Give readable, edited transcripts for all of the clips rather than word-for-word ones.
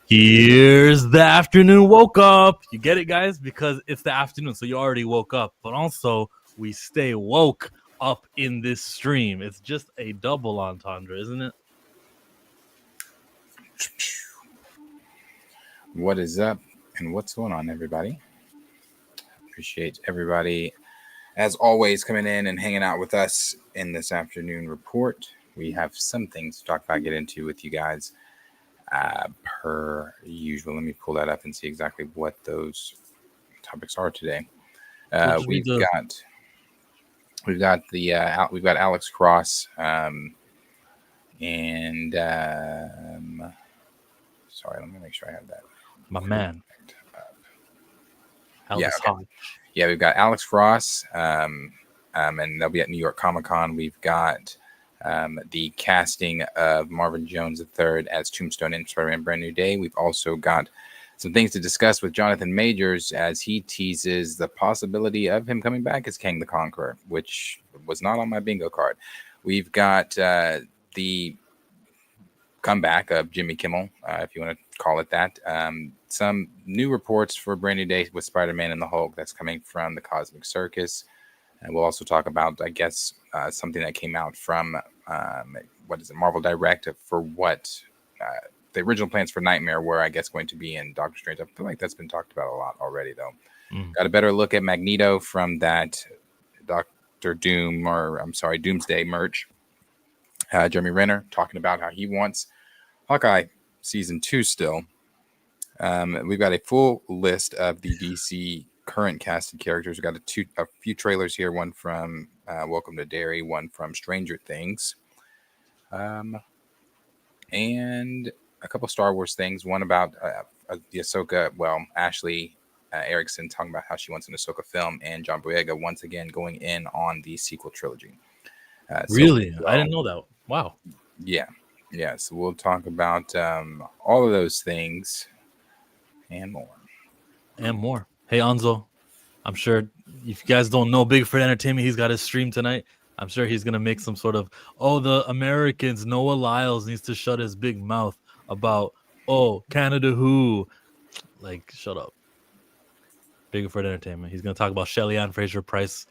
Here's the afternoon woke up. You get it, guys? Because it's the afternoon, so you already woke up. But also, we stay woke up in this stream. It's just a double entendre, isn't it? What is up and what's going on, everybody? Appreciate everybody, as always, coming in and hanging out with us in this afternoon report. We have some things to talk about, get into with you guys per usual. Let me pull that up and see exactly what those topics are today. We've got Alex Cross and sorry, let me make sure I have that. My man. Yeah, okay. Yeah, we've got Alex Cross, and they'll be at New York Comic-Con. We've got the casting of Marvin Jones III as Tombstone in Spider-Man Brand New Day. We've also got some things to discuss with Jonathan Majors as he teases the possibility of him coming back as Kang the Conqueror, which was not on my bingo card. We've got the comeback of Jimmy Kimmel, if you want to call it that. Some new reports for Brand New Day with Spider-Man and the Hulk that's coming from the Cosmic Circus. And we'll also talk about, I guess, something that came out from, Marvel Direct for what the original plans for Nightmare were, I guess, going to be in Doctor Strange. I feel like that's been talked about a lot already, though. Got a better look at Magneto from that Doomsday merch. Jeremy Renner talking about how he wants Hawkeye Season 2 still. We've got a full list of the DC current casted characters. We've got a few trailers here, one from Welcome to Derry, one from Stranger Things, and a couple Star Wars things, one about the Ashoka, Ashley Erickson talking about how she wants an Ahsoka film, and John Boyega once again going in on the sequel trilogy. Really? I didn't know that. Wow. Yeah. So we'll talk about all of those things and more. Hey, Anzo, I'm sure if you guys don't know Bigfoot Entertainment, he's got his stream tonight. I'm sure he's going to make some sort of, the Americans, Noah Lyles needs to shut his big mouth about, Canada who. Like, shut up. Bigfoot Entertainment. He's going to talk about Shelly Ann Fraser-Price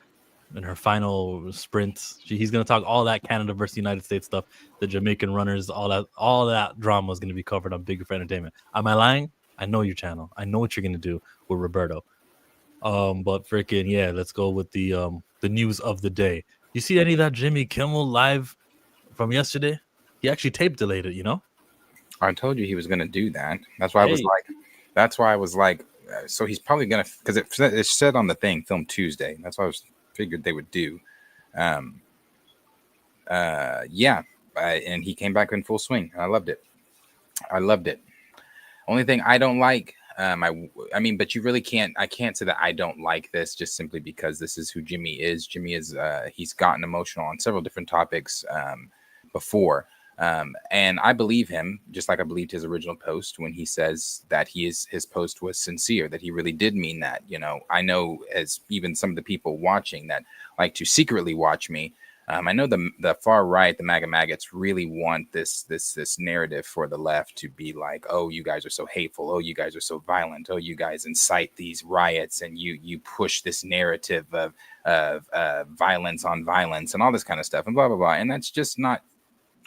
in her final sprint. He's going to talk all that Canada versus United States stuff, the Jamaican runners, all that drama is going to be covered on Bigfoot Entertainment. Am I lying? I know your channel. I know what you're going to do with Roberto. But freaking yeah, let's go with the news of the day. You see any of that Jimmy Kimmel live from yesterday? He actually tape delayed it, you know? I told you he was going to do that. That's why I was like, so he's probably going to, because it said on the thing, film Tuesday. That's what I figured they would do. And he came back in full swing. I loved it. Only thing I don't like, but you really can't. I can't say that I don't like this just simply because this is who Jimmy is. Jimmy is. He's gotten emotional on several different topics before, and I believe him, just like I believed his original post when he says that his post was sincere, that he really did mean that. You know, I know as even some of the people watching that like to secretly watch me. I know the far right, the MAGA maggots, really want this narrative for the left to be like, oh, you guys are so hateful. Oh, you guys are so violent. Oh, you guys incite these riots and you push this narrative of violence on violence and all this kind of stuff and blah, blah, blah. And that's just not,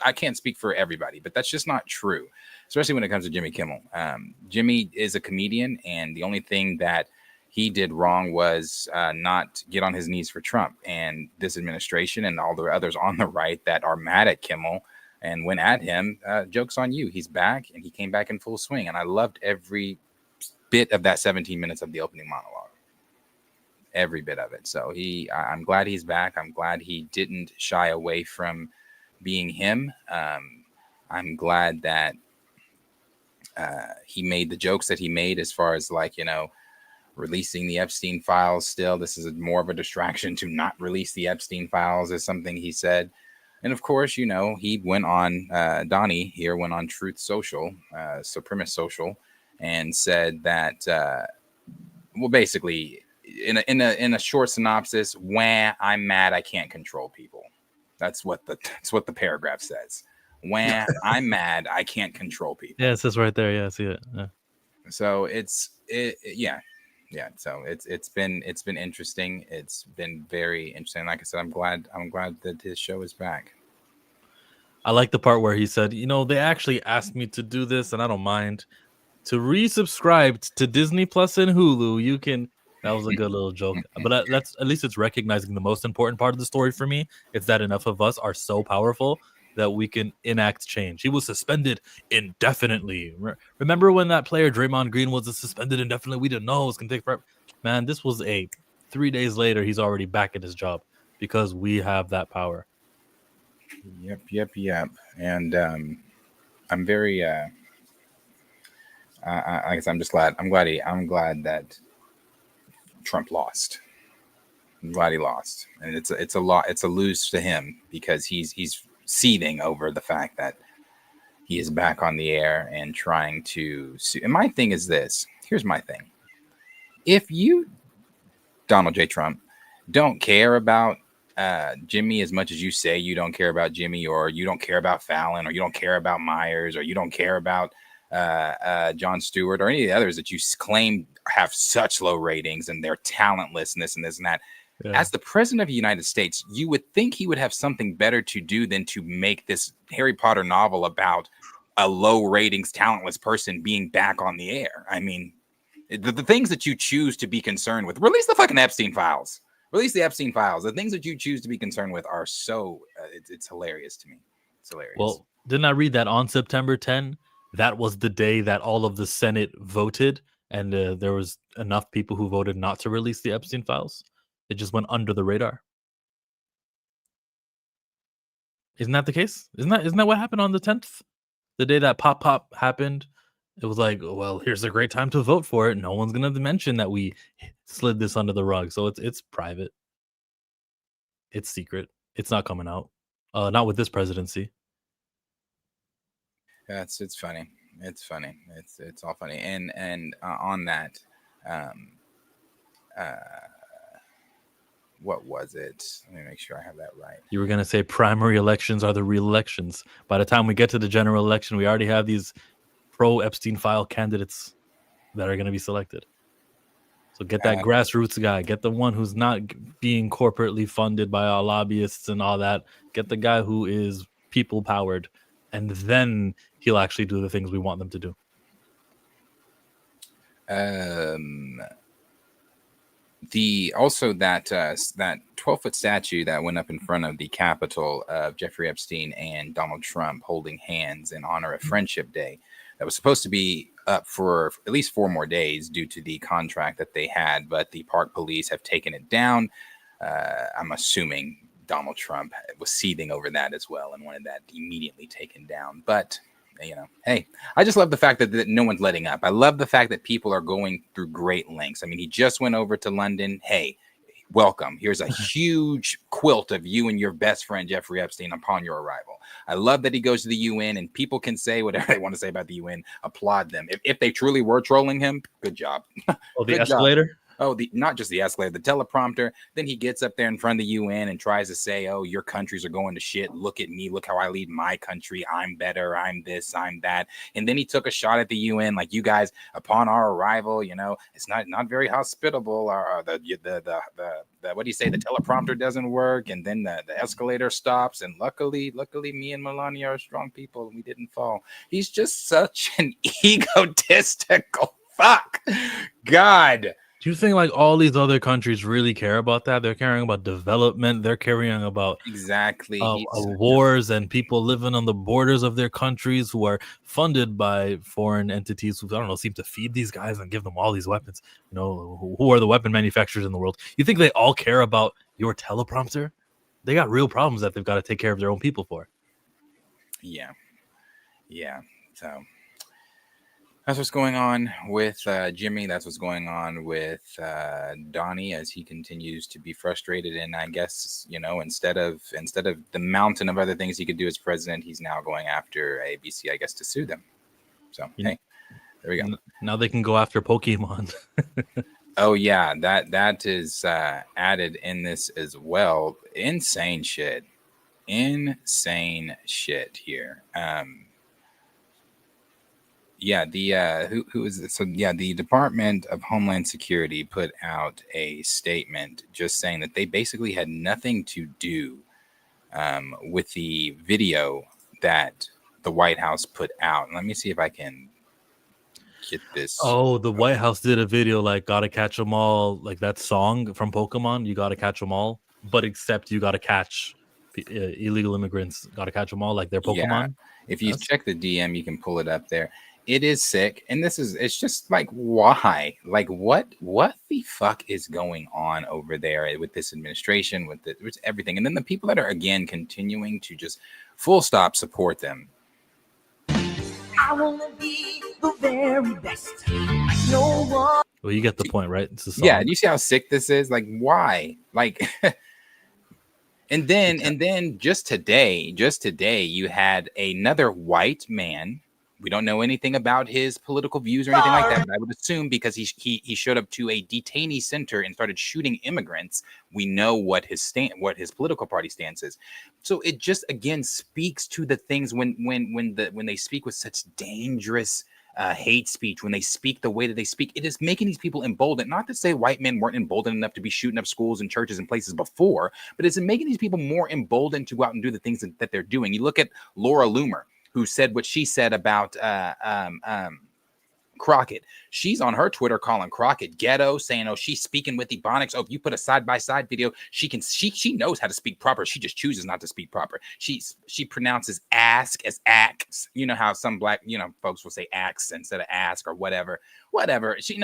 I can't speak for everybody, but that's just not true, especially when it comes to Jimmy Kimmel. Jimmy is a comedian, and the only thing that he did wrong was not get on his knees for Trump and this administration and all the others on the right that are mad at Kimmel and went at him. Joke's on you. He's back, and he came back in full swing. And I loved every bit of that 17 minutes of the opening monologue. Every bit of it. So I'm glad he's back. I'm glad he didn't shy away from being him. I'm glad that he made the jokes that he made as far as releasing the Epstein files. Still, this is more of a distraction to not release the Epstein files, is something he said. And of course, he went on, Donnie here went on Truth Social, Supremacist Social, and said that, basically, in a short synopsis, I'm mad I can't control people. That's what the paragraph says. When I'm mad, I can't control people. Yeah, it says right there. Yeah, I see it. Yeah. So yeah. So it's been interesting. It's been very interesting. Like I said, I'm glad that this show is back. I like the part where he said, they actually asked me to do this, and I don't mind. To resubscribe to Disney Plus and Hulu, you can. That was a good little joke, but that's at least it's recognizing the most important part of the story for me. It's that enough of us are so powerful that we can enact change. He was suspended indefinitely. Remember when that player Draymond Green was suspended indefinitely? We didn't know it was gonna take forever. Man, this was 3 days later. He's already back at his job because we have that power. Yep. And I'm very I guess I'm just glad. I'm glad that Trump lost. I'm glad he lost, and it's a lot. It's a lose to him because he's seething over the fact that he is back on the air and trying to sue. And my thing is this. Here's my thing. If you, Donald J. Trump, don't care about Jimmy as much as you say you don't care about Jimmy, or you don't care about Fallon, or you don't care about Myers, or you don't care about Jon Stewart, or any of the others that you claim have such low ratings and they're talentless and this and that. Yeah. As the president of the United States, you would think he would have something better to do than to make this Harry Potter novel about a low ratings, talentless person being back on the air. I mean, the things that you choose to be concerned with, release the fucking Epstein files. Release the Epstein files. The things that you choose to be concerned with are so, it's hilarious to me. It's hilarious. Well, didn't I read that on September 10? That was the day that all of the Senate voted, and there was enough people who voted not to release the Epstein files. It just went under the radar. Isn't that the case? Isn't that what happened on the 10th? The day that pop happened, it was like, well, here's a great time to vote for it. No one's gonna mention that we slid this under the rug. So it's private. It's secret. It's not coming out. Not with this presidency. It's funny. It's funny. It's all funny. And on that, what was it? Let me make sure I have that right. You were going to say primary elections are the real elections. By the time we get to the general election, we already have these pro-Epstein file candidates that are going to be selected. So get that grassroots guy. Get the one who's not being corporately funded by our lobbyists and all that. Get the guy who is people-powered. And then he'll actually do the things we want them to do. That 12-foot statue that went up in front of the Capitol of Jeffrey Epstein and Donald Trump holding hands in honor of Friendship Day, that was supposed to be up for at least 4 more days due to the contract that they had, but the park police have taken it down. I'm assuming Donald Trump was seething over that as well and wanted that immediately taken down. But hey, I just love the fact that no one's letting up. I love the fact that people are going through great lengths. I mean, he just went over to London. Hey, welcome. Here's a huge quilt of you and your best friend, Jeffrey Epstein, upon your arrival. I love that he goes to the UN and people can say whatever they want to say about the UN. Applaud them. If they truly were trolling him, good job. Oh, the escalator? Job. Oh, not just the escalator, the teleprompter. Then he gets up there in front of the UN and tries to say, oh, your countries are going to shit. Look at me. Look how I lead my country. I'm better. I'm this. I'm that. And then he took a shot at the UN, like, you guys, upon our arrival, it's not very hospitable. The what do you say? The teleprompter doesn't work. And then the escalator stops. And luckily, me and Melania are strong people. And we didn't fall. He's just such an egotistical fuck. God. Do you think like all these other countries really care about that? They're caring about development. They're caring about exactly wars and people living on the borders of their countries who are funded by foreign entities who, I don't know, seem to feed these guys and give them all these weapons. Who are the weapon manufacturers in the world? You think they all care about your teleprompter? They got real problems that they've got to take care of their own people for. Yeah. So that's what's going on with Jimmy. That's what's going on with Donnie as he continues to be frustrated. And I guess, instead of the mountain of other things he could do as president, he's now going after ABC, I guess, to sue them. So, hey, there we go. Now they can go after Pokemon. Oh, yeah, that is added in this as well. Insane shit. insane shit here. Yeah, the who is it? So yeah, the Department of Homeland Security put out a statement just saying that they basically had nothing to do with the video that the White House put out. Let me see if I can get this. Oh, the White House did a video like "Gotta Catch 'Em All," like that song from Pokemon. You gotta catch 'em all, but except you gotta catch illegal immigrants. Gotta catch 'em all, like their Yeah, Pokemon. if you check the DM, you can pull it up there. It is sick, and it's just like, why? Like, what the fuck is going on over there with this administration, with everything, and then the people that are again continuing to just full stop support them. I want to be the very best. No one. Well, you get the point, right? It's a song. Yeah, do you see how sick this is? Like, why? Like, and then just today, you had another white man. We don't know anything about his political views or anything like that, but I would assume because he showed up to a detainee center and started shooting immigrants, we know what his political party stance is. So it just again speaks to the things when they speak with such dangerous hate speech, when they speak the way that they speak, it is making these people emboldened. Not to say white men weren't emboldened enough to be shooting up schools and churches and places before, but it's making these people more emboldened to go out and do the things that they're doing. You look at Laura Loomer, who said what she said about Crockett. She's on her Twitter calling Crockett ghetto, saying, "Oh, she's speaking with Ebonics. Oh, if you put a side-by-side video, she knows how to speak proper. She just chooses not to speak proper. She pronounces ask as ax. You know how some black folks will say ax instead of ask or whatever.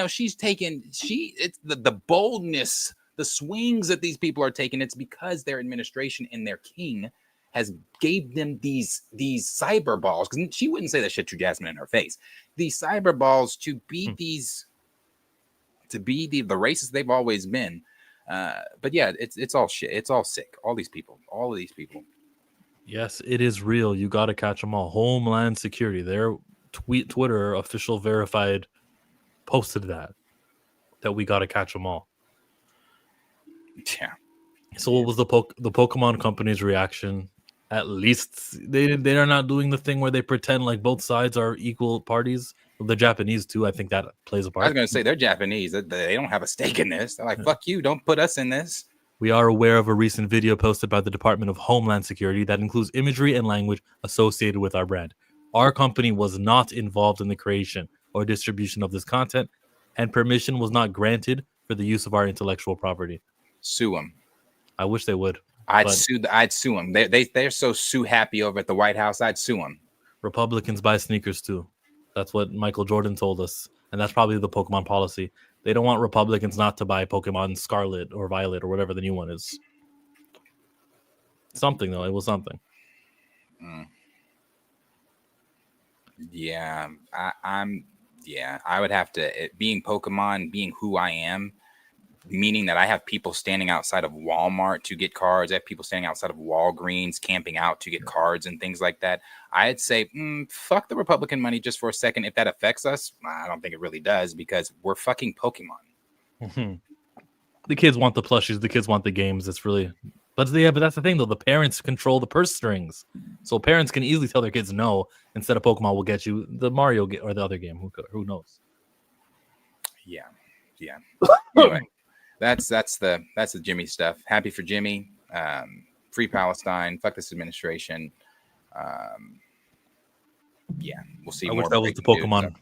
She's taken. It's the boldness, the swings that these people are taking. It's because their administration and their king has gave them these cyber balls, because she wouldn't say that shit to Jasmine in her face. These cyber balls to be the racists they've always been. But yeah, it's all shit. It's all sick. All of these people. Yes, it is real. You gotta catch them all. Homeland Security, their Twitter official verified posted that we gotta catch them all. Yeah. So what was the Pokemon company's reaction? At least they are not doing the thing where they pretend like both sides are equal parties. The Japanese too, I think that plays a part. I was going to say they're Japanese. They don't have a stake in this. They're like, fuck you, don't put us in this. We are aware of a recent video posted by the Department of Homeland Security that includes imagery and language associated with our brand. Our company was not involved in the creation or distribution of this content, and permission was not granted for the use of our intellectual property. Sue them. I wish they would. I'd sue them. They're so sue happy over at the White House. I'd sue them. Republicans buy sneakers too. That's what Michael Jordan told us, and that's probably the Pokemon policy. They don't want Republicans not to buy Pokemon Scarlet or Violet or whatever the new one is. Something though, it was something. Yeah, I would have to, being Pokemon, being who I am, meaning that I have people standing outside of Walmart to get cards. I have people standing outside of Walgreens camping out to get cards and things like that. I'd say, fuck the Republican money just for a second. If that affects us, I don't think it really does, because we're fucking Pokemon. The kids want the plushies. The kids want the games. It's really, but that's the thing though. The parents control the purse strings, so parents can easily tell their kids no. Instead of Pokemon, will get you the Mario or the other game. Who knows? Yeah. Anyway. That's the Jimmy stuff. Happy for Jimmy. Free Palestine. Fuck this administration. Yeah, we'll see. I wish that was the Pokemon.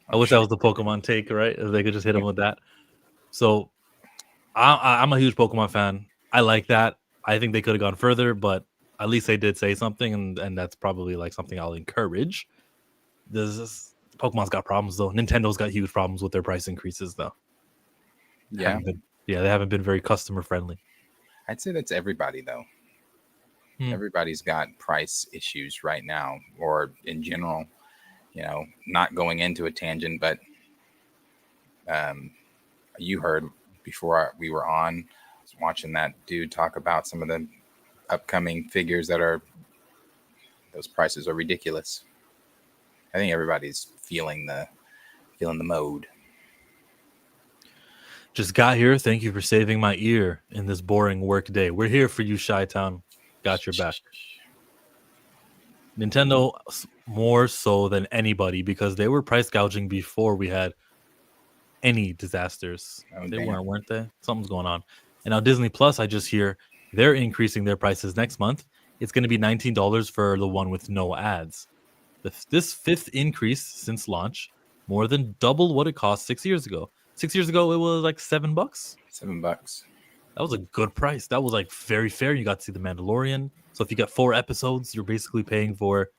I wish that was the Pokemon take, right? If they could just hit him with that. So, I'm a huge Pokemon fan. I like that. I think they could have gone further, but at least they did say something, and that's probably like something I'll encourage. Pokemon's got problems though. Nintendo's got huge problems with their price increases though. Yeah. They haven't been very customer friendly. I'd say that's everybody though. Everybody's got price issues right now, or in general, not going into a tangent, but you heard before we were on, I was watching that dude talk about some of the upcoming figures those prices are ridiculous. I think everybody's feeling the mode. Just got here. Thank you for saving my ear in this boring work day. We're here for you, Chi-Town. got your back. Nintendo more so than anybody because they were price gouging before we had any disasters. Oh, They damn. weren't they? Something's going on. And now Disney Plus, I just hear they're increasing their prices next month. It's going to be $19 for the one with no ads. This fifth increase since launch, more than double what it cost 6 years ago. 6 years ago, it was like $7. $7. That was a good price. That was like very fair. You got to see The Mandalorian. So if you got 4 episodes, you're basically paying for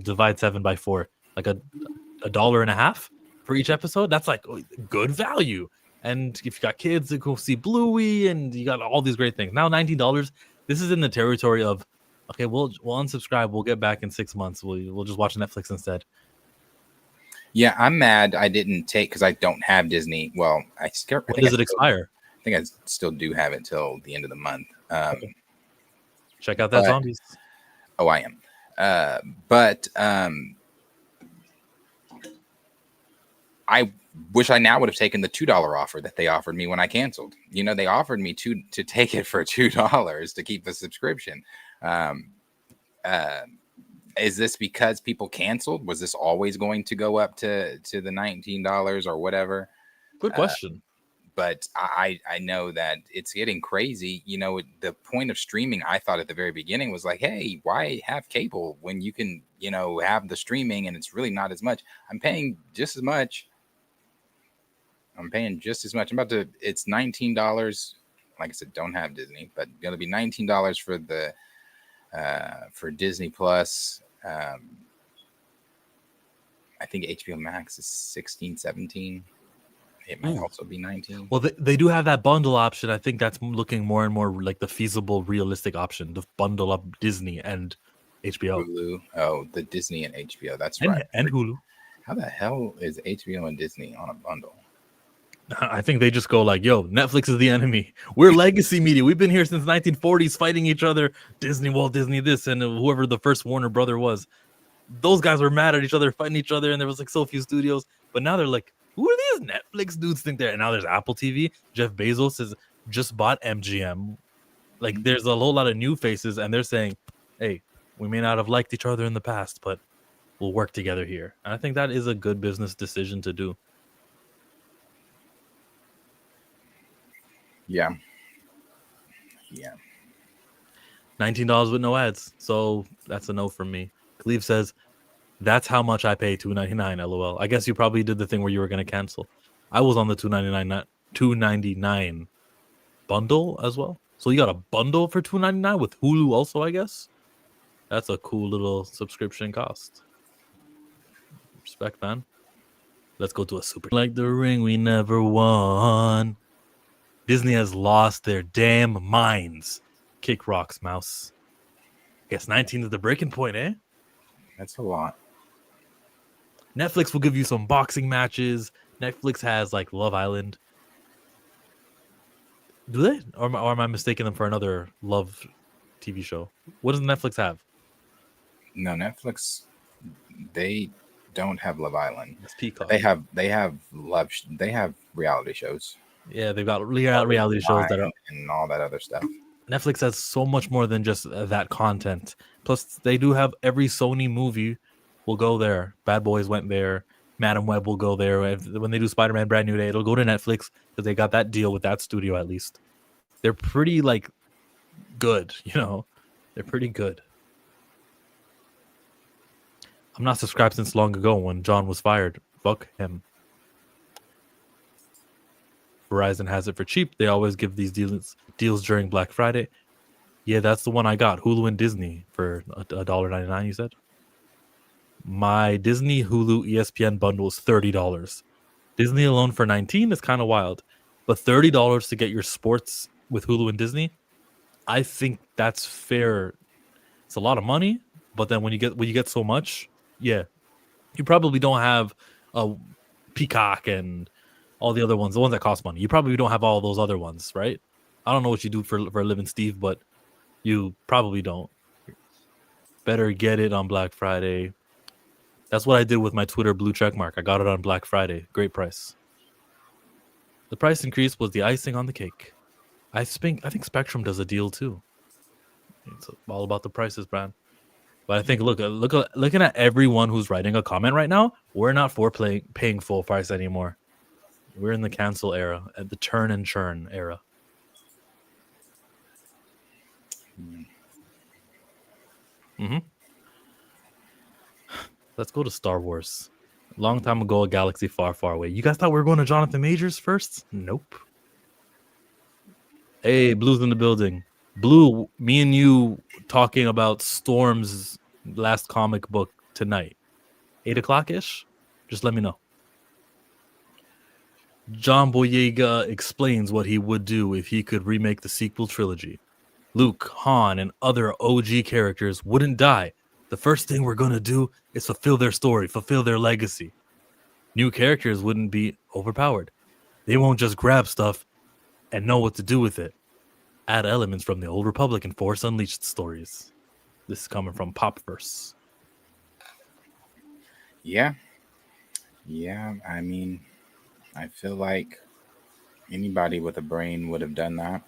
divide 7 by 4, like a $1.50 for each episode. That's like good value. And if you got kids that go see Bluey, and you got all these great things. Now $19. This is in the territory of okay, we'll unsubscribe. We'll get back in 6 months. We'll just watch Netflix instead. Yeah, I'm mad I didn't take because I don't have Disney. Well, When does it expire? I think I still do have it till the end of the month. Okay. Check out that Zombies. Oh, I am. But I wish I now would have taken the $2 offer that they offered me when I canceled. You know, they offered me to take it for $2 to keep the subscription. Is this because people canceled? Was this always going to go up to the $19 or whatever? Good question. But I know that it's getting crazy. You know, the point of streaming, I thought at the very beginning was like, hey, why have cable when you can, you know, have the streaming and it's really not as much. I'm paying just as much. I'm about to, it's $19. Like I said, don't have Disney, but going to be $19 for the, for Disney Plus. I think HBO Max is 16, 17. It might also be 19. Well, they do have that bundle option. I think that's looking more and more like the feasible, realistic option to bundle up Disney and HBO. Hulu. Oh, the Disney and HBO. That's and, right. And Hulu. How the hell is HBO and Disney on a bundle? I think they just go like, yo, Netflix is the enemy. We're legacy media. We've been here since 1940s fighting each other. Disney, Walt Disney this, and whoever the first Warner brother was. Those guys were mad at each other, fighting each other, and there was like so few studios. But now they're like, who are these Netflix dudes think they're? And now there's Apple TV. Jeff Bezos has just bought MGM. Like there's a whole lot of new faces, and they're saying, hey, we may not have liked each other in the past, but we'll work together here. And I think that is a good business decision to do. Yeah. $19 with no ads. So that's a no from me. Cleve says, that's how much I pay $2.99. LOL. I guess you probably did the thing where you were going to cancel. I was on the $2.99 bundle as well. So you got a bundle for $2.99 with Hulu also, I guess. That's a cool little subscription cost. Respect, man. Let's go to a super. Like the ring we never won. Disney has lost their damn minds. Kick rocks, mouse. Guess 19 is the breaking point, eh? That's a lot. Netflix will give you some boxing matches. Netflix has like Love Island. Do they? Or am I mistaking them for another Love TV show? What does Netflix have? No, Netflix, they don't have Love Island. It's Peacock. They have they have reality shows. Yeah, they've got reality shows that are and all that other stuff. Netflix has so much more than just that content. Plus, they do have every Sony movie will go there. Bad Boys went there. Madam Web will go there. When they do Spider-Man Brand New Day, it'll go to Netflix because they got that deal with that studio at least. They're pretty, like, good, you know? They're pretty good. I'm not subscribed since long ago when John was fired. Fuck him. Verizon has it for cheap. They always give these deals during Black Friday. Yeah, that's the one I got. Hulu and Disney for $1.99, you said? My Disney, Hulu, ESPN bundle is $30. Disney alone for $19 is kind of wild. But $30 to get your sports with Hulu and Disney, I think that's fair. It's a lot of money, but then when you get so much, yeah, you probably don't have a Peacock and all the other ones, the ones that cost money. You probably don't have all those other ones, right? I don't know what you do for a living, Steve, but you probably don't. Better get it on Black Friday. That's what I did with my Twitter blue check mark. I got it on Black Friday. Great price. The price increase was the icing on the cake. I think Spectrum does a deal too. It's all about the prices, man. But I think looking at everyone who's writing a comment right now, we're not for paying full price anymore. We're in the cancel era, at the turn and churn era. Mm-hmm. Let's go to Star Wars. Long time ago, a galaxy far, far away. You guys thought we were going to Jonathan Majors first? Nope. Hey, Blue's in the building. Blue, me and you talking about Storm's last comic book tonight. 8 o'clock ish? Just let me know. John Boyega explains what he would do if he could remake the sequel trilogy. Luke, Han, and other OG characters wouldn't die. The first thing we're going to do is fulfill their story, fulfill their legacy. New characters wouldn't be overpowered. They won't just grab stuff and know what to do with it. Add elements from the Old Republic and Force Unleashed stories. This is coming from Popverse. Yeah. I mean, I feel like anybody with a brain would have done that.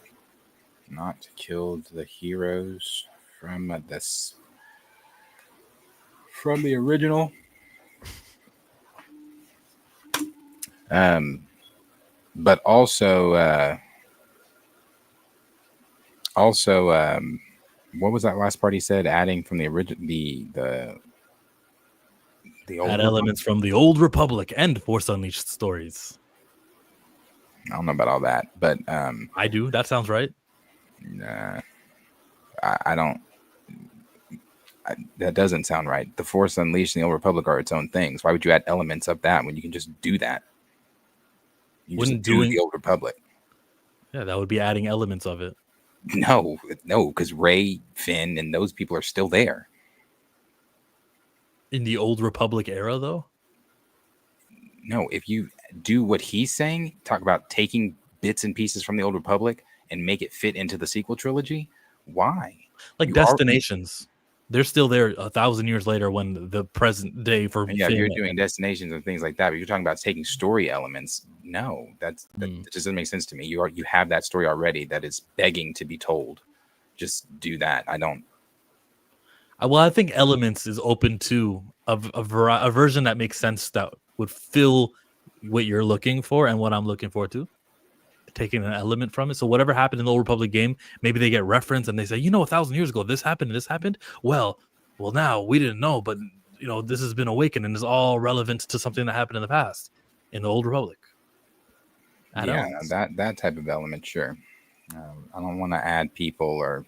Not killed the heroes from the original. But also, what was that last part he said? Adding from the original, the old Add elements from the Old Republic and Force Unleashed stories. I don't know about all that, but I do. That sounds right. Nah, I don't. That doesn't sound right. The Force Unleashed and the Old Republic are its own things. Why would you add elements of that when you can just do that? You Wouldn't just do the Old Republic. Yeah, that would be adding elements of it. No, because Rey, Finn, and those people are still there. In the Old Republic era, though? No, if you do what he's saying, talk about taking bits and pieces from the Old Republic and make it fit into the sequel trilogy, why? Like destinations. They're still there 1,000 years later when the present day for yeah, Finn you're doing destinations and things like that, but you're talking about taking story elements. No, that just doesn't make sense to me. You have that story already that is begging to be told. Just do that. I don't. Well, I think Elements is open to a version that makes sense, that would fill what you're looking for and what I'm looking for too. Taking an element from it. So whatever happened in the Old Republic game, maybe they get referenced and they say, 1,000 years ago, this happened and this happened. Well, now we didn't know, but this has been awakened and is all relevant to something that happened in the past in the Old Republic. Add elements. that type of element, sure. I don't want to add people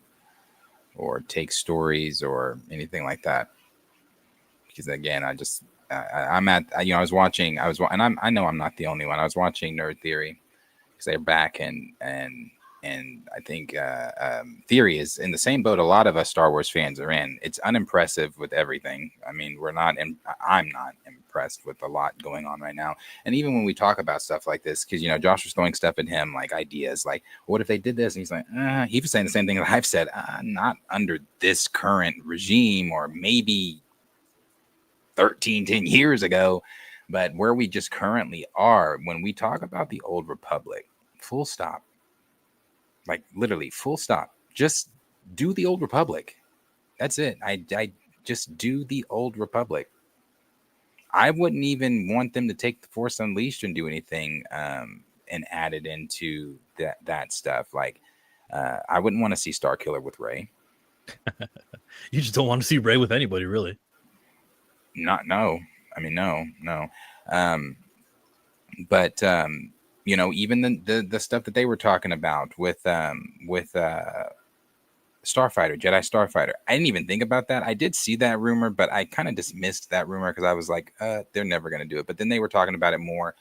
or take stories or anything like that, because again, I was watching, and I know I'm not the only one. I was watching Nerd Theory because they're back, and I think Theory is in the same boat a lot of us Star Wars fans are in. It's unimpressive with everything. I mean, I'm not impressed with a lot going on right now. And even when we talk about stuff like this, because Josh was throwing stuff at him, like ideas, like what if they did this, and he's like, he was saying the same thing that I've said, not under this current regime, or maybe 10 years ago. But where we just currently are, when we talk about the Old Republic, full stop, like literally full stop, just do the Old Republic. That's it. I just do the Old Republic. I wouldn't even want them to take the Force Unleashed and do anything and add it into that stuff. Like, I wouldn't want to see Starkiller with Rey. You just don't want to see Rey with anybody, really. No. But even the stuff that they were talking about with Starfighter, Jedi Starfighter, I didn't even think about that. I did see that rumor, but I kind of dismissed that rumor because I was like, they're never going to do it. But then they were talking about it more,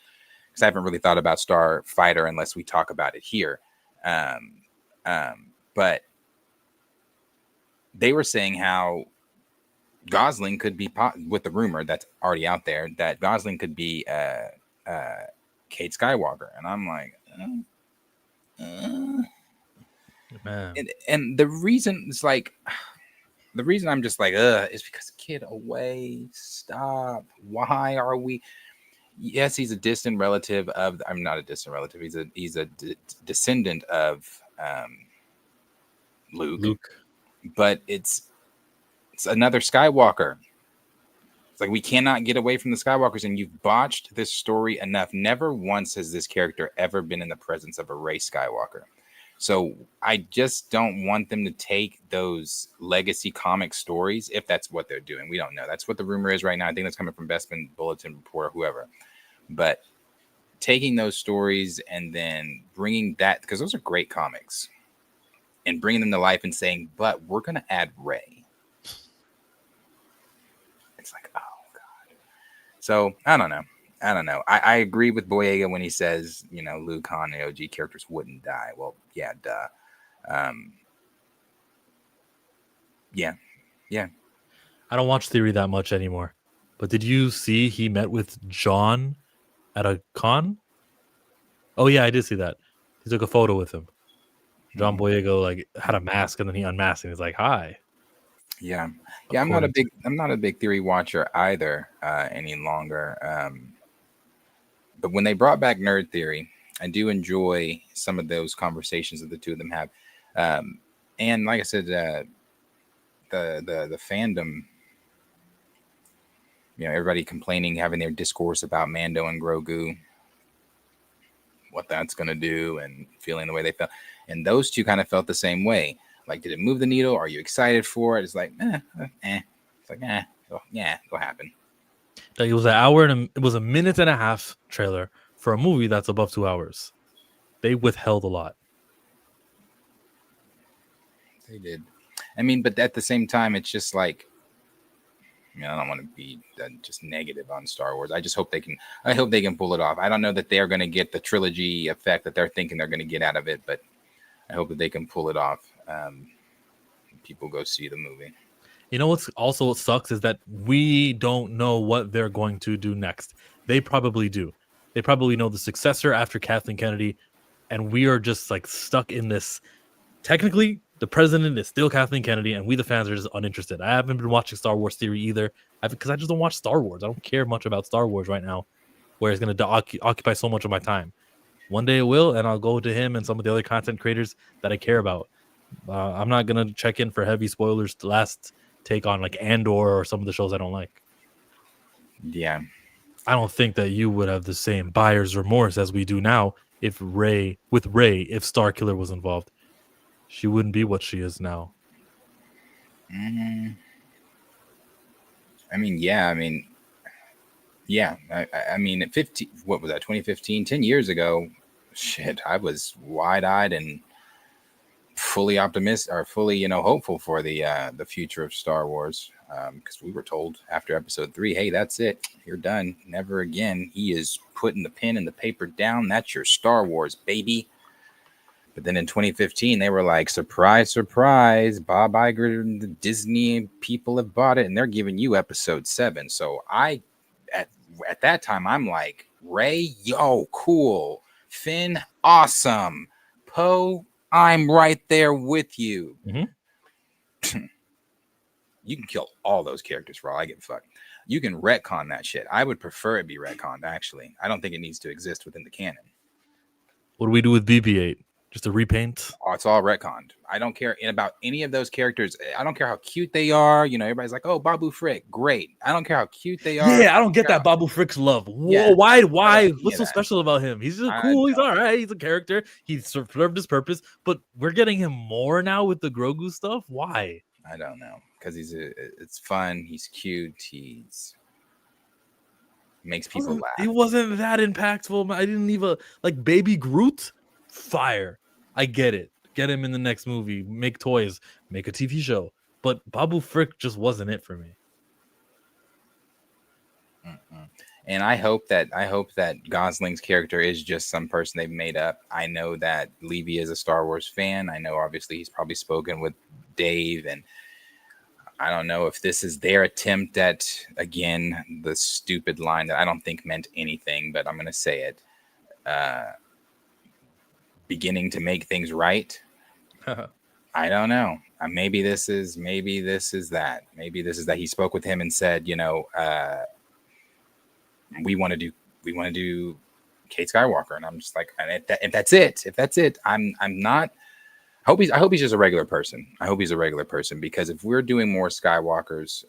because I haven't really thought about Starfighter unless we talk about it here. But they were saying how Gosling could be with the rumor that's already out there that Gosling could be Kate Skywalker, and I'm like, and the reason it's like, the reason I'm just like, is because kid away, stop. Why are we? Yes, he's a distant relative of. I'm not a distant relative. He's a descendant of Luke. but it's another Skywalker. It's like we cannot get away from the Skywalkers, and you've botched this story enough. Never once has this character ever been in the presence of a Rey Skywalker. So I just don't want them to take those legacy comic stories, if that's what they're doing. We don't know. That's what the rumor is right now. I think that's coming from Bespin Bulletin Report or whoever. But taking those stories and then bringing that, because those are great comics, and bringing them to life and saying, but we're going to add Rey. It's like, oh, God. So I don't know. I agree with Boyega when he says, Luke, Han, and OG characters wouldn't die. Well, yeah, duh. Yeah. I don't watch Theory that much anymore. But did you see he met with John at a con? Oh yeah, I did see that. He took a photo with him. John Boyega had a mask and then he unmasked and he's like, "Hi." Yeah. I'm not a big Theory watcher either any longer. But when they brought back Nerd Theory, I do enjoy some of those conversations that the two of them have. And like I said, the fandom, everybody complaining, having their discourse about Mando and Grogu, what that's going to do, and feeling the way they felt. And those two kind of felt the same way. Like, did it move the needle? Are you excited for it? It's like, It's like, it'll happen. It was it was a minute and a half trailer for a movie that's above 2 hours. They withheld a lot. They did. I mean, but at the same time, it's just like, I don't want to be just negative on Star Wars. I hope they can pull it off. I don't know that they're going to get the trilogy effect that they're thinking they're going to get out of it, but I hope that they can pull it off. People go see the movie. What's also what sucks is that we don't know what they're going to do next. They probably do. They probably know the successor after Kathleen Kennedy, and we are just stuck in this. Technically, the president is still Kathleen Kennedy, and we the fans are just uninterested. I haven't been watching Star Wars Theory either, because I just don't watch Star Wars. I don't care much about Star Wars right now, where it's going to occupy so much of my time. One day it will, and I'll go to him and some of the other content creators that I care about. I'm not going to check in for heavy spoilers to last take on Andor or some of the shows I don't like. Yeah. I don't think that you would have the same buyer's remorse as we do now if Rey, if Starkiller was involved. She wouldn't be what she is now. I mean, yeah. I mean, at 15, what was that? 2015, 10 years ago. Shit, I was wide-eyed and fully optimistic, or fully, hopeful for the future of Star Wars. Because we were told after Episode 3, hey, that's it, you're done, never again. He is putting the pen and the paper down. That's your Star Wars, baby. But then in 2015, they were like, surprise, surprise, Bob Iger and the Disney people have bought it, and they're giving you Episode 7. So at that time, I'm like, Rey, yo, cool. Finn, awesome. Poe, I'm right there with you. Mm-hmm. You can kill all those characters for all I give a fuck. You can retcon that shit. I would prefer it be retconned, actually. I don't think it needs to exist within the canon. What do we do with BB-8? Just a repaint? Oh, it's all retconned. I don't care about any of those characters. I don't care how cute they are. Everybody's like, oh, Babu Frick, great. I don't care how cute they are. Yeah, I don't get that Babu Frick's love. Whoa, Yeah, why? What's so special about him? He's just cool. He's all right. He's a character. He served his purpose. But we're getting him more now with the Grogu stuff. Why? I don't know. Because it's fun. He's cute. Makes people laugh. He wasn't that impactful. I didn't even Baby Groot. Fire. I get it. Get him in the next movie. Make toys. Make a TV show. But Babu Frick just wasn't it for me. And I hope that Gosling's character is just some person they've made up. I know that Levy is a Star Wars fan. I know obviously he's probably spoken with Dave, and I don't know if this is their attempt at, again, the stupid line that I don't think meant anything, but I'm going to say it. Beginning to make things right. I don't know. Maybe this is that. Maybe this is that he spoke with him and said, we want to do Kate Skywalker, and I'm just like, if that's it, I'm I hope he's just a regular person. I hope he's a regular person, because if we're doing more Skywalkers,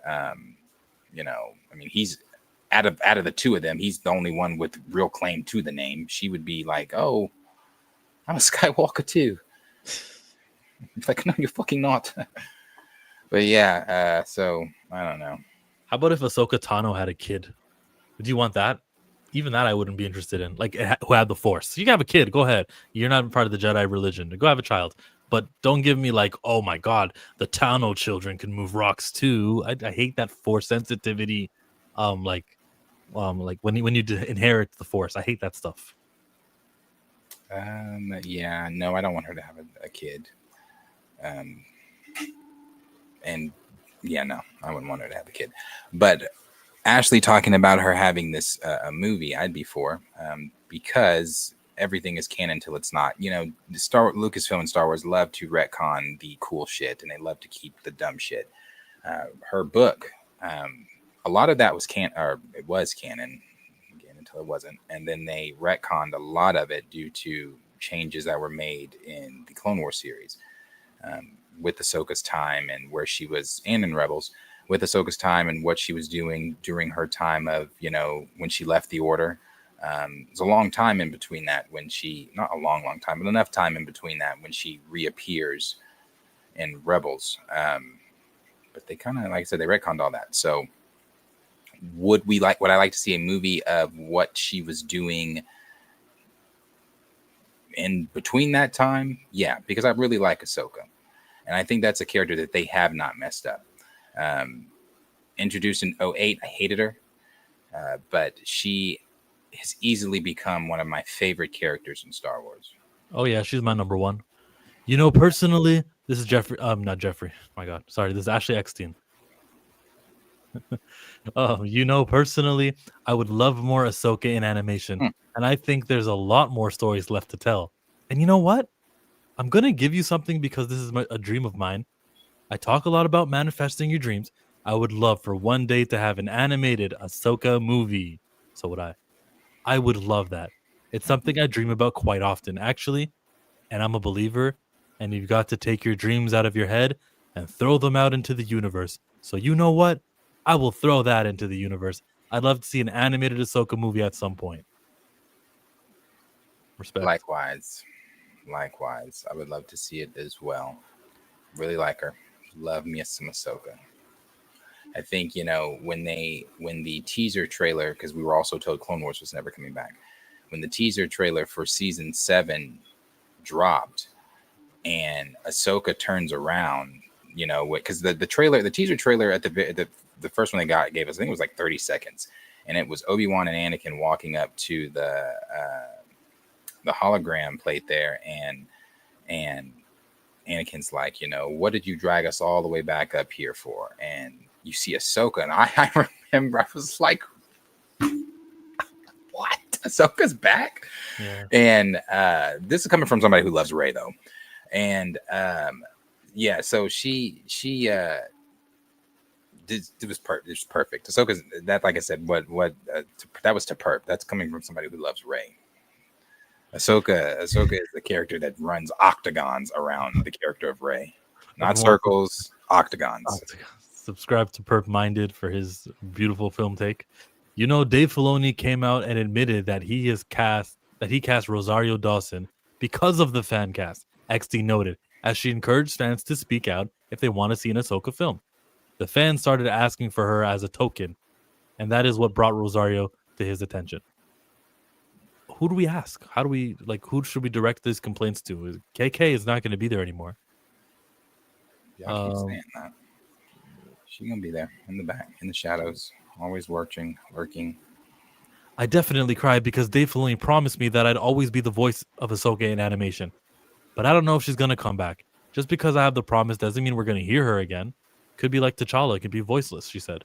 you know, I mean, he's out of the two of them, he's the only one with real claim to the name. She would be like, "Oh, I'm a Skywalker too." It's like, no, you're fucking not. But yeah, so I don't know. How about if Ahsoka Tano had a kid? Would you want that? Even that I wouldn't be interested in. Like, who had the Force? You can have a kid. Go ahead. You're not part of the Jedi religion. Go have a child. But don't give me like, oh my god, the Tano children can move rocks too. I hate that Force sensitivity. Like when you inherit the Force, I hate that stuff. Yeah, no, I don't want her to have a kid. And yeah, no, I wouldn't want her to have a kid. But Ashley talking about her having this a movie, I'd be for, because everything is canon until it's not. You know, Lucasfilm and Star Wars love to retcon the cool shit, and they love to keep the dumb shit. Her book, a lot of that was it was canon again until it wasn't, and then they retconned a lot of it due to changes that were made in the Clone Wars series, with Ahsoka's time and where she was, and in Rebels, with Ahsoka's time and what she was doing during her time of, you know, when she left the Order. There's a long time in between that when she, not a long time, but enough time in between that when she reappears in Rebels. But they kind of, like I said, they retconned all that. So would I like to see a movie of what she was doing in between that time? Yeah, because I really like Ahsoka. And I think that's a character that they have not messed up. Introduced in 2008, I hated her. But she has easily become one of my favorite characters in Star Wars. Oh yeah, she's my number one. You know, personally, this is Jeffrey. Not Jeffrey. My God, sorry. This is Ashley Eckstein. You know, personally, I would love more Ahsoka in animation, and I think there's a lot more stories left to tell. And you know what? I'm gonna give you something because this is a dream of mine. I talk a lot about manifesting your dreams. I would love for one day to have an animated Ahsoka movie. So would I. I would love that. It's something I dream about quite often, actually, and I'm a believer. And you've got to take your dreams out of your head and throw them out into the universe. So you know what? I will throw that into the universe. I'd love to see an animated Ahsoka movie at some point. Respect. Likewise. I would love to see it as well. Really like her. Love me some Ahsoka. I think, you know, when the teaser trailer, because we were also told Clone Wars was never coming back, when the teaser trailer for season 7 dropped and Ahsoka turns around, you know, because the teaser trailer at the first one they gave us, I think it was like 30 seconds, and it was Obi-Wan and Anakin walking up to the hologram plate there, and Anakin's like, you know, what did you drag us all the way back up here for? And you see Ahsoka, and I remember I was like, what? Ahsoka's back? Yeah. And this is coming from somebody who loves Rey, though. And yeah, so she it was perfect. Ahsoka's that, like I said, that was to perp. That's coming from somebody who loves Rey. Ahsoka is the character that runs octagons around the character of Rey, not circles, octagons. Subscribe to Perp Minded for his beautiful film take. You know, Dave Filoni came out and admitted that he cast Rosario Dawson because of the fan cast. XD noted, as she encouraged fans to speak out if they want to see an Ahsoka film. The fans started asking for her as a token, and that is what brought Rosario to his attention. Who do we ask? How do we, who should we direct these complaints to? KK is not going to be there anymore. Yeah, I keep saying that. She's going to be there in the back, in the shadows, always lurking. I definitely cried because Dave Filoni promised me that I'd always be the voice of Ahsoka in animation. But I don't know if she's going to come back. Just because I have the promise doesn't mean we're going to hear her again. Could be like T'Challa, could be voiceless, she said.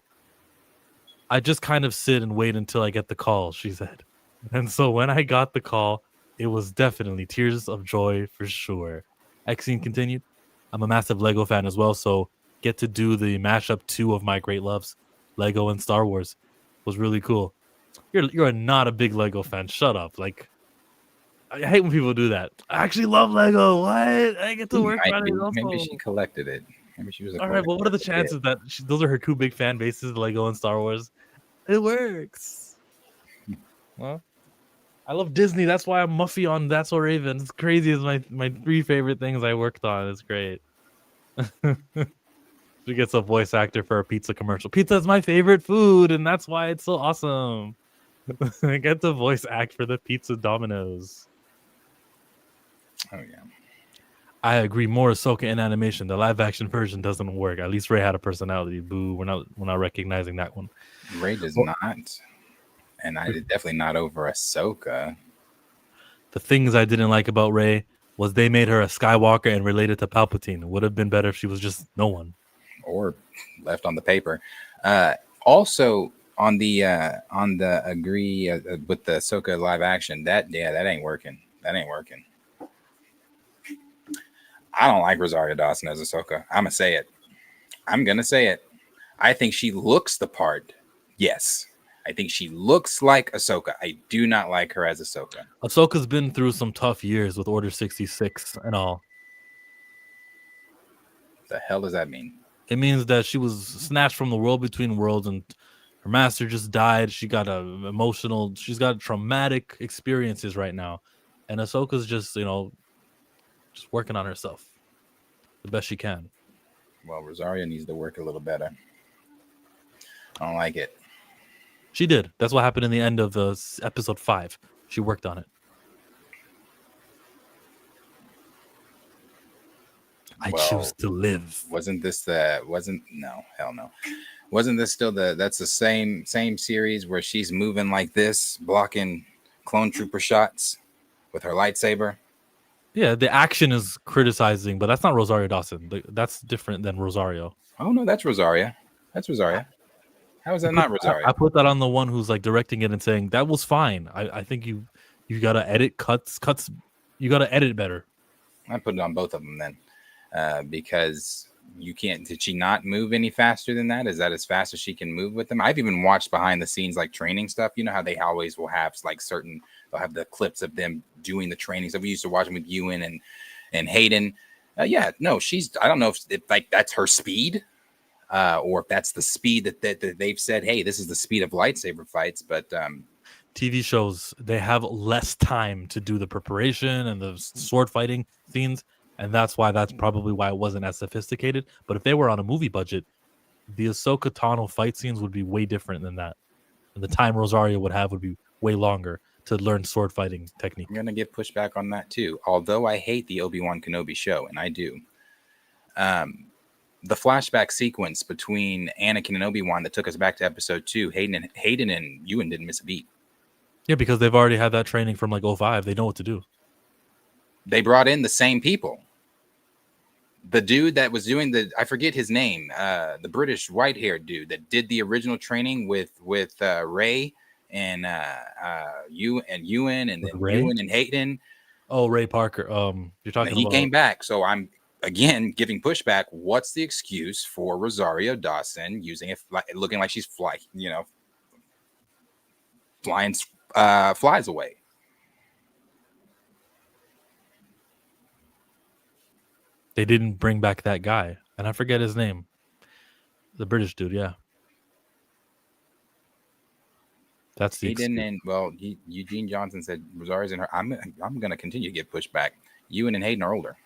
I just kind of sit and wait until I get the call, she said. And so when I got the call, it was definitely tears of joy for sure. Exene continued, I'm a massive Lego fan as well, so get to do the mashup 2 of my great loves, Lego and Star Wars. Was really cool. You're not a big Lego fan. Shut up. I hate when people do that. I actually love Lego. What? I get to work on it Maybe also. she collected it. Maybe she was a All right, but what are the collector as a kid. chances that those are her two big fan bases, Lego and Star Wars? It works. Well, I love Disney. That's why I'm Muffy on That's So Raven. It's crazy. It's my three favorite things I worked on. It's great. She gets a voice actor for a pizza commercial. Pizza is my favorite food, and that's why it's so awesome. I get to voice act for the pizza Domino's. Oh yeah. I agree. More Ahsoka in animation. The live action version doesn't work. At least Rey had a personality. Boo. We're not recognizing that one. Rey does not, and I did definitely not over Ahsoka. The things I didn't like about Rey was they made her a Skywalker and related to Palpatine. It would have been better if she was just no one. Or left on the paper. Also on the agree with the Ahsoka live action, that ain't working. That ain't working. I don't like Rosario Dawson as Ahsoka. I'm gonna say it. I think she looks the part. Yes. I think she looks like Ahsoka. I do not like her as Ahsoka. Ahsoka's been through some tough years with Order 66 and all. The hell does that mean? It means that she was snatched from the world between worlds and her master just died. She got she's got traumatic experiences right now. And Ahsoka's just, just working on herself the best she can. Well, Rosario needs to work a little better. I don't like it. She did. That's what happened in the end of episode 5. She worked on it. I choose to live. Wasn't this no, hell no. Wasn't this still that's the same series where she's moving like this, blocking clone trooper shots with her lightsaber? Yeah, the action is criticizing, but that's not Rosario Dawson. That's different than Rosario. Oh no, that's Rosario. That's Rosario. How is that not Rosario? I put that on the one who's like directing it and saying that was fine. I think you gotta edit cuts. You gotta edit better. I put it on both of them then. Because you can't. Did she not move any faster than that? Is that as fast as she can move with them? I've even watched behind the scenes like training stuff. You know how they always will have like they'll have the clips of them doing the training stuff. We used to watch them with Ewan and Hayden. I don't know if like that's her speed, or if that's the speed that they've said, hey, this is the speed of lightsaber fights. But TV shows, they have less time to do the preparation and the sword fighting scenes. And that's probably why it wasn't as sophisticated. But if they were on a movie budget, the Ahsoka Tano fight scenes would be way different than that. And the time Rosario would have would be way longer to learn sword fighting technique. I'm going to get pushback on that too. Although I hate the Obi-Wan Kenobi show, and I do. The flashback sequence between Anakin and Obi-Wan that took us back to episode 2, Hayden and Ewan didn't miss a beat. Yeah, because they've already had that training from like 05. They know what to do. They brought in the same people. The dude that was doing I forget his name, the British white-haired dude that did the original training with Rey and Ewan and then Rey? Ewan and Hayden. Oh, Ray Parker. You're talking He about. came back. So I'm again giving pushback. What's the excuse for Rosario Dawson using it, looking like she's flying flies away? They didn't bring back that guy, and I forget his name. The British dude, yeah. That's the. He didn't. And Eugene Johnson said Rosario's in her. I'm going to continue to get pushed back. Ewan and Hayden are older.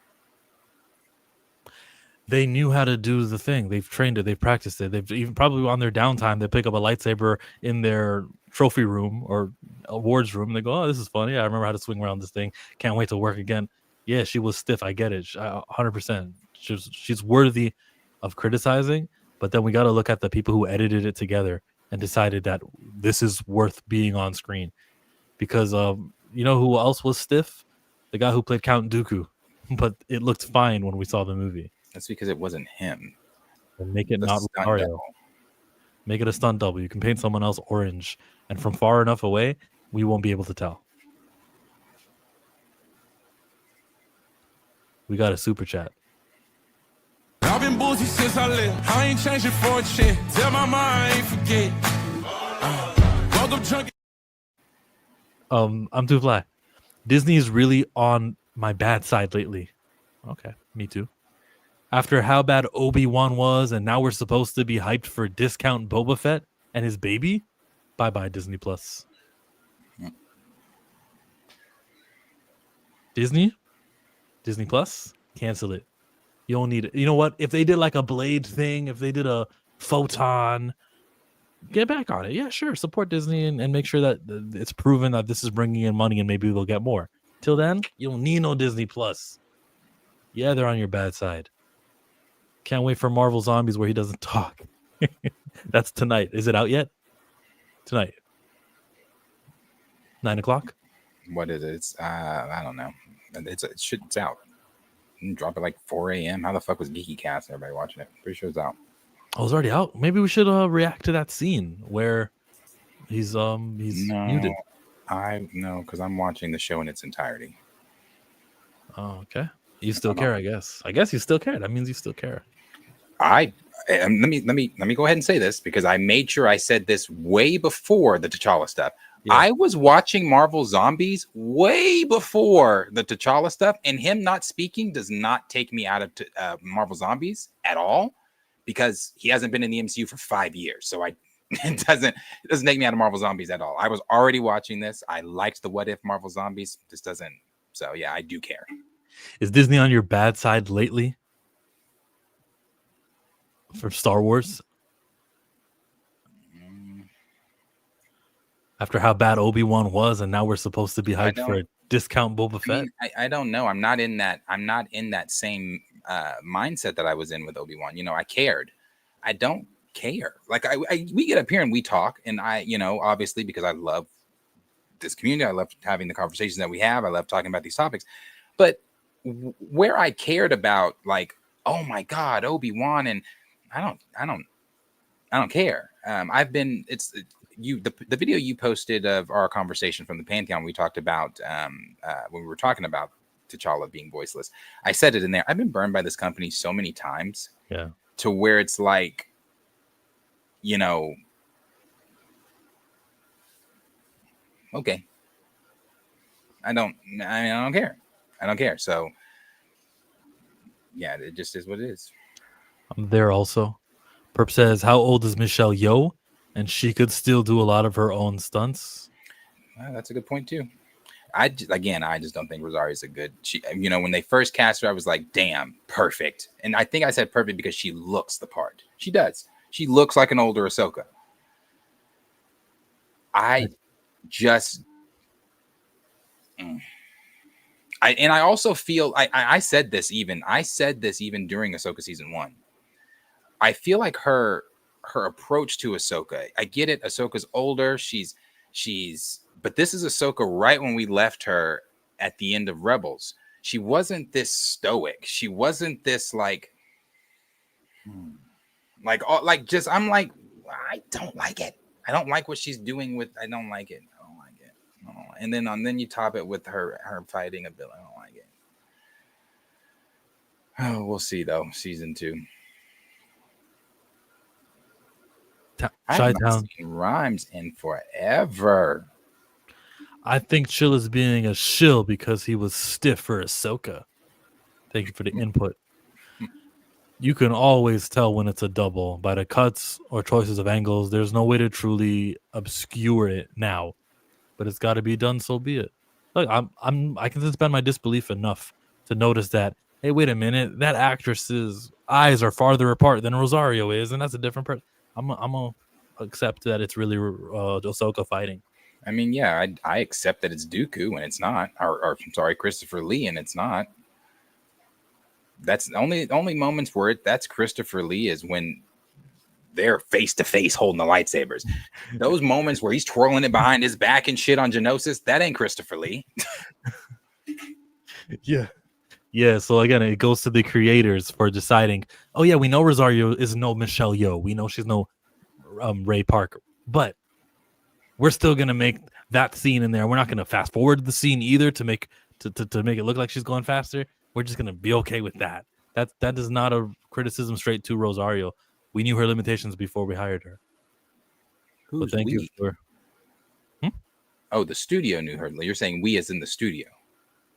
They knew how to do the thing. They've trained it. They've practiced it. They've even probably on their downtime, they pick up a lightsaber in their trophy room or awards room. And they go, "Oh, this is funny. I remember how to swing around this thing. Can't wait to work again." Yeah, she was stiff. I get it. 100%. She's worthy of criticizing, but then we got to look at the people who edited it together and decided that this is worth being on screen. Because you know who else was stiff? The guy who played Count Dooku. But it looked fine when we saw the movie. That's because it wasn't him. And make it not Rosario. Make it a stunt double. You can paint someone else orange, and from far enough away, we won't be able to tell. We got a super chat. I've been boozy since I left. I ain't changing for a chin. Tell my mom I ain't forget. Woke up drunk. I'm too fly. Disney's really on my bad side lately. Okay, me too. After how bad Obi-Wan was, and now we're supposed to be hyped for discount Boba Fett and his baby. Bye-bye, Disney Plus. Disney Plus, cancel it. You don't need it. You know what? If they did like a Blade thing, if they did a Photon, get back on it. Yeah, sure. Support Disney and make sure that it's proven that this is bringing in money and maybe they'll get more. Till then, you don't need no Disney Plus. Yeah, they're on your bad side. Can't wait for Marvel Zombies where he doesn't talk. That's tonight. Is it out yet? Tonight. 9:00. What is it? It's I don't know. It's out. You can drop it like 4 a.m. How the fuck was Geeky Cast? Everybody watching it? Pretty sure it's out. Oh, it's already out. Maybe we should react to that scene where he's muted. No, because I'm watching the show in its entirety. Oh, okay. You still care, I guess. I guess you still care. That means you still care. Let me go ahead and say this because I made sure I said this way before the T'Challa stuff. Yeah. I was watching Marvel Zombies way before the T'Challa stuff, and him not speaking does not take me out of Marvel Zombies at all because he hasn't been in the MCU for 5 years. So it doesn't take me out of Marvel Zombies at all. I was already watching this. I liked the What If Marvel Zombies. This doesn't. So yeah, I do care. Is Disney on your bad side lately? For Star Wars? After how bad Obi-Wan was, and now we're supposed to be hyped for a discount Boba Fett? I don't know. I'm not in that same mindset that I was in with Obi-Wan. You know, I cared. I don't care. Like we get up here and we talk, and obviously because I love this community, I love having the conversations that we have. I love talking about these topics. But where I cared about, like, oh my God, Obi-Wan, and I don't care. The video you posted of our conversation from the Pantheon, we talked about when we were talking about T'Challa being voiceless. I said it in there. I've been burned by this company so many times, to where it's like, okay, I don't care. I don't care. So yeah, it just is what it is. I'm there also. Perp says, how old is Michelle Yeoh? And she could still do a lot of her own stunts. That's a good point too. I just don't think Rosario's a good. When they first cast her, I was like, damn, perfect. And I think I said perfect because she looks the part. She does. She looks like an older Ashoka. I also feel I said this even during Ahsoka season 1. I feel like her approach to Ahsoka. I get it. Ahsoka's older. She's but this is Ahsoka right when we left her at the end of Rebels. She wasn't this stoic. She wasn't this like I'm like, I don't like it. I don't like what she's doing with. I don't like it. And then you top it with her fighting a villain. I don't like it. Oh, we'll see though. Season 2. I haven't seen Rhymes in forever. I think Chill is being a shill because he was stiff for Ahsoka. Thank you for the input. You can always tell when it's a double by the cuts or choices of angles. There's no way to truly obscure it now, but it's got to be done. So be it. Look, I can suspend my disbelief enough to notice that. Hey, wait a minute. That actress's eyes are farther apart than Rosario is, and that's a different person. I'm gonna accept that it's really Ahsoka fighting. I mean, yeah, I accept that it's Dooku and it's not, or I'm sorry, Christopher Lee and it's not. That's the only moments where that's Christopher Lee is when they're face to face holding the lightsabers. Those moments where he's twirling it behind his back and shit on Geonosis, that ain't Christopher Lee. Yeah. So again, it goes to the creators for deciding. Oh yeah, we know Rosario is no Michelle Yeoh. We know she's no Ray Parker, but we're still gonna make that scene in there. We're not gonna fast forward the scene either to make it look like she's going faster. We're just gonna be okay with that. That is not a criticism straight to Rosario. We knew her limitations before we hired her. Who's thank you for. Oh, the studio knew her. You're saying we as in the studio.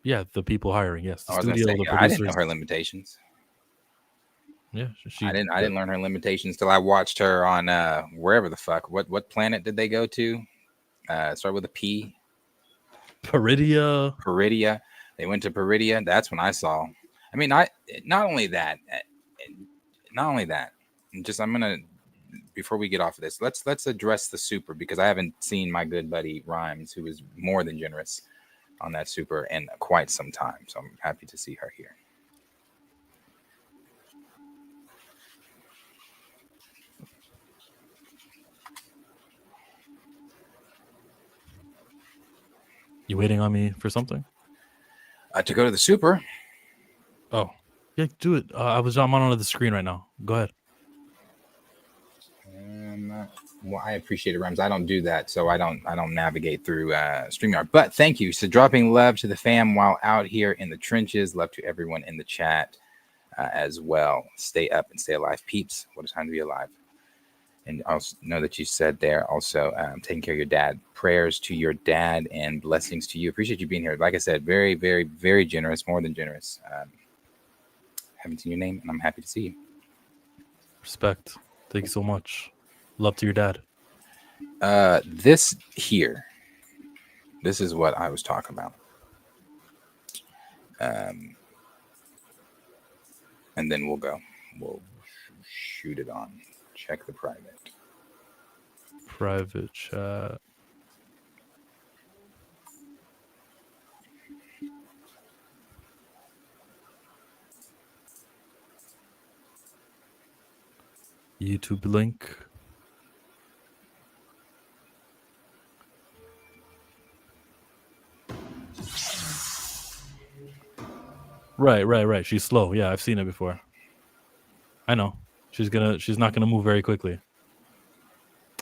Yeah, the people hiring. Yes, the I was gonna studio, say, the I didn't know producers. her limitations. Yeah, I didn't learn her limitations till I watched her on wherever the fuck. What planet did they go to? Start with a P. Peridia. Peridia. They went to Peridia. That's when I saw. I mean, not only that. Just I'm gonna before we get off of this, let's address the super because I haven't seen my good buddy Rhymes, who is more than generous on that super in quite some time. So I'm happy to see her here. You waiting on me for something? To go to the super. Oh, yeah, do it. I'm on the screen right now. Go ahead. Well, I appreciate it, Rhymes. I don't do that, so I don't navigate through StreamYard. But thank you. So dropping love to the fam while out here in the trenches. Love to everyone in the chat as well. Stay up and stay alive, peeps. What a time to be alive. And also know that you said there also taking care of your dad. Prayers to your dad and blessings to you. Appreciate you being here. Like I said, very, very, very generous, more than generous. Haven't seen your name, and I'm happy to see you. Respect. Thank you so much. Love to your dad. This is what I was talking about. And then we'll shoot it on. Check the private chat. YouTube link. Right. She's slow. Yeah, I've seen it before. I know. She's not gonna move very quickly.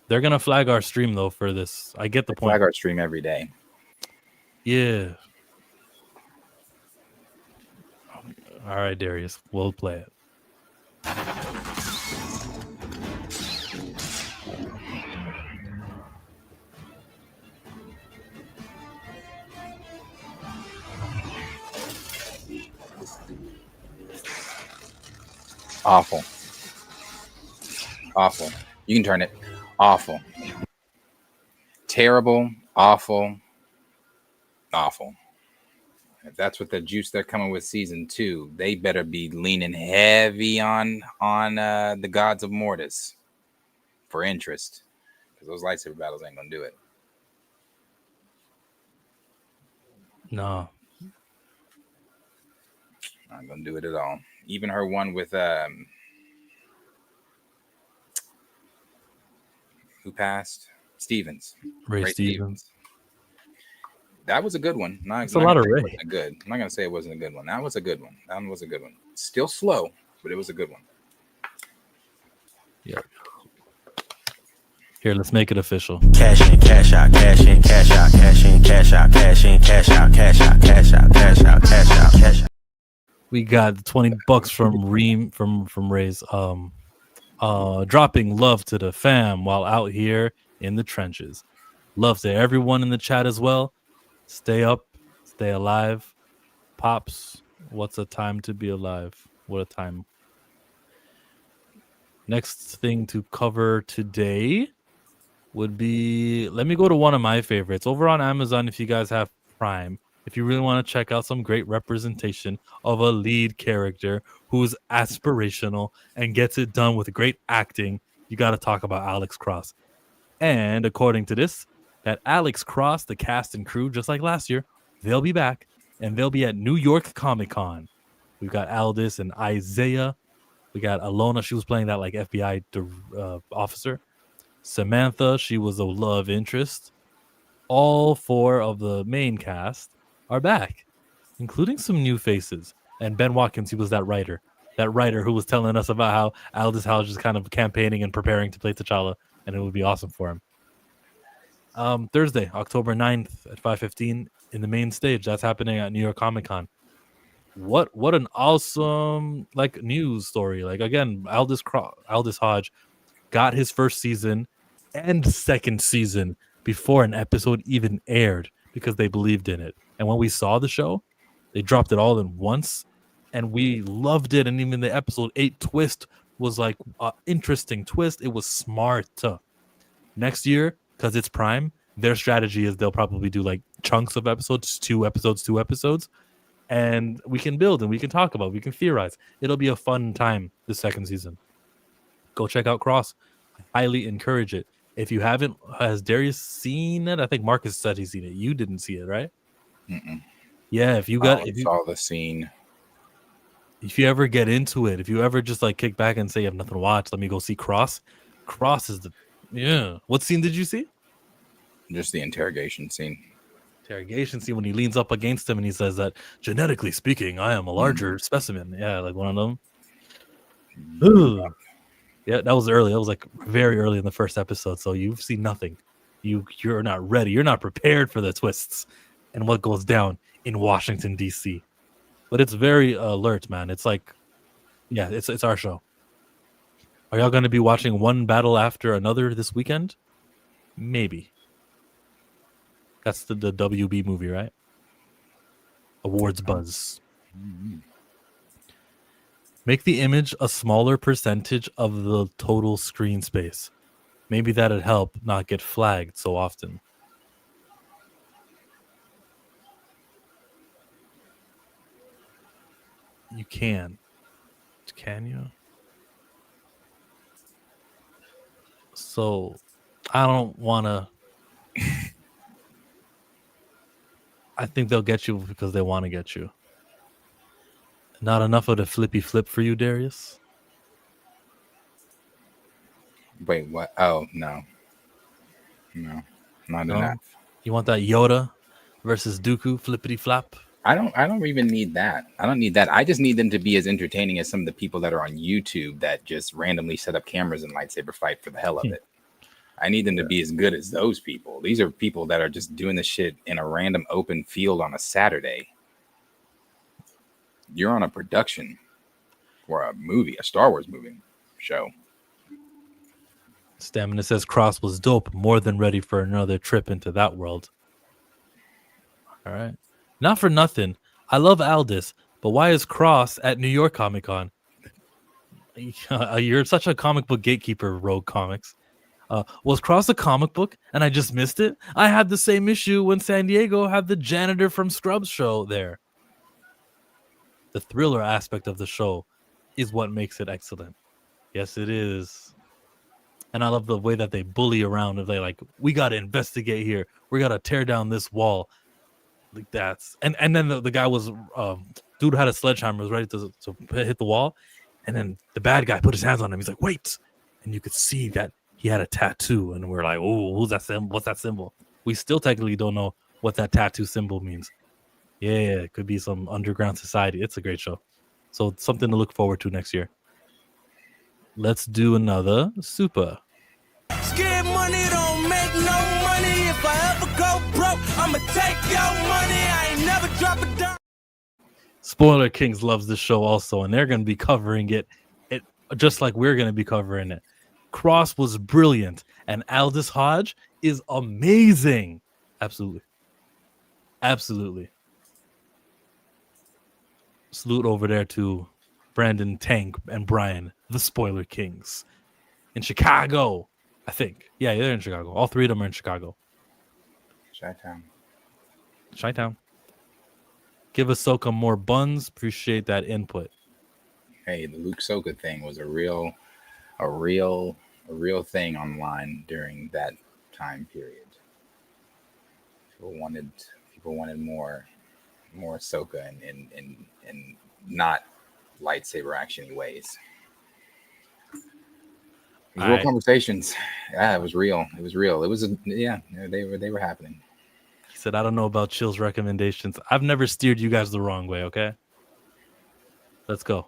They're gonna flag our stream though for this. I get the point. Flag our stream every day. Yeah. All right, Darius. We'll play it. Awful. You can turn it. Awful. Terrible. Awful. If that's what the juice they're coming with season 2, they better be leaning heavy on the gods of Mortis for interest, because those lightsaber battles ain't gonna do it. No. Not gonna do it at all. Even her one with who passed? Stevens. Ray Stevens. That was a good one. It's a lot of Ray. Good. I'm not gonna say it wasn't a good one. That was a good one. Still slow, but it was a good one. Yeah. Here, let's make it official. Cash in, cash out, cash in, cash out, cash in, cash out, cash in, cash out, cash out, cash out, cash out, cash out, cash out. We got $20 from Reem from Ray's dropping love to the fam while out here in the trenches. Love to everyone in the chat as well. Stay up, stay alive. Pops, what's a time to be alive? What a time. Next thing to cover today would be, let me go to one of my favorites. Over on Amazon, if you guys have Prime, if you really want to check out some great representation of a lead character who's aspirational and gets it done with great acting, you got to talk about Alex Cross. And according to this, that Alex Cross, the cast and crew, just like last year, they'll be back and they'll be at New York Comic Con. We've got Aldis and Isaiah. We got Alona. She was playing that like FBI officer. Samantha, she was a love interest. All 4 of the main cast are back, including some new faces. And Ben Watkins, he was that writer who was telling us about how Aldis Hodge is kind of campaigning and preparing to play T'Challa, and it would be awesome for him. Thursday, October 9th at 5:15 in the main stage. That's happening at New York Comic Con. What an awesome like news story. Like again, Aldis Hodge got his first season and second season before an episode even aired because they believed in it. And when we saw the show, they dropped it all in once, and we loved it. And even the episode 8 twist was like an interesting twist. It was smart. Next year, because it's Prime, their strategy is they'll probably do like chunks of episodes, 2 episodes, and we can build and we can talk about, we can theorize. It'll be a fun time this second season. Go check out Cross. I highly encourage it. If you haven't, has Darius seen it? I think Marcus said he's seen it. You didn't see it, right? Mm-mm. Yeah, if you got, I saw the scene. If you ever get into it, if you ever just like kick back and say you have nothing to watch, let me go see Cross. Cross is What scene did you see? Just the interrogation scene. Interrogation scene when he leans up against him and he says that genetically speaking, I am a larger specimen. Yeah, like one of them. Ugh. Yeah, that was early. That was like very early in the first episode. So you've seen nothing. You're not ready. You're not prepared for the twists and what goes down in Washington, D.C. But it's very alert, man. It's like, yeah, it's our show. Are y'all going to be watching one battle after another this weekend? Maybe. That's the WB movie, right? Awards buzz. Mm-hmm. Make the image a smaller percentage of the total screen space. Maybe that'd help not get flagged so often. You can. Can you? So, I don't want to... I think they'll get you because they want to get you. Not enough of the flippy flip for you, Darius? Wait, what? Oh, no. No, not enough. You want that Yoda versus Dooku flippity flap? I don't even need that. I don't need that. I just need them to be as entertaining as some of the people that are on YouTube that just randomly set up cameras and lightsaber fight for the hell of it. I need them to be as good as those people. These are people that are just doing this shit in a random open field on a Saturday. You're on a production for a movie, a Star Wars movie show. Stamina says Cross was dope, more than ready for another trip into that world. All right. Not for nothing. I love Aldous, but why is Cross at New York Comic Con? You're such a comic book gatekeeper, Rogue Comics. Was Cross a comic book and I just missed it? I had the same issue when San Diego had the janitor from Scrubs show there. The thriller aspect of the show is what makes it excellent. Yes, it is. And I love the way that they bully around. If they like, we got to investigate here. We got to tear down this wall. Like that's and then the guy was dude had a sledgehammer, was ready to hit the wall, and then the bad guy put his hands on him. He's like, wait, and you could see that he had a tattoo, and we're like, oh, who's that symbol? What's that symbol? We still technically don't know what that tattoo symbol means. Yeah, it could be some underground society. It's a great show, so it's something to look forward to next year. Let's do another super. Scared money don't make no money. If I ever go broke, I'ma take your money. I ain't never drop a dime. Spoiler Kings loves this show also, and they're going to be covering it just like we're going to be covering it. Cross was brilliant, and Aldous Hodge is amazing. Absolutely. Absolutely. Salute over there to Brandon, Tank, and Brian, the Spoiler Kings. In Chicago, I think. Yeah, they're in Chicago. All three of them are in Chicago. Chi-Town. Give Ahsoka more buns. Appreciate that input. Hey, the Luke Ahsoka thing was a real thing online during that time period. People wanted more Ahsoka in not lightsaber actiony ways. It was real conversations. Yeah, it was real. It was real. It was they were happening. He said, I don't know about Chill's recommendations. I've never steered you guys the wrong way, okay? Let's go.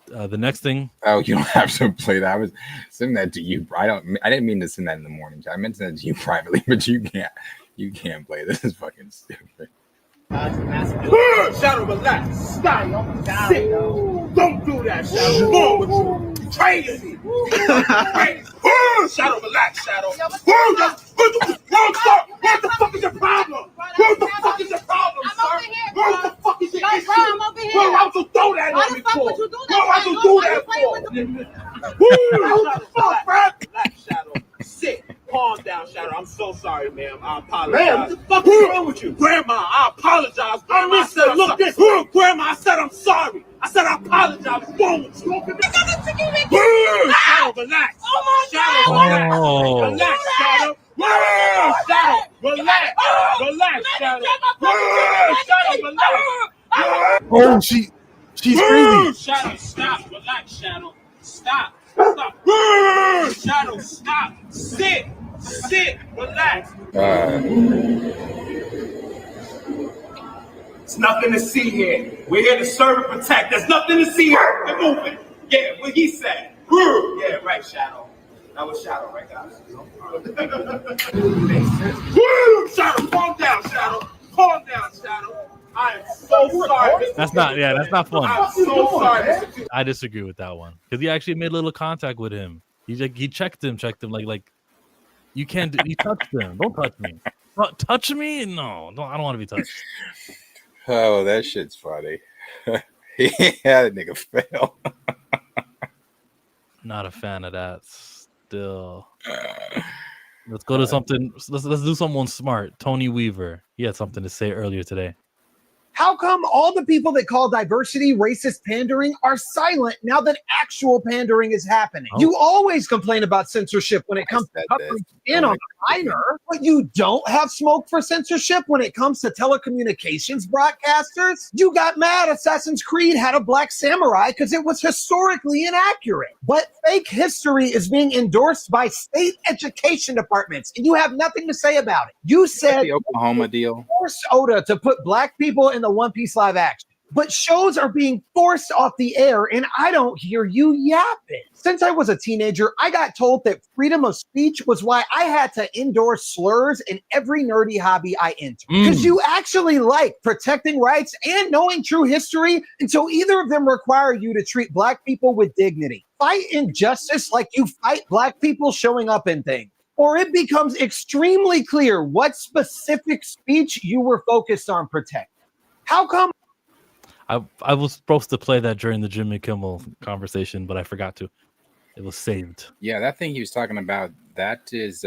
The next thing. Oh, you don't have to play that. I was sending that to you. I didn't mean to send that in the morning. I meant to send it to you privately, but you can't play. This is fucking stupid. Shadow, relax. Stop. Don't do that, Shadow. What's wrong with you? Crazy. Shadow, relax, Shadow. Stop. calm down, Shadow. I'm so sorry, ma'am. I apologize. Man, what the fuck is wrong with you? Grandma, I apologize. Grandma, I said, look this. Grandma, I said I'm sorry. I said I apologize. What's wrong with you? Shadow, relax. Oh my God. Oh. Relax, Shadow. Shadow, relax. Relax, Shadow. Shadow, relax. Oh, she's crazy. Shadow, stop. Relax, Shadow. Stop. Stop. Shadow, stop. Sit. Relax. There's nothing to see here. We're here to serve and protect. There's nothing to see here. We're moving. Yeah, what he said. Yeah, right, Shadow. That was Shadow, right, guys? Shadow, calm down, Shadow. Calm down, Shadow. I am so sorry. That's not fun. I'm so sorry. I disagree with that one because he actually made a little contact with him. He checked him like you can't. You touched him. Don't touch me. Touch me? No, I don't want to be touched. Oh, that shit's funny. Yeah, that nigga fell. Not a fan of that. Still, let's go to something. Let's do someone smart. Tony Weaver. He had something to say earlier today. How come all the people that call diversity racist pandering are silent now that actual pandering is happening? Oh. You always complain about censorship when it comes to covering in on a minor, but you don't have smoke for censorship when it comes to telecommunications broadcasters? You got mad Assassin's Creed had a black samurai because it was historically inaccurate. But fake history is being endorsed by state education departments, and you have nothing to say about it. You said the Oklahoma deal. Force Oda to put black people in the One Piece live action. But shows are being forced off the air, and I don't hear you yapping. Since I was a teenager, I got told that freedom of speech was why I had to endorse slurs in every nerdy hobby I entered. Because you actually like protecting rights and knowing true history, and so either of them require you to treat black people with dignity. Fight injustice like you fight black people showing up in things. Or it becomes extremely clear what specific speech you were focused on protecting. How come? I was supposed to play that during the Jimmy Kimmel conversation, but I forgot to. It was saved. Yeah, that thing he was talking about, that is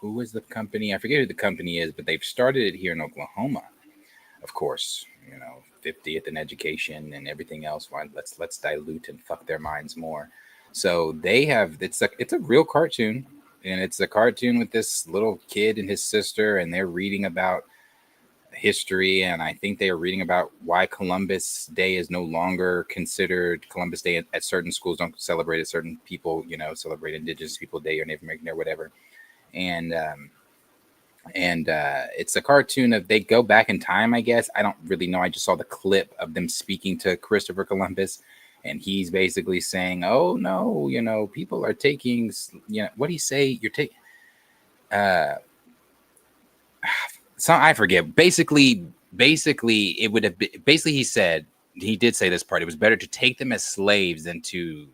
who is the company? I forget who the company is, but they've started it here in Oklahoma. Of course, 50th in education and everything else. Why let's dilute and fuck their minds more. So they have it's a real cartoon, and it's a cartoon with this little kid and his sister, and they're reading about history, and I think they are reading about why Columbus Day is no longer considered Columbus Day at certain schools. Don't celebrate it. Certain people, celebrate Indigenous People Day or Native American Day or whatever. And it's a cartoon of they go back in time, I guess. I don't really know. I just saw the clip of them speaking to Christopher Columbus, and he's basically saying, "Oh no, people are taking, what do you say? You're taking." So I forget. Basically, it would have been. Basically, he did say this part. It was better to take them as slaves than to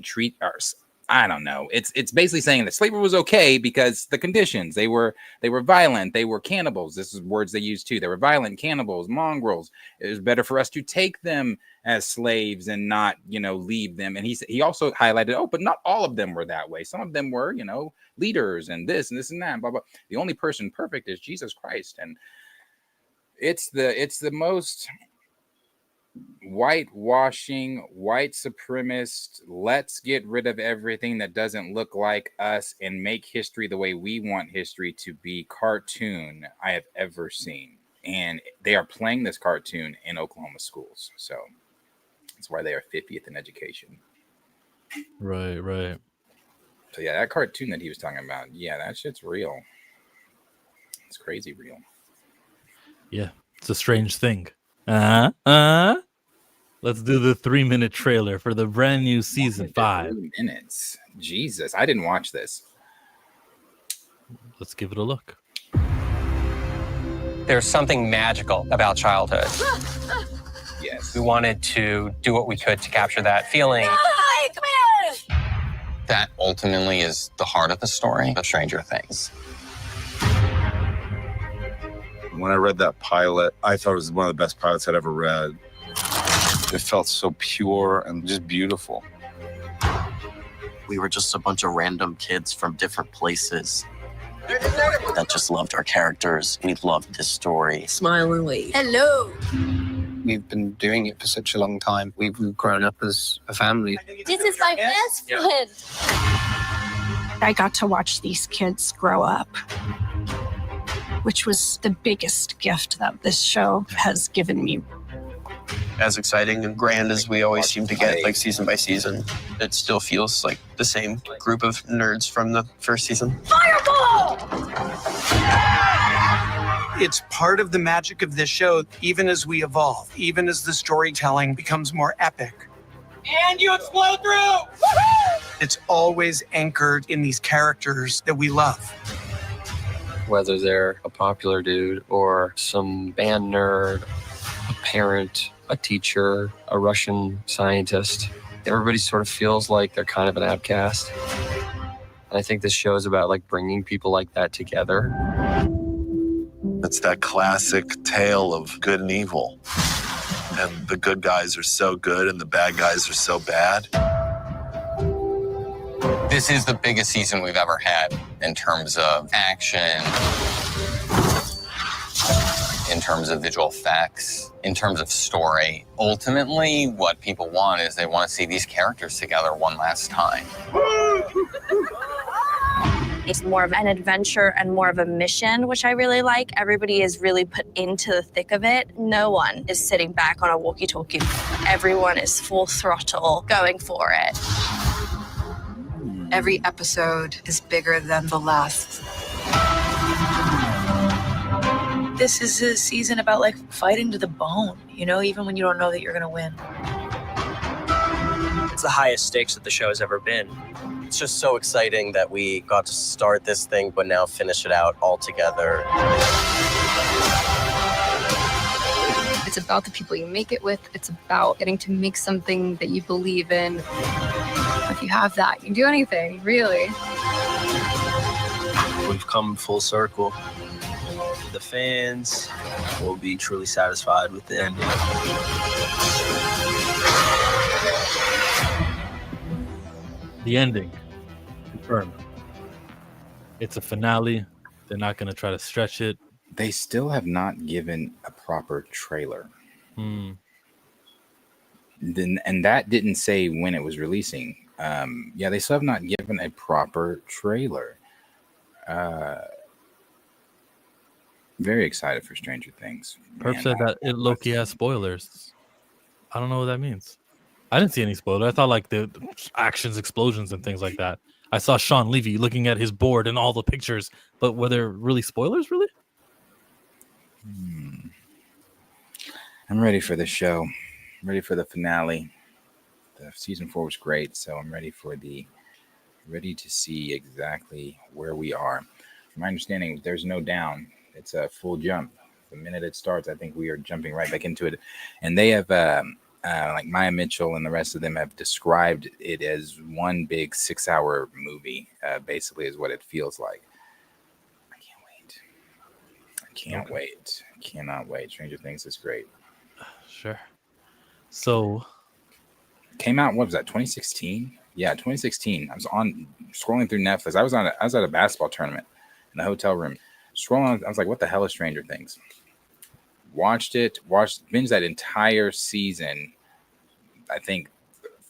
treat us. I don't know. It's basically saying that slavery was okay because the conditions. They were violent. They were cannibals. This is words they used too. They were violent, cannibals, mongrels. It was better for us to take them as slaves and not leave them. And he also highlighted, but not all of them were that way. Some of them were leaders and this and that. Blah blah. The only person perfect is Jesus Christ, and it's the most whitewashing, white supremacist, let's get rid of everything that doesn't look like us and make history the way we want history to be cartoon I have ever seen. And they are playing this cartoon in Oklahoma schools. So that's why they are 50th in education. Right. So yeah, that cartoon that he was talking about, yeah, that shit's real. It's crazy real. Yeah, it's a strange thing. Let's do the 3-minute trailer for the brand new season 5. 3 minutes. Jesus, I didn't watch this. Let's give it a look. There's something magical about childhood. Yes. We wanted to do what we could to capture that feeling. That ultimately is the heart of the story of Stranger Things. When I read that pilot, I thought it was one of the best pilots I'd ever read. It felt so pure and just beautiful. we were just a bunch of random kids from different places that just loved our characters. We loved this story. Smile and wave. Hello. We've been doing it for such a long time. We've grown up as a family. This is my best friend. I got to watch these kids grow up, which was the biggest gift that this show has given me. As exciting and grand as we always seem to get, like season by season, it still feels like the same group of nerds from the first season. Fireball! It's part of the magic of this show, even as we evolve, even as the storytelling becomes more epic. And you explode through! Woo-hoo! It's always anchored in these characters that we love. Whether they're a popular dude or some band nerd, a parent, a teacher, a Russian scientist, everybody sort of feels like they're kind of an outcast. And I think this show is about like bringing people like that together. It's that classic tale of good and evil. And the good guys are so good and the bad guys are so bad. This is the biggest season we've ever had in terms of action, in terms of visual effects, in terms of story. Ultimately, what people want is they want to see these characters together one last time. It's more of an adventure and more of a mission, which I really like. Everybody is really put into the thick of it. No one is sitting back on a walkie-talkie. Everyone is full throttle going for it. Every episode is bigger than the last. This is a season about like fighting to the bone, you know, even when you don't know that you're gonna win. It's the highest stakes that the show has ever been. It's just so exciting that we got to start this thing, but now finish it out all together. It's about the people you make it with. It's about getting to make something that you believe in. If you have that, you can do anything, really. We've come full circle. The fans will be truly satisfied with the ending. The ending. Confirmed. It's a finale. They're not going to try to stretch it. They still have not given a proper trailer. And that didn't say when it was releasing. Yeah, they still have not given a proper trailer. Very excited for Stranger Things. Perp said that it low-key has spoilers. I don't know what that means. I didn't see any spoilers. I thought like the actions, explosions, and things like that. I saw Sean Levy looking at his board and all the pictures, but were there really spoilers, really? I'm ready for the show. I'm ready for the finale. The season 4 was great, so I'm ready to see exactly where we are. From my understanding, there's no down. It's a full jump. The minute it starts, I think we are jumping right back into it. And they have, like Maya Mitchell and the rest of them have described it as one big 6-hour movie, basically is what it feels like. I can't wait. Cannot wait. Stranger Things is great. Sure. So came out, what was that, 2016? Yeah, 2016. I was scrolling through Netflix. I was at a basketball tournament in the hotel room. Scrolling, I was like, what the hell is Stranger Things? Binged that entire season, I think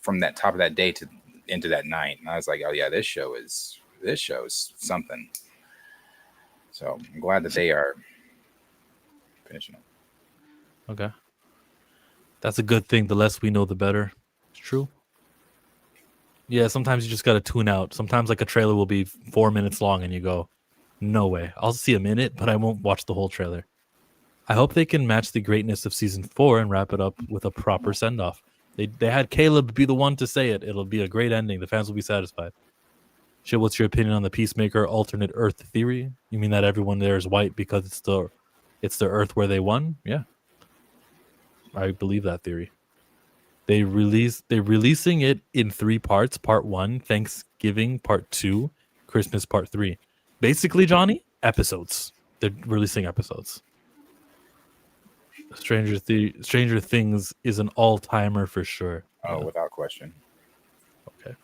from that top of that day to into that night. And I was like, oh yeah, this show is something. So I'm glad that they are finishing it. Okay. That's a good thing. The less we know, the better. It's true. Yeah, sometimes you just got to tune out. Sometimes like a trailer will be 4 minutes long and you go, no way. I'll see a minute, but I won't watch the whole trailer. I hope they can match the greatness of season 4 and wrap it up with a proper send-off. They had Caleb be the one to say it. It'll be a great ending. The fans will be satisfied. Shit, what's your opinion on the Peacemaker alternate Earth theory? You mean that everyone there is white because it's the Earth where they won? Yeah. I believe that theory. They're releasing it in 3 parts. Part 1, Thanksgiving. Part 2, Christmas. Part 3. Basically, Johnny, episodes. They're releasing episodes. Stranger Things is an all-timer for sure. Oh, without question. Okay.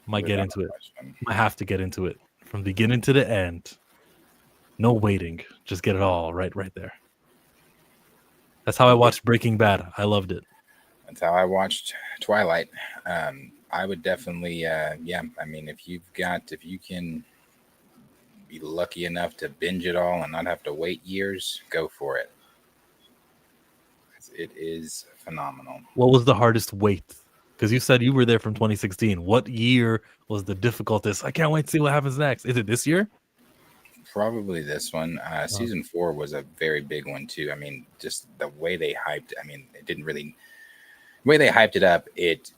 Might get Without into it. question. I have to get into it from beginning to the end. No waiting. Just get it all right there. That's how I watched Breaking Bad. I loved it. That's how I watched Twilight. I would definitely, I mean, if you can be lucky enough to binge it all and not have to wait years, go for it. It is phenomenal. What was the hardest wait? Because you said you were there from 2016. What year was the difficultest? I can't wait to see what happens next. Is it this year? Probably this one. Season 4 was a very big one too. I mean, just the way they hyped. I mean, it didn't really. The way they hyped it up, it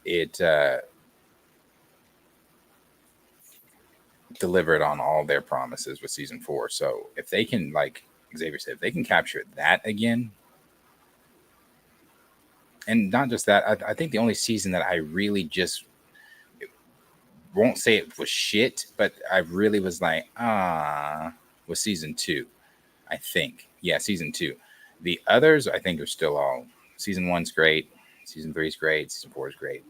delivered on all their promises with season 4. So if they can, like Xavier said, if they can capture that again, and not just that, I think the only season that I really just won't say it was shit, but I really was like, was season 2. I think. Yeah, season 2. The others, I think, are still all. Season 1's great. Season 3 is great. Season 4 is great.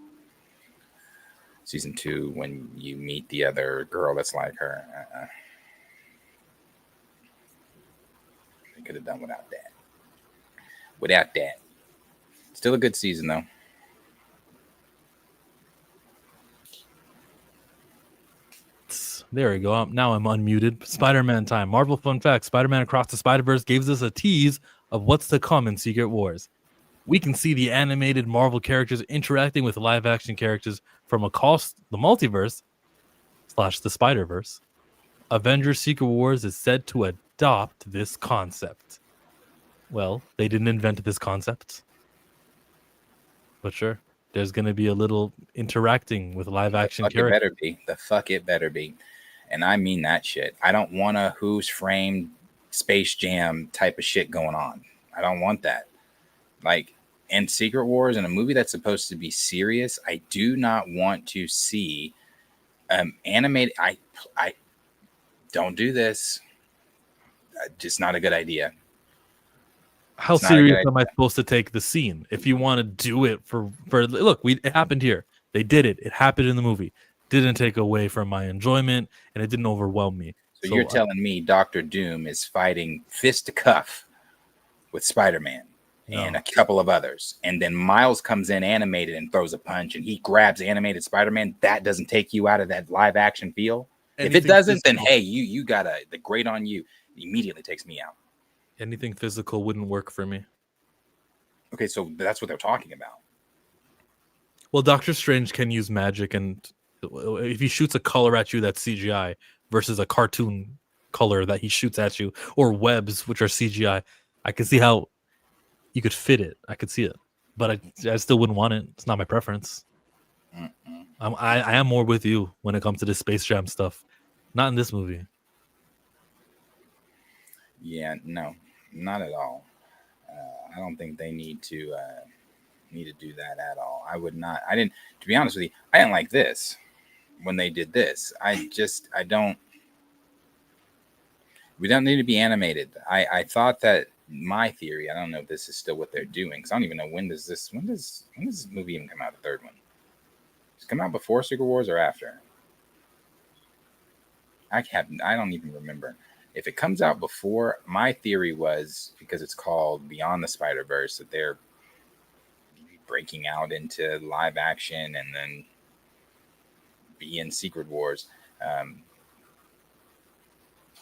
Season 2, when you meet the other girl that's like her, they could have done without that. Without that. Still a good season, though. There we go. Now I'm unmuted. Spider-Man time. Marvel fun fact. Spider-Man Across the Spider-Verse gives us a tease of what's to come in Secret Wars. We can see the animated Marvel characters interacting with live-action characters from across the multiverse / the Spider-Verse. Avengers Secret Wars is said to adopt this concept. Well, they didn't invent this concept. But sure, there's going to be a little interacting with live-action characters. It better be. The fuck it better be. And I mean that shit. I don't want a Who's Framed Space Jam type of shit going on. I don't want that. Like, in Secret Wars, in a movie that's supposed to be serious, I do not want to see animated. I don't do this. Just not a good idea. How serious am I supposed to take the scene? If you want to do it for look, it happened here. They did it. It happened in the movie. Didn't take away from my enjoyment, and it didn't overwhelm me. So you're telling me Dr. Doom is fighting fist to cuff with Spider-Man and a couple of others, and then Miles comes in animated and throws a punch, and he grabs animated Spider-Man. That doesn't take you out of that live action feel. If it doesn't, then hey, you got the great on you. It immediately takes me out. Anything physical wouldn't work for me. Okay, so that's what they're talking about. Well, Doctor Strange can use magic, and if he shoots a color at you that's CGI versus a cartoon color that he shoots at you, or webs which are CGI, I can see how you could fit it. I could see it, but I still wouldn't want it. It's not my preference. I am more with you when it comes to this Space Jam stuff. Not in this movie. Yeah, no, not at all. I don't think they need to do that at all. I would not. I didn't. To be honest with you, I didn't like this when they did this. I don't. We don't need to be animated. I thought that my theory. I don't know if this is still what they're doing, because I don't even know when does this movie even come out? The third one. Does it come out before Secret Wars or after? I don't even remember. If it comes out before, my theory was, because it's called Beyond the Spider-Verse, that they're breaking out into live action and then be in Secret Wars.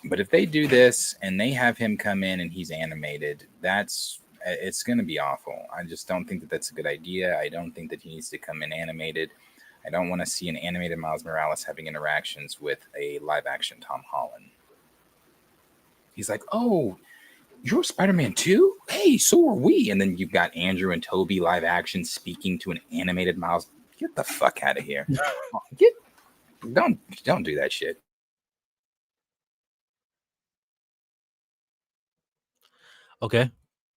But if they do this and they have him come in and he's animated, it's going to be awful. I just don't think that that's a good idea. I don't think that he needs to come in animated. I don't want to see an animated Miles Morales having interactions with a live action Tom Holland. He's like, oh, you're Spider-Man too? Hey, so are we. And then you've got Andrew and Toby live action speaking to an animated Miles. Get the fuck out of here. Don't do that shit. Okay.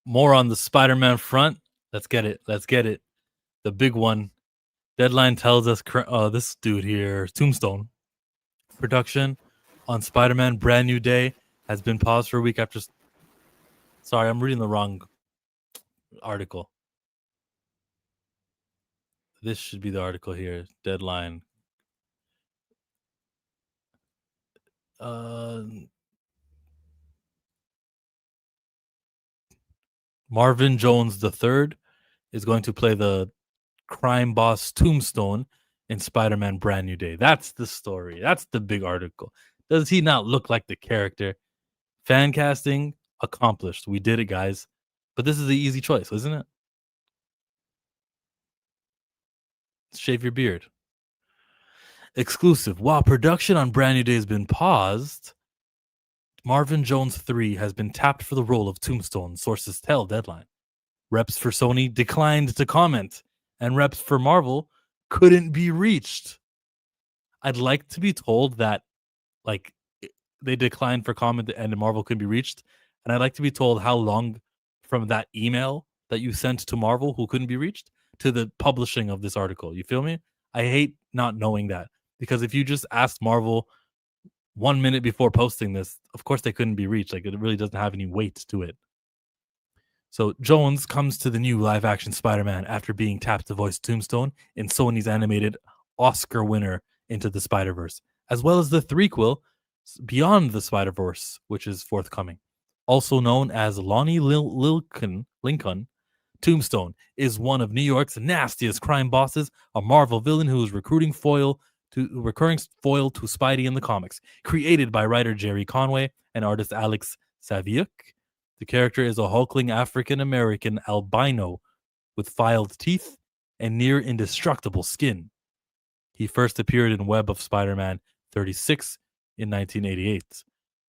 More on the Spider-Man front. Let's get it. The big one. Deadline tells us this dude here, Tombstone, production on Spider-Man Brand New Day has been paused for a week after. Sorry, I'm reading the wrong article. This should be the article here. Deadline. Marvin Jones III is going to play the crime boss Tombstone in Spider-Man Brand New Day. That's the story. That's the big article. Does he not look like the character? Fan casting accomplished. We did it, guys. But this is the easy choice, isn't it? Shave your beard. Exclusive. While production on Brand New Day has been paused, Marvin Jones 3 has been tapped for the role of Tombstone, sources tell Deadline. Reps for Sony declined to comment, and reps for Marvel couldn't be reached. I'd like to be told that, like, they declined for comment and Marvel couldn't be reached, and I'd like to be told how long from that email that you sent to Marvel who couldn't be reached to the publishing of this article. You feel me? I hate not knowing that, because if you just asked Marvel 1 minute before posting this, of course they couldn't be reached. Like, it really doesn't have any weight to it. So Jones comes to the new live-action Spider-Man after being tapped to voice Tombstone in Sony's animated Oscar winner Into the Spider-Verse, as well as the threequel Beyond the Spider-Verse, which is forthcoming. Also known as Lonnie Lincoln, Tombstone is one of New York's nastiest crime bosses, a Marvel villain who is recurring foil to Spidey in the comics. Created by writer Jerry Conway and artist Alex Saviuk, the character is a hulking African-American albino with filed teeth and near indestructible skin. He first appeared in Web of Spider-Man 36 in 1988.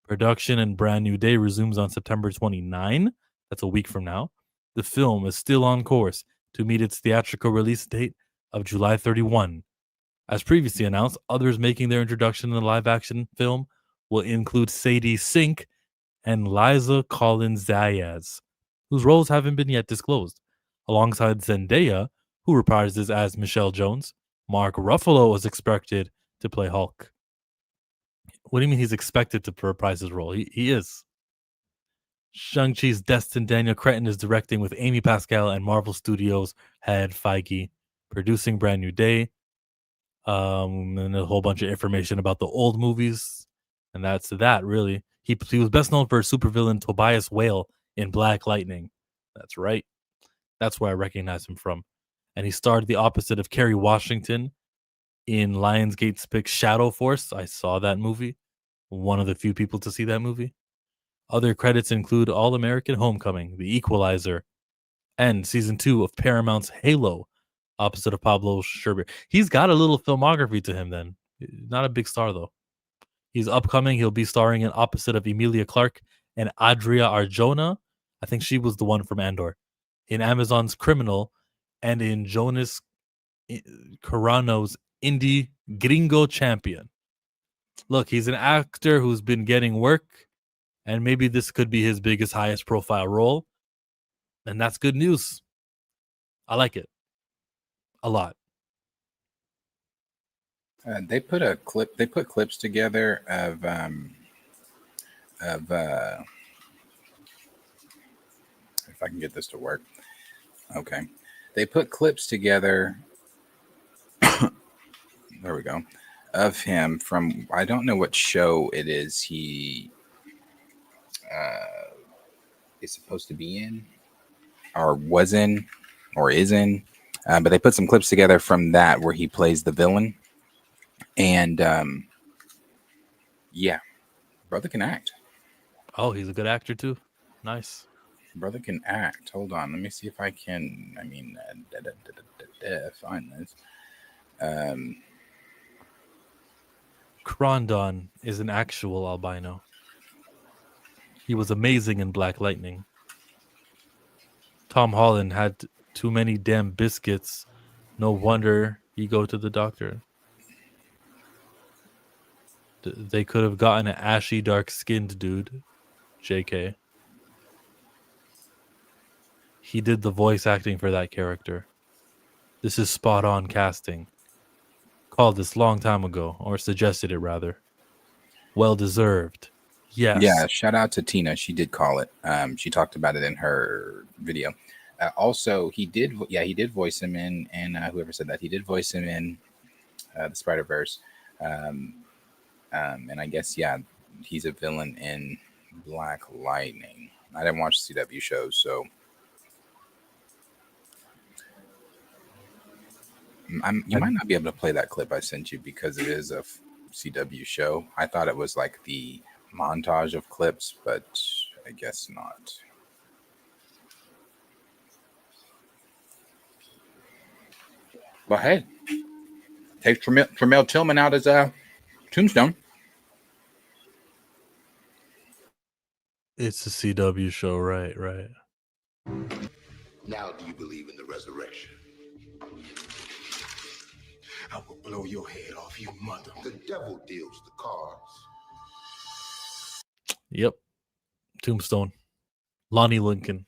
Production in Brand New Day resumes on September 29. That's a week from now. The film is still on course to meet its theatrical release date of July 31. As previously announced, others making their introduction in the live-action film will include Sadie Sink and Liza Collins-Zayas, whose roles haven't been yet disclosed. Alongside Zendaya, who reprises as Michelle Jones, Mark Ruffalo is expected to play Hulk. What do you mean he's expected to reprise his role? He is. Shang-Chi's Destin Daniel Cretton is directing with Amy Pascal and Marvel Studios head Feige, producing Brand New Day, and a whole bunch of information about the old movies, and that's that, really. He was best known for supervillain Tobias Whale in Black Lightning. That's right. That's where I recognize him from. And he starred the opposite of Kerry Washington in Lionsgate's pick Shadow Force. I saw that movie. One of the few people to see that movie. Other credits include All American Homecoming, The Equalizer, and Season 2 of Paramount's Halo, opposite of Pablo Schreiber. He's got a little filmography to him then. Not a big star, though. He's upcoming. He'll be starring in opposite of Emilia Clarke and Adria Arjona. I think she was the one from Andor. In Amazon's Criminal and in Jonas Carano's Indie Gringo Champion. Look, he's an actor who's been getting work, and maybe this could be his biggest, highest profile role. And that's good news. I like it a lot. They put a clip. They put clips together of if I can get this to work. Okay, they put clips together. There we go. Of him from, I don't know what show it is. He is supposed to be in, or was in, or is in. But they put some clips together from that where he plays the villain. And yeah, brother can act. Oh, he's a good actor too. Nice. Brother can act. Hold on, let me see if I can. I mean, find this. Krondon is an actual albino. He was amazing in Black Lightning. Tom Holland had too many damn biscuits. No wonder he go to the doctor. They could have gotten an ashy, dark-skinned dude. JK. He did the voice acting for that character. This is spot-on casting. Called this long time ago, or suggested it rather. Well-deserved. Yes. Yeah, shout out to Tina. She did call it. She talked about it in her video. Also, he did voice him in, and whoever said that, he did voice him in the Spider-Verse. And I guess, yeah, he's a villain in Black Lightning. I didn't watch CW shows, so you might not be able to play that clip I sent you because it is a CW show. I thought it was like the montage of clips, but I guess not. But hey, take Tremel Tillman out as a Tombstone. It's a CW show, right? Now do you believe in the resurrection? I will blow your head off, you mother. The devil deals the cards. Yep. Tombstone. Lonnie Lincoln.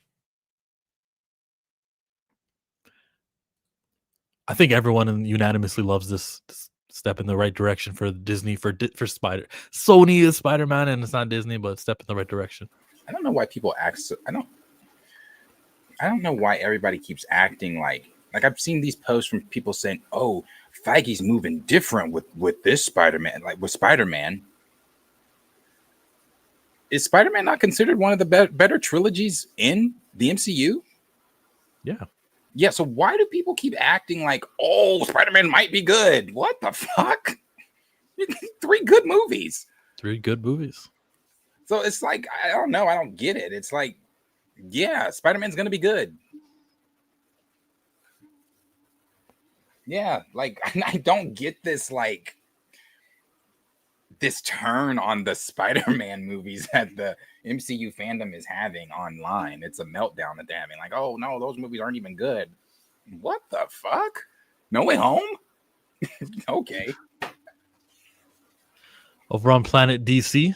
I think everyone unanimously loves this step in the right direction for Disney for Sony is Spider-Man, and it's not Disney, but step in the right direction. I don't know why people act so, I don't know why everybody keeps acting like I've seen these posts from people saying, "Oh, Feige's moving different with this Spider-Man, like with Spider-Man." Is Spider-Man not considered one of the better trilogies in the MCU? Yeah, so why do people keep acting like, "Oh, Spider-Man might be good"? What the fuck? 3 good movies. 3 good movies. So it's like, I don't know. I don't get it. It's like, yeah, Spider-Man's going to be good. Yeah, like, I don't get this, like, this turn on the Spider-Man movies that the MCU fandom is having online. It's a meltdown that they're having. Like, oh, no, those movies aren't even good. What the fuck? No Way Home? Okay. Over on Planet DC,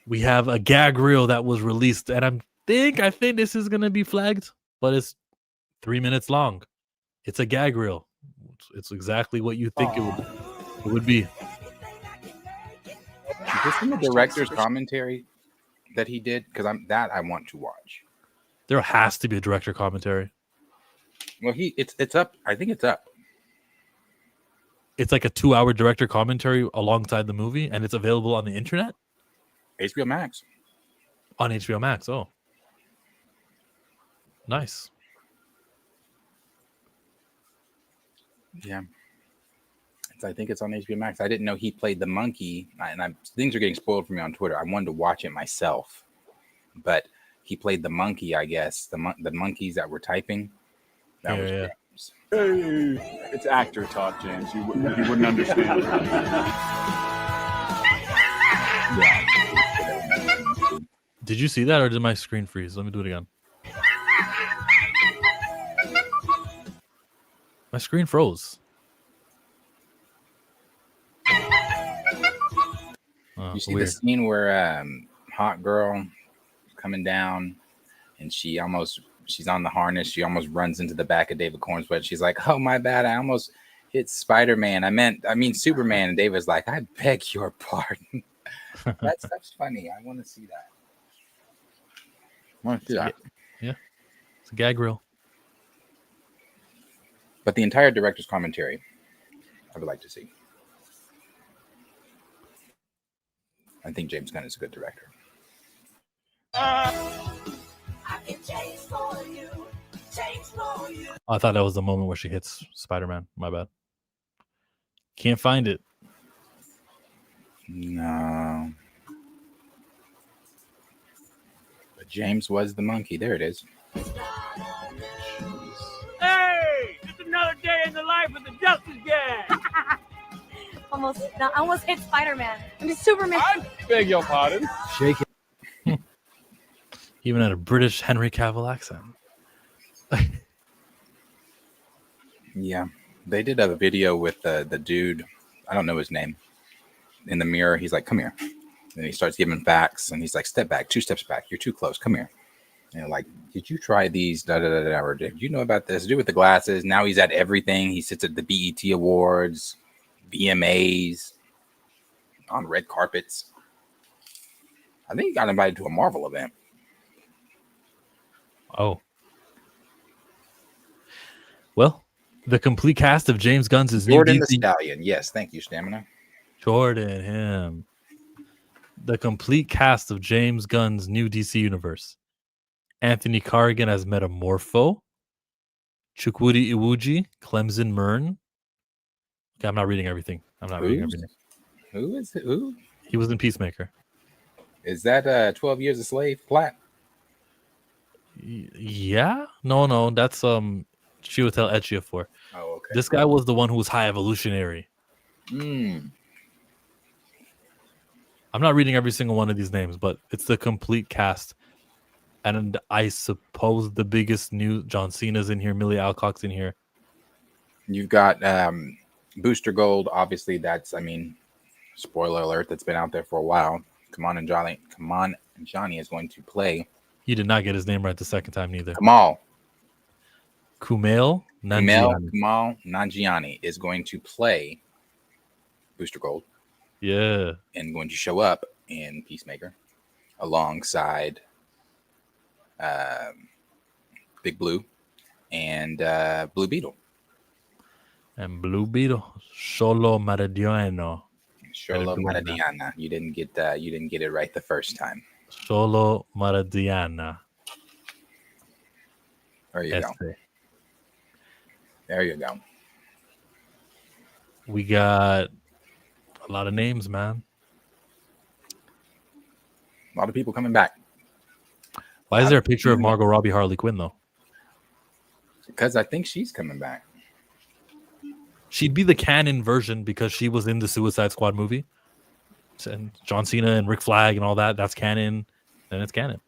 we have a gag reel that was released, and I think this is going to be flagged, but it's 3 minutes long. It's a gag reel. It's exactly what you think it would be. Is this in the director's commentary that he did? Because I want to watch. There has to be a director commentary. Well, it's up. I think it's up. It's like a 2-hour director commentary alongside the movie, and it's available on the internet. HBO Max. On HBO Max. Oh, nice. Yeah. I think it's on HBO Max. I didn't know he played the monkey, and things are getting spoiled for me on Twitter. I wanted to watch it myself, but he played the monkey. I guess the monkeys that were typing. That was James. Hey, it's actor talk, James. You wouldn't understand. Did you see that, or did my screen freeze? Let me do it again. My screen froze. You see the scene where hot girl coming down, and she's on the harness. She almost runs into the back of David Corn's bed. She's like, "Oh, my bad. I almost hit Spider-Man. I mean Superman." And David's like, "I beg your pardon." That stuff's funny. I want to see that. Yeah, it's a gag reel. But the entire director's commentary, I would like to see. I think James Gunn is a good director. I thought that was the moment where she hits Spider-Man. My bad. Can't find it. No. But James was the monkey. There it is. Hey, it's another day in the life of the Justice Gang. I almost hit Spider-Man. I mean, Superman. I beg your pardon. Shake it. Even had a British Henry Cavill accent. Yeah. They did a video with the dude. I don't know his name. In the mirror, he's like, "Come here." And he starts giving facts, and he's like, "Step back, 2 steps back. You're too close. Come here." And like, "Did you try these? Da da da da. Or did you know about this? Do with the glasses." Now he's at everything. He sits at the BET Awards, VMAs, on red carpets. I think he got invited to a Marvel event. Oh. Well, the complete cast of James Gunn's Jordan new the DC. Stallion. Yes, thank you, Stamina. Jordan, him. the complete cast of James Gunn's new DC universe. Anthony Carrigan as Metamorpho. Chukwudi Iwuji, Clemson Mern. Okay, I'm not reading everything. Who is it? Who? He was in Peacemaker. Is that 12 Years a Slave Platt? Yeah? No. That's Chiwetel Ejiofor. Oh, okay. This guy was the one who was High Evolutionary. Mm. I'm not reading every single one of these names, but it's the complete cast. And I suppose the biggest news, John Cena's in here, Millie Alcock's in here. You've got Booster Gold. Obviously, that's, spoiler alert, that's been out there for a while. Come on, Johnny is going to play. He did not get his name right the second time, neither. Kumail Nanjiani is going to play Booster Gold. Yeah. And going to show up in Peacemaker alongside Big Blue and Blue Beetle. And Blue Beetle, Solo Meridiano. Solo Meridiana. You didn't get it right the first time. Solo Meridiana. There you go. There you go. We got a lot of names, man. A lot of people coming back. Why is there a picture of Margot Robbie Harley Quinn, though? Because I think she's coming back. She'd be the canon version because she was in the Suicide Squad movie. And John Cena and Rick Flag and all that, that's canon. Then it's canon.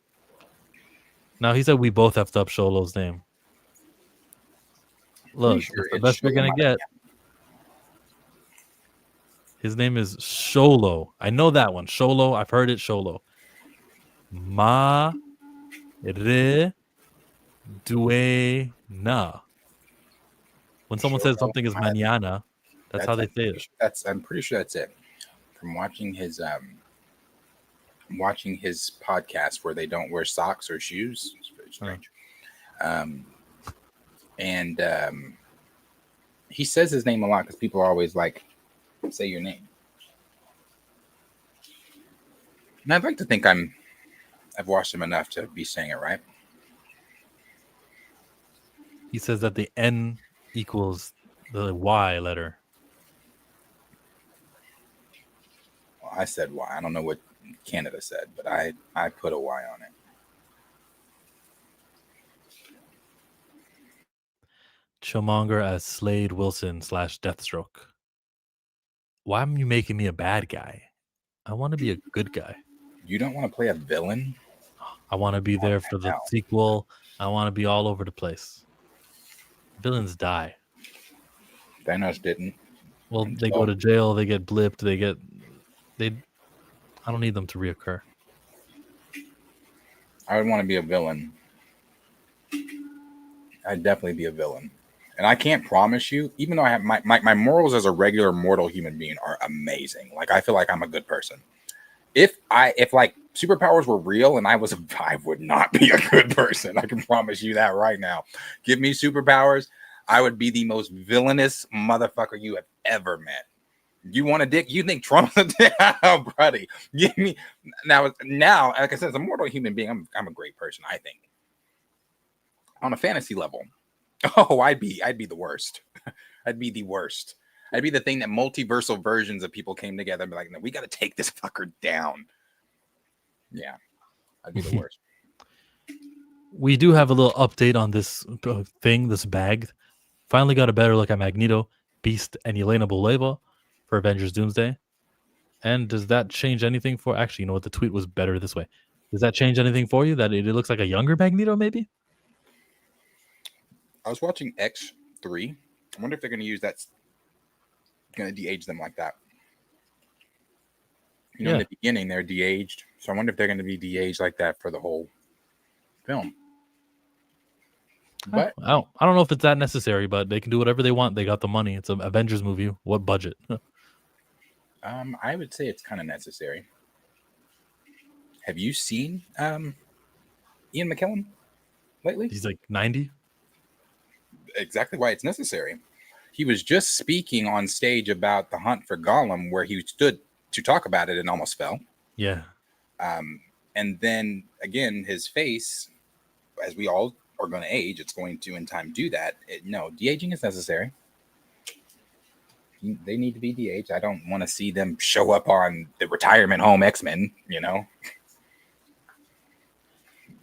Now, he said we both effed up Sholo's name. Look, it's the best we're going to get. His name is Sholo. I know that one. Sholo. I've heard it. Sholo. Ma Re Duena. When someone says something is mañana, that's how they say it. I'm pretty sure that's it. From watching his podcast where they don't wear socks or shoes. It's very strange. He says his name a lot because people are always like, say your name. And I'd like to think I've watched him enough to be saying it right. He says that the N equals the Y letter. Well, I said Y. I don't know what Canada said, but I put a Y on it. Killmonger as Slade Wilson / Deathstroke. Why are you making me a bad guy? I want to be a good guy. You don't want to play a villain? I want to be there for the sequel. I want to be all over the place. Villains die. Thanos didn't. Well, they go to jail. They get blipped. I don't need them to reoccur. I would want to be a villain. I'd definitely be a villain. And I can't promise you, even though I have my morals as a regular mortal human being are amazing. Like, I feel like I'm a good person. If like superpowers were real and I would not be a good person. I can promise you that right now. Give me superpowers, I would be the most villainous motherfucker you have ever met. You want a dick? You think Trump's a dick? Oh, buddy. Give me now, like I said, as a mortal human being, I'm a great person, I think. On a fantasy level, oh, I'd be the worst. I'd be the worst. I'd be the thing that multiversal versions of people came together and be like, no, we got to take this fucker down. Yeah, I'd be the worst. We do have a little update on this thing, this bag. Finally got a better look at Magneto, Beast, and Yelena Boleva for Avengers Doomsday. And does that change anything for... Actually, you know what? The tweet was better this way. Does that change anything for you? That it looks like a younger Magneto, maybe? I was watching X3. I wonder if they're going to use that... Going to de-age them like that. You know, in the beginning, they're de-aged. So I wonder if they're going to be de-aged like that for the whole film. But I don't know if it's that necessary, but they can do whatever they want. They got the money. It's an Avengers movie. What budget? I would say it's kind of necessary. Have you seen Ian McKellen lately? He's like 90. Exactly why it's necessary. He was just speaking on stage about the hunt for Gollum, where he stood to talk about it and almost fell. Yeah. And then again, his face, as we all are going to age, it's going to in time do that. No, de-aging is necessary. They need to be de-aged. I don't want to see them show up on the retirement home X-Men, you know?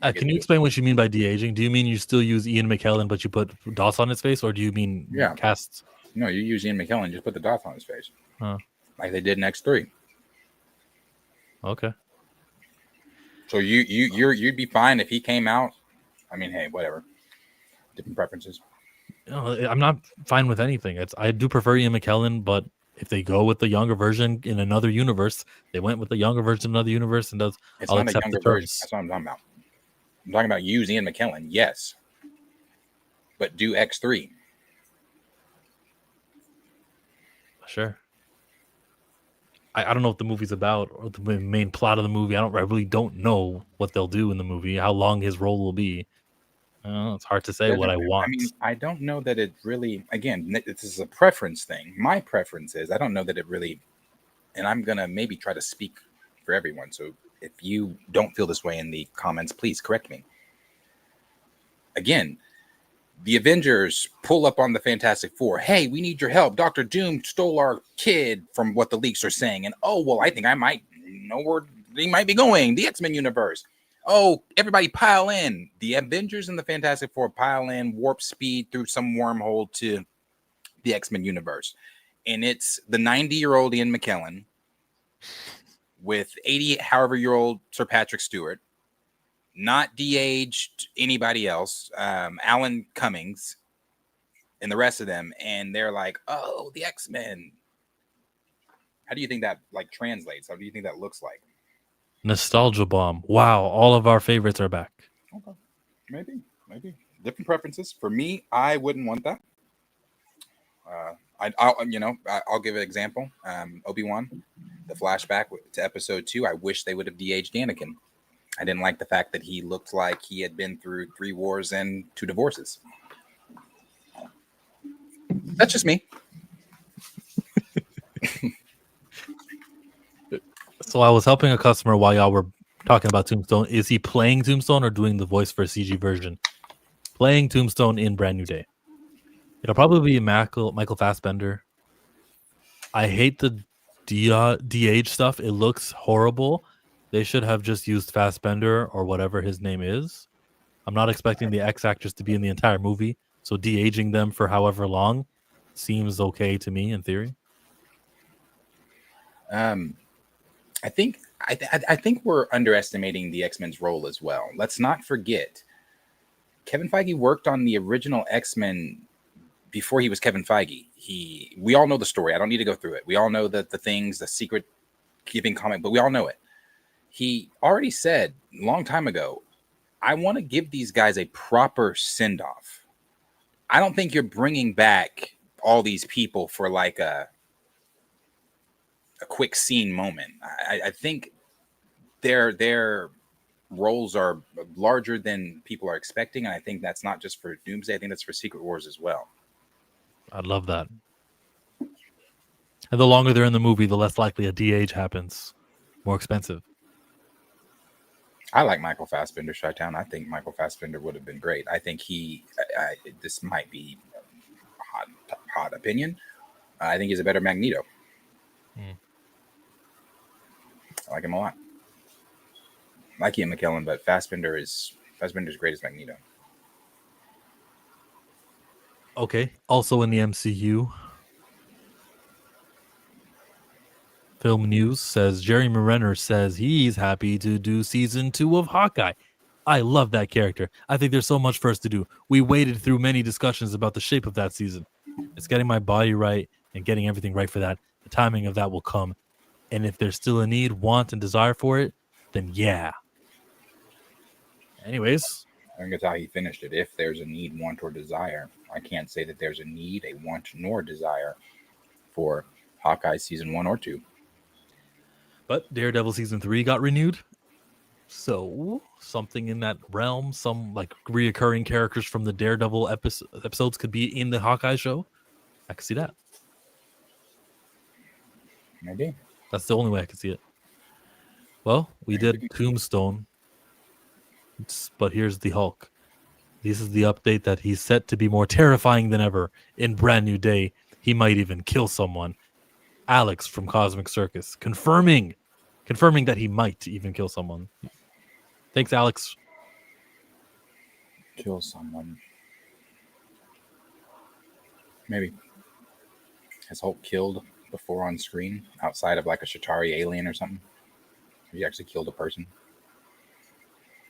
Can you explain what you mean by de-aging? Do you mean you still use Ian McKellen, but you put dots on his face, or do you mean cast? No, you use Ian McKellen, just put the dots on his face. Huh. Like they did in X3. Okay. So you'd be fine if he came out. I mean, hey, whatever. Different preferences. I'm not fine with anything. I do prefer Ian McKellen, but if they go with the younger version in another universe, they went with the younger version in another universe, and It's I'll not a accept younger the version. terms. That's what I'm talking about. I'm talking about use Ian McKellen, yes, but do X3. Sure. I don't know what the movie's about or the main plot of the movie. I really don't know what they'll do in the movie, how long his role will be. It's hard to say what I want. I mean, I don't know that it really, again, this is a preference thing. My preference is I don't know that it really, and I'm going to maybe try to speak for everyone. So if you don't feel this way in the comments, please correct me. Again, the Avengers pull up on the Fantastic Four. Hey, we need your help. Dr. Doom stole our kid, from what the leaks are saying. And oh, well, I think I might know where they might be going. The X-Men universe. Oh, everybody pile in. The Avengers and the Fantastic Four pile in, warp speed through some wormhole to the X-Men universe. And it's the 90-year-old Ian McKellen with 80-however-year-old Sir Patrick Stewart, not de-aged anybody else, Alan Cummings, and the rest of them. And they're like, oh, the X-Men. How do you think that translates? How do you think that looks like? Nostalgia bomb. Wow, all of our favorites are back. Okay, maybe different preferences. For me, I wouldn't want that. I'll give an example. Obi-Wan, the flashback to episode 2. I wish they would have de-aged Anakin. I didn't like the fact that he looked like he had been through 3 wars and 2 divorces. That's just me. So I was helping a customer while y'all were talking about Tombstone. Is he playing Tombstone or doing the voice for a CG version? Playing Tombstone in Brand New Day. It'll probably be Michael Fassbender. I hate the de-age stuff. It looks horrible. They should have just used Fassbender or whatever his name is. I'm not expecting the X actors to be in the entire movie, so de-aging them for however long seems okay to me in theory. I think we're underestimating the X-Men's role as well. Let's not forget, Kevin Feige worked on the original X-Men before he was Kevin Feige. We all know the story. I don't need to go through it. We all know the things, the secret keeping comic, but we all know it. He already said a long time ago, I want to give these guys a proper send-off. I don't think you're bringing back all these people for like a quick scene moment. I think their roles are larger than people are expecting, and I think that's not just for Doomsday. I think that's for Secret Wars as well. I'd love that. And the longer they're in the movie, the less likely a de-age happens. More expensive. I like Michael Fassbender, Chi-Town. I think Michael Fassbender would have been great. I think this might be a hot opinion. I think he's a better Magneto. I like him a lot. I like Ian McKellen, but Fassbender's great as Magneto. Okay. Also in the MCU, Film News says Jeremy Renner says he's happy to do season 2 of Hawkeye. I love that character. I think there's so much for us to do. We waded through many discussions about the shape of that season. It's getting my body right and getting everything right for that. The timing of that will come. And if there's still a need, want, and desire for it, then yeah. Anyways. I think that's how he finished it. If there's a need, want, or desire. I can't say that there's a need, a want, nor desire for Hawkeye season 1 or 2. But Daredevil season 3 got renewed. So something in that realm, some like reoccurring characters from the Daredevil episodes could be in the Hawkeye show. I could see that. Maybe. That's the only way I could see it. Well, we did Tombstone, but here's the Hulk. This is the update that he's set to be more terrifying than ever in Brand New Day. He might even kill someone. Alex from Cosmic Circus confirming that he might even kill someone. Thanks, Alex. Kill someone. Maybe. Has Hulk killed before on screen outside of like a Shatari alien or something? Have you actually killed a person?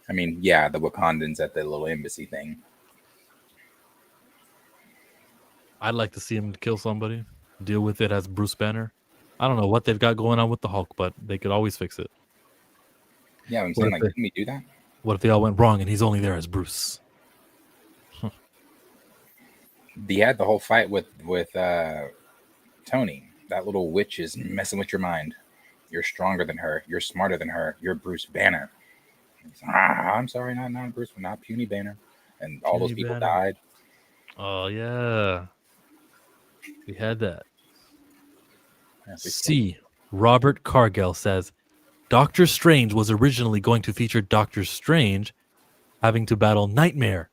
I mean, yeah, the Wakandans at the little embassy thing. I'd like to see him kill somebody, deal with it as Bruce Banner. I don't know what they've got going on with the Hulk, but they could always fix it. Yeah, I'm saying, like, didn't we do that? What if they all went wrong and he's only there as Bruce? He had the whole fight with Tony. That little witch is messing with your mind. You're stronger than her. You're smarter than her. You're Bruce Banner. I'm sorry, not Bruce, not Puny Banner. And all those people died. Oh, yeah. We had that. C. Robert Cargill says, Doctor Strange was originally going to feature Doctor Strange having to battle Nightmare,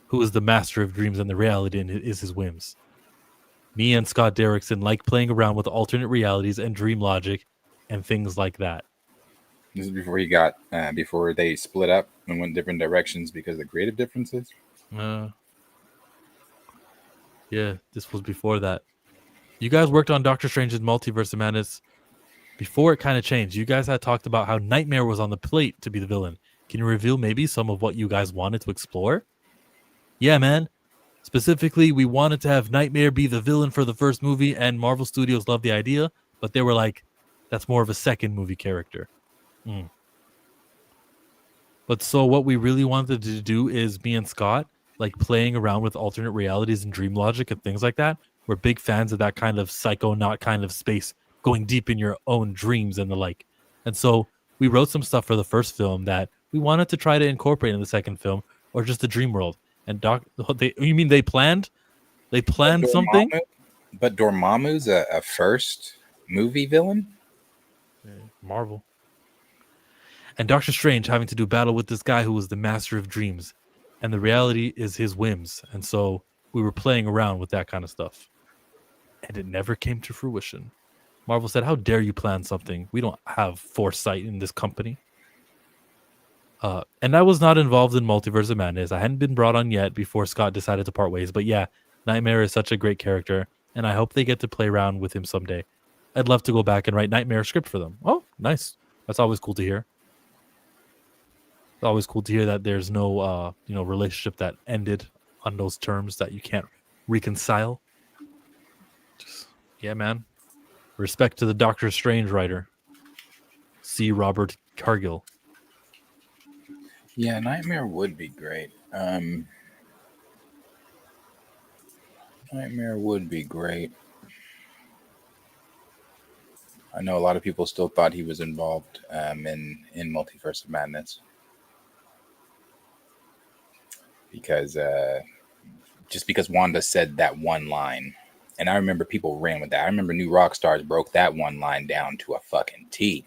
who is the master of dreams and the reality and is his whims. Me and Scott Derrickson like playing around with alternate realities and dream logic and things like that. This is before he got, before they split up and went different directions because of the creative differences. Yeah, this was before that. You guys worked on Doctor Strange's Multiverse of Madness before it kind of changed. You guys had talked about how Nightmare was on the plate to be the villain. Can you reveal maybe some of what you guys wanted to explore? Yeah, man. Specifically, we wanted to have Nightmare be the villain for the first movie, and Marvel Studios loved the idea, but they were like, that's more of a second movie character. But so what we really wanted to do is me and Scott, like playing around with alternate realities and dream logic and things like that. We're big fans of that kind of psychonaut kind of space, going deep in your own dreams and the like. And so we wrote some stuff for the first film that we wanted to try to incorporate in the second film, or just the dream world. And you mean they planned? They planned something? But Dormammu's a first movie villain? Marvel. And Doctor Strange having to do battle with this guy who was the master of dreams. And the reality is his whims. And so we were playing around with that kind of stuff. And it never came to fruition. Marvel said, how dare you plan something? We don't have foresight in this company. And I was not involved in Multiverse of Madness. I hadn't been brought on yet before Scott decided to part ways. But yeah, Nightmare is such a great character. And I hope they get to play around with him someday. I'd love to go back and write Nightmare script for them. Oh, nice. That's always cool to hear. It's always cool to hear that there's no relationship that ended on those terms that you can't reconcile. Yeah, man. Respect to the Doctor Strange writer. C. Robert Cargill. Yeah, Nightmare would be great. Nightmare would be great. I know a lot of people still thought he was involved in Multiverse of Madness. Because Wanda said that one line. And I remember people ran with that. I remember New Rockstars broke that one line down to a fucking T.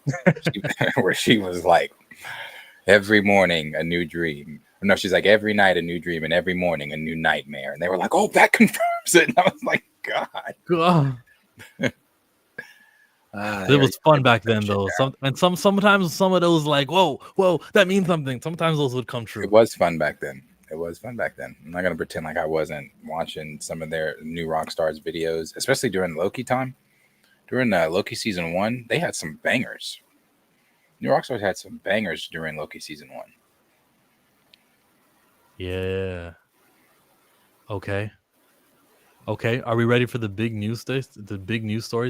Where she was like, every morning a new dream. No, she's like, every night a new dream and every morning a new nightmare. And they were like, oh, that confirms it. And I was like, God. It was fun back then, though. Sometimes some of those like, whoa, that means something. Sometimes those would come true. It was fun back then. I'm not gonna pretend like I wasn't watching some of their New Rockstars videos, especially during Loki time. During Loki season 1, they had some bangers. New Rockstars had some bangers during Loki season 1. Yeah. Okay. Are we ready for the big news story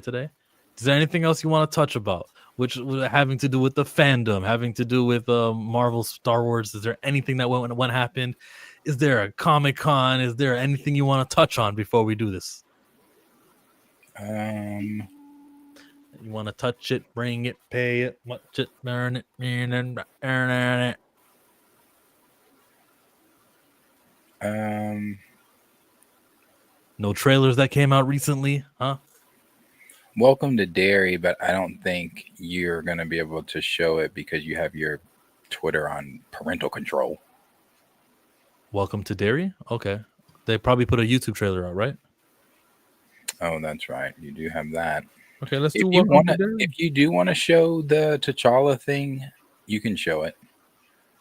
today? Is there anything else you want to touch about? Which having to do with the fandom, having to do with Marvel, Star Wars? Is there anything that what happened? Is there a Comic-Con? Is there anything you want to touch on before we do this? You want to touch it, bring it, pay it, watch it, learn it, earn it. No trailers that came out recently, huh? Welcome to Dairy, but I don't think you're going to be able to show it because you have your Twitter on parental control. Welcome to Dairy? Okay. They probably put a YouTube trailer out, right? Oh, that's right. You do have that. Okay, let's If do you Welcome want to to, Dairy. if you do want to show the T'Challa thing, you can show it.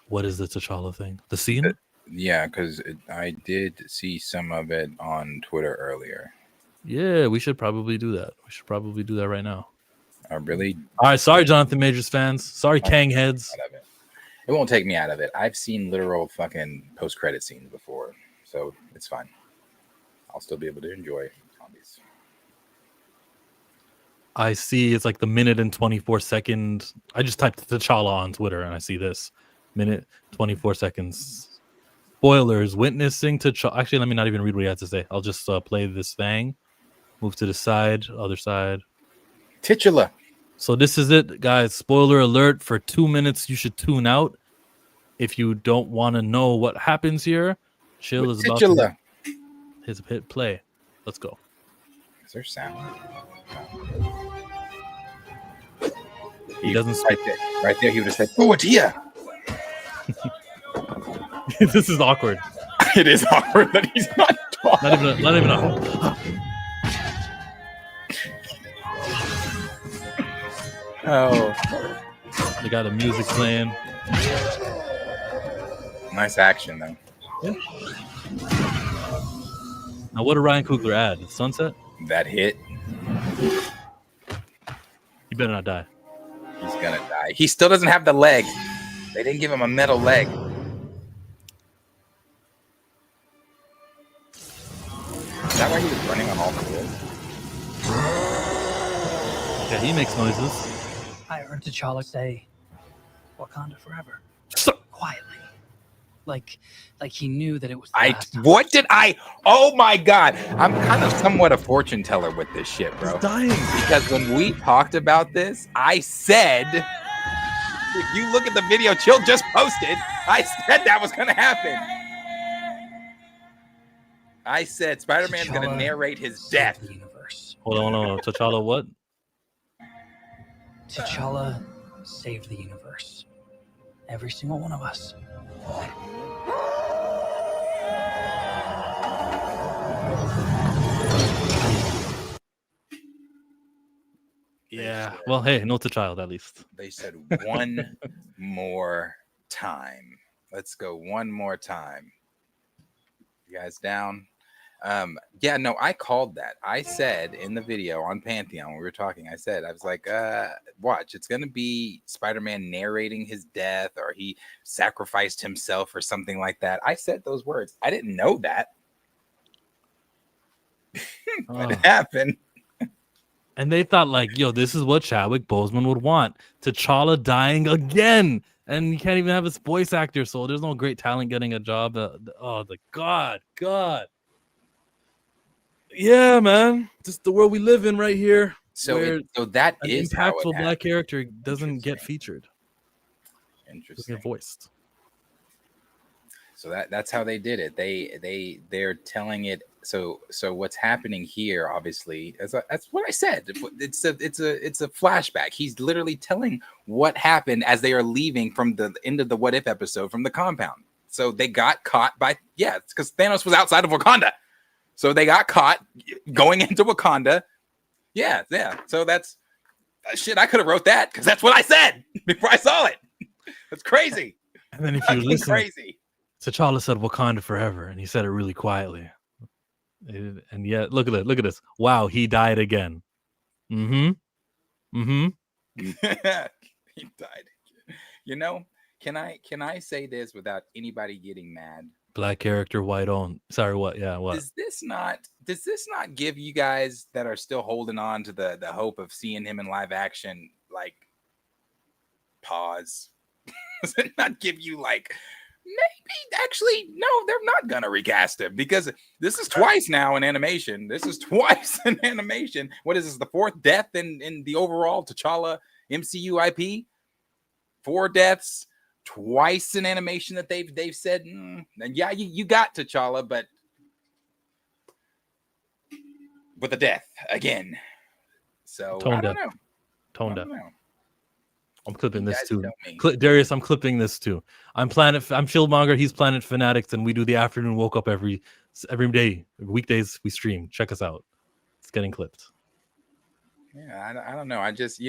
What is the T'Challa thing? The scene? Yeah, because I did see some of it on Twitter earlier. Yeah, we should probably do that. We should probably do that right now. I really. All right, sorry, Jonathan Majors fans. Sorry, Kang heads. It won't take me out of it. I've seen literal fucking post-credit scenes before, so it's fine. I'll still be able to enjoy zombies. I see it's like the minute and 24-second. I just typed T'Challa on Twitter and I see this minute 24 seconds. Spoilers: witnessing T'Challa. Actually, let me not even read what he has to say. I'll just play this thing. Move to the side, other side. Titular. So this is it, guys. Spoiler alert: for 2 minutes, you should tune out if you don't want to know what happens here. Chill is about to hit play. Let's go. Is there sound? He doesn't right there. Right there, he would have said, "Oh, it's here." This is awkward. It is awkward that he's not talking. Not even a. Oh, they got the music playing. Nice action, though. Yeah. Now, what did Ryan Coogler add? Sunset? That hit. You better not die. He's gonna die. He still doesn't have the leg. They didn't give him a metal leg. Is that why he was running on all fours? Yeah, he makes noises. I heard T'Challa say, "Wakanda forever," quietly, like he knew that it was. What did I? Oh my god! I'm kind of somewhat a fortune teller with this shit, bro. He's dying. Because when we talked about this, I said, if you look at the video Chill just posted, I said that was gonna happen. I said Spider-Man's gonna narrate his death. Hold on. T'Challa, what? T'Challa saved the universe. Every single one of us. Yeah. Well, hey, no T'Challa at least. They said one more time. Let's go one more time. You guys down? Yeah, no, I called that. I said in the video on Pantheon when we were talking, I was like, watch, it's gonna be Spider-Man narrating his death, or he sacrificed himself or something like that. I said those words. I didn't know that. But it happened. And they thought, like, yo, this is what Chadwick Boseman would want. T'Challa dying again. And you can't even have his voice actor, so there's no great talent getting a job. God. Yeah, man. Just the world we live in right here. So that an is how it impactful happened. black character doesn't get featured. Interesting. Get voiced. So that's how they did it. They're telling it. So what's happening here, obviously, that's what I said. It's a flashback. He's literally telling what happened as they are leaving from the end of the What If episode from the compound. So they got caught by it's because Thanos was outside of Wakanda. So they got caught going into Wakanda. Yeah. So that's shit. I could have wrote that because that's what I said before I saw it. That's crazy. And then if you listen, crazy. T'Challa said Wakanda forever, and he said it really quietly. And yet, look at this. Wow, he died again. He died. You know, can I say this without anybody getting mad? Black character, white owned. Sorry, what? Yeah, what? Does this not give you guys that are still holding on to the hope of seeing him in live action, like, pause? Does it not give you like, maybe actually no, they're not gonna recast him, because this is twice now in animation. What is this, the fourth death in the overall T'Challa MCU IP? 4 deaths, twice in animation that they've said, and yeah, you got T'Challa, but with a death again. So Tone I don't deaf. know. Tone I deaf. don't know. I'm clipping You this guys too. tell me. Darius, I'm clipping this too. I'm Shieldmonger. He's Planet Fanatics, and we do the afternoon woke up every day. Weekdays we stream. Check us out. It's getting clipped. Yeah, I don't know. I just,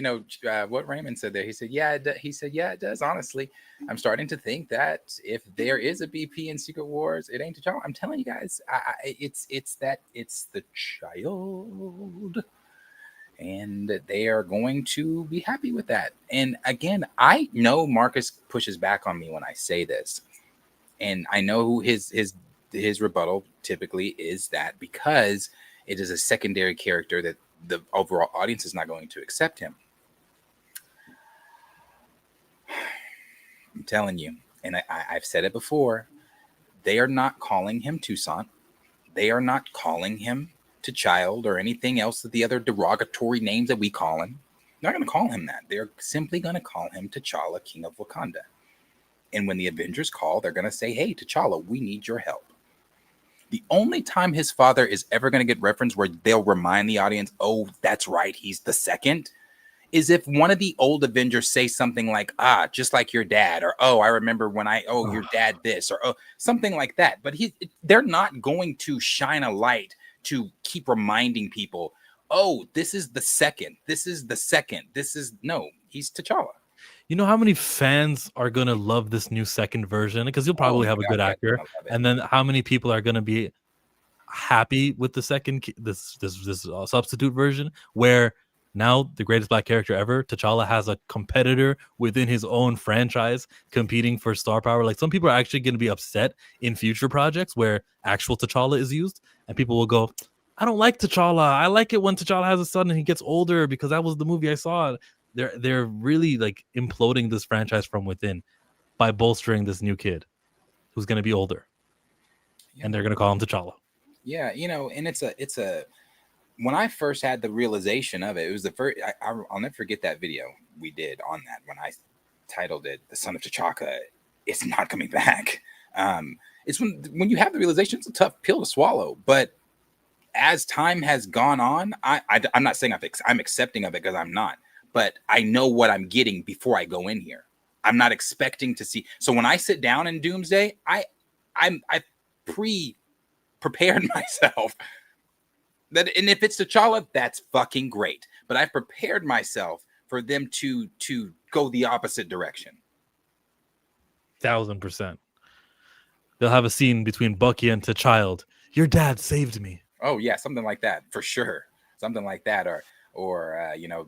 what Raymond said there. He said, yeah, it does. Honestly, I'm starting to think that if there is a BP in Secret Wars, it ain't T'Challa. I'm telling you guys, it's the child, and they are going to be happy with that. And again, I know Marcus pushes back on me when I say this, and I know who his rebuttal typically is that because it is a secondary character that the overall audience is not going to accept him. I'm telling you, and I've said it before, they are not calling him Toussaint. They are not calling him T'Child or anything else of the other derogatory names that we call him. They're not going to call him that. They're simply going to call him T'Challa, King of Wakanda. And when the Avengers call, they're going to say, hey, T'Challa, we need your help. The only time his father is ever going to get referenced where they'll remind the audience, oh, that's right, he's the second, is if one of the old Avengers say something like, just like your dad, or, oh, I remember when your dad this, or oh, something like that. But they're not going to shine a light to keep reminding people, oh, this is the second. This is the second. No, he's T'Challa. You know how many fans are gonna love this new second version because you'll probably have a good actor, and then how many people are gonna be happy with the second this substitute version where now the greatest black character ever, T'Challa, has a competitor within his own franchise competing for star power. Like some people are actually going to be upset in future projects where actual T'Challa is used, and people will go, I don't like T'Challa. I like it when T'Challa has a son and he gets older because that was the movie I saw. They're really like imploding this franchise from within by bolstering this new kid who's going to be older, and they're going to call him T'Challa. Yeah, and it's a when I first had the realization of it, it was the first. I'll never forget that video we did on that when I titled it "The Son of T'Chaka." It's not coming back. It's when you have the realization, it's a tough pill to swallow, but as time has gone on, I'm not saying I'm accepting of it because I'm not. But I know what I'm getting before I go in here. I'm not expecting to see. So when I sit down in Doomsday, I prepared myself that, and if it's T'Challa, that's fucking great. But I've prepared myself for them to go the opposite direction. 1000%. They'll have a scene between Bucky and T'Child. Your dad saved me. Oh yeah, something like that for sure. Something like that, or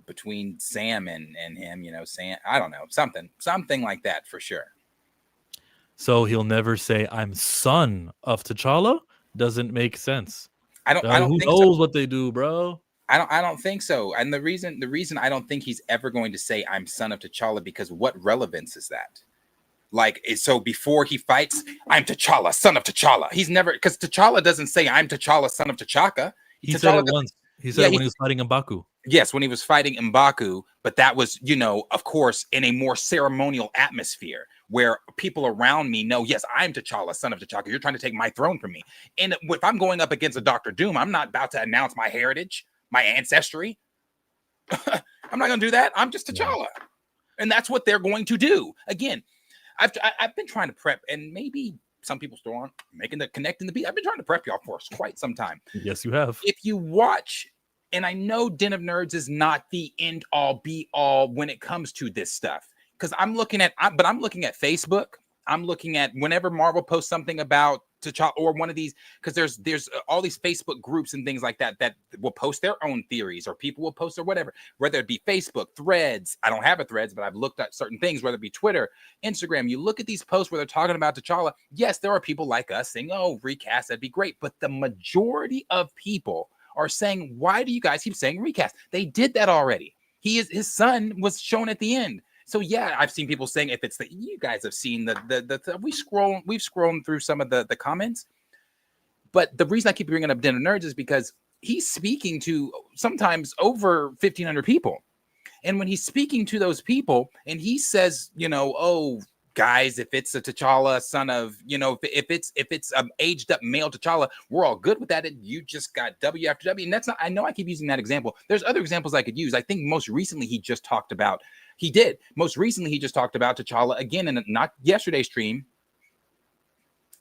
between Sam and him, Sam, I don't know, something like that for sure. So he'll never say I'm son of T'Challa? Doesn't make sense. I don't who think knows so. What they do, bro. I don't think so. And the reason I don't think he's ever going to say I'm son of T'Challa, because what relevance is that? Like, so before he fights, I'm T'Challa, son of T'Challa. He's never, because T'Challa doesn't say I'm T'Challa, son of T'Chaka. He said it once. He said it when he was fighting M'Baku. Yes, when he was fighting M'Baku, but that was, of course, in a more ceremonial atmosphere where people around me know, yes, I'm T'Challa, son of T'Chaka. You're trying to take my throne from me. And if I'm going up against a Dr. Doom, I'm not about to announce my heritage, my ancestry. I'm not going to do that. I'm just T'Challa. Yeah. And that's what they're going to do. Again, I've been trying to prep, and maybe some people still aren't connecting the beat. I've been trying to prep y'all for quite some time. Yes, you have. If you watch, and I know Den of Nerds is not the end all be all when it comes to this stuff, because I'm looking at Facebook. I'm looking at whenever Marvel posts something about T'Challa or one of these, because there's all these Facebook groups and things like that will post their own theories, or people will post or whatever, whether it be Facebook, Threads. I don't have a Threads, but I've looked at certain things, whether it be Twitter, Instagram. You look at these posts where they're talking about T'Challa. Yes, there are people like us saying, oh, recast, that'd be great. But the majority of people are saying, why do you guys keep saying recast? They did that already. His son was shown at the end. So yeah, I've seen people saying, if it's you guys have seen we've scrolled through some of the comments, but the reason I keep bringing up Den of Nerds is because he's speaking to sometimes over 1,500 people, and when he's speaking to those people and he says, oh, guys, if it's a T'Challa son of, if it's aged up male T'Challa, we're all good with that. You just got W after W, and that's not. I know I keep using that example. There's other examples I could use. I think most recently he just talked about T'Challa again in not yesterday's stream,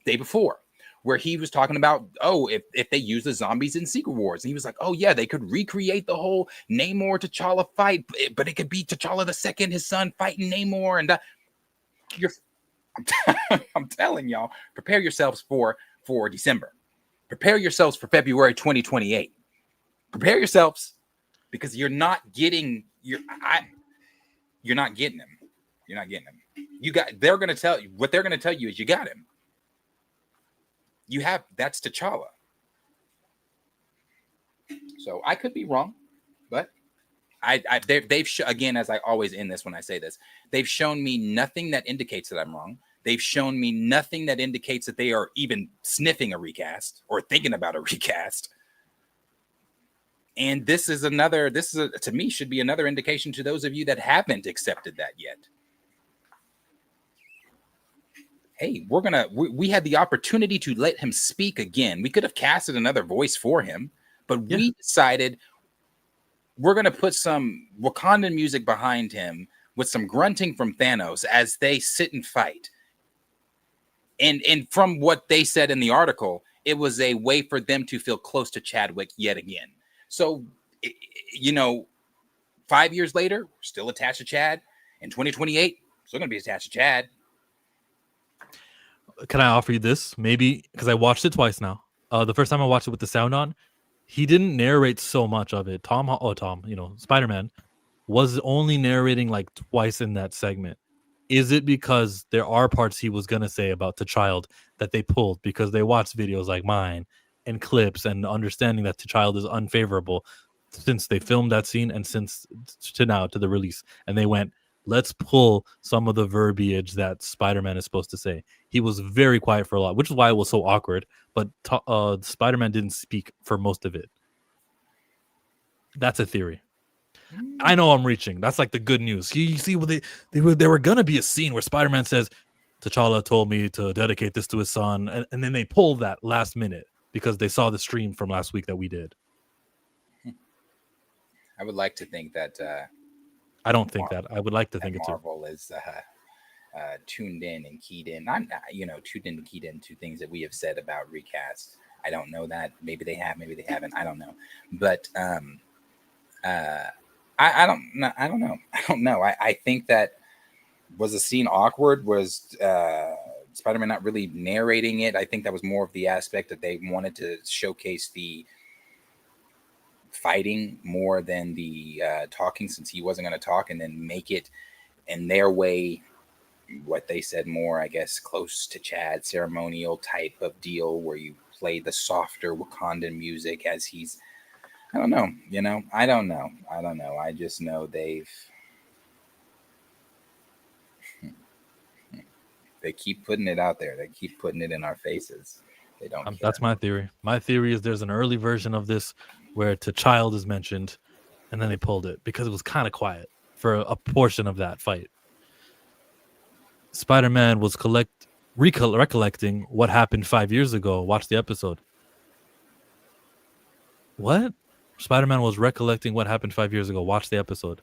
day before, where he was talking about, if they use the zombies in Secret Wars, and he was like, oh yeah, they could recreate the whole Namor T'Challa fight, but it could be T'Challa II, his son, fighting Namor, and I'm telling y'all, prepare yourselves for December. Prepare yourselves for February 2028. Prepare yourselves, because you're not getting him. You're not getting him. They're going to tell you what they're going to tell you is you got him. That's T'Challa. So I could be wrong, but they've again, as I always end this when I say this, they've shown me nothing that indicates that I'm wrong. They've shown me nothing that indicates that they are even sniffing a recast or thinking about a recast. And to me should be another indication to those of you that haven't accepted that yet. Hey, we had the opportunity to let him speak again. We could have casted another voice for him, but we decided we're going to put some Wakandan music behind him with some grunting from Thanos as they sit and fight. And from what they said in the article, it was a way for them to feel close to Chadwick yet again. So, 5 years later, we're still attached to Chad. In 2028, still going to be attached to Chad. Can I offer you this? Maybe because I watched it twice now. The first time I watched it with the sound on, he didn't narrate so much of it. Tom, Spider-Man was only narrating like twice in that segment. Is it because there are parts he was gonna say about T'Challa that they pulled because they watched videos like mine and clips and understanding that T'Challa is unfavorable since they filmed that scene and since to the release, and they went, let's pull some of the verbiage that Spider-Man is supposed to say. He was very quiet for a lot, which is why it was so awkward. But Spider-Man didn't speak for most of it. That's a theory. I know I'm reaching. That's like the good news. You see, there were gonna be a scene where Spider-Man says, "T'Challa told me to dedicate this to his son," and then they pulled that last minute because they saw the stream from last week that we did. I would like to think that. I don't think that. I would like to think it too. Marvel is tuned in and keyed in. I'm tuned in and keyed into things that we have said about recast. I don't know that. Maybe they have. Maybe they haven't. I don't know. But I don't know. I don't know. I think that was the scene awkward. Was Spider-Man not really narrating it? I think that was more of the aspect that they wanted to showcase the fighting more than the talking, since he wasn't going to talk, and then make it in their way, what they said, more, I guess, close to Chad, ceremonial type of deal where you play the softer Wakandan music as he's, I don't know. I don't know. I just know they keep putting it out there. They keep putting it in our faces. They don't care. That's my theory. My theory is there's an early version of this where T'Challa is mentioned, and then they pulled it because it was kind of quiet for a portion of that fight. Spider-Man was recollecting what happened 5 years ago. Watch the episode. What? Spider-Man was recollecting what happened 5 years ago. Watch the episode.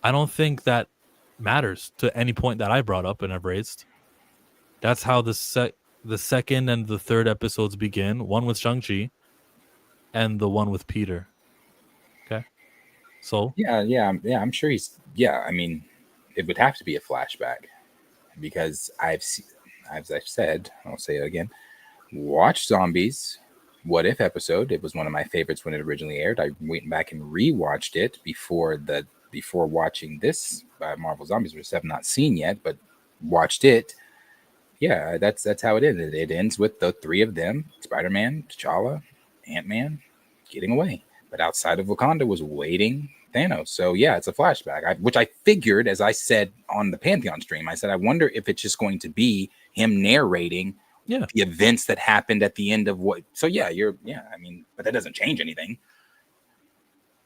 I don't think that matters to any point that I brought up and I've raised. That's how the second and the third episodes begin. One with Shang-Chi and the one with Peter. Okay. So yeah, I'm sure he's. I mean, it would have to be a flashback because as I've said, I'll say it again. Watch Zombies. What If episode. It was one of my favorites when it originally aired. I went back and rewatched it before watching this Marvel Zombies, which I have not seen yet, but watched it. Yeah, that's how it ended. It ends with the three of them: Spider-Man, T'Challa, Ant-Man, getting away. But outside of Wakanda was waiting Thanos. So yeah, it's a flashback. Which I figured, as I said on the Pantheon stream, I said, I wonder if it's just going to be him narrating the events that happened at the end of what. So I mean, but that doesn't change anything.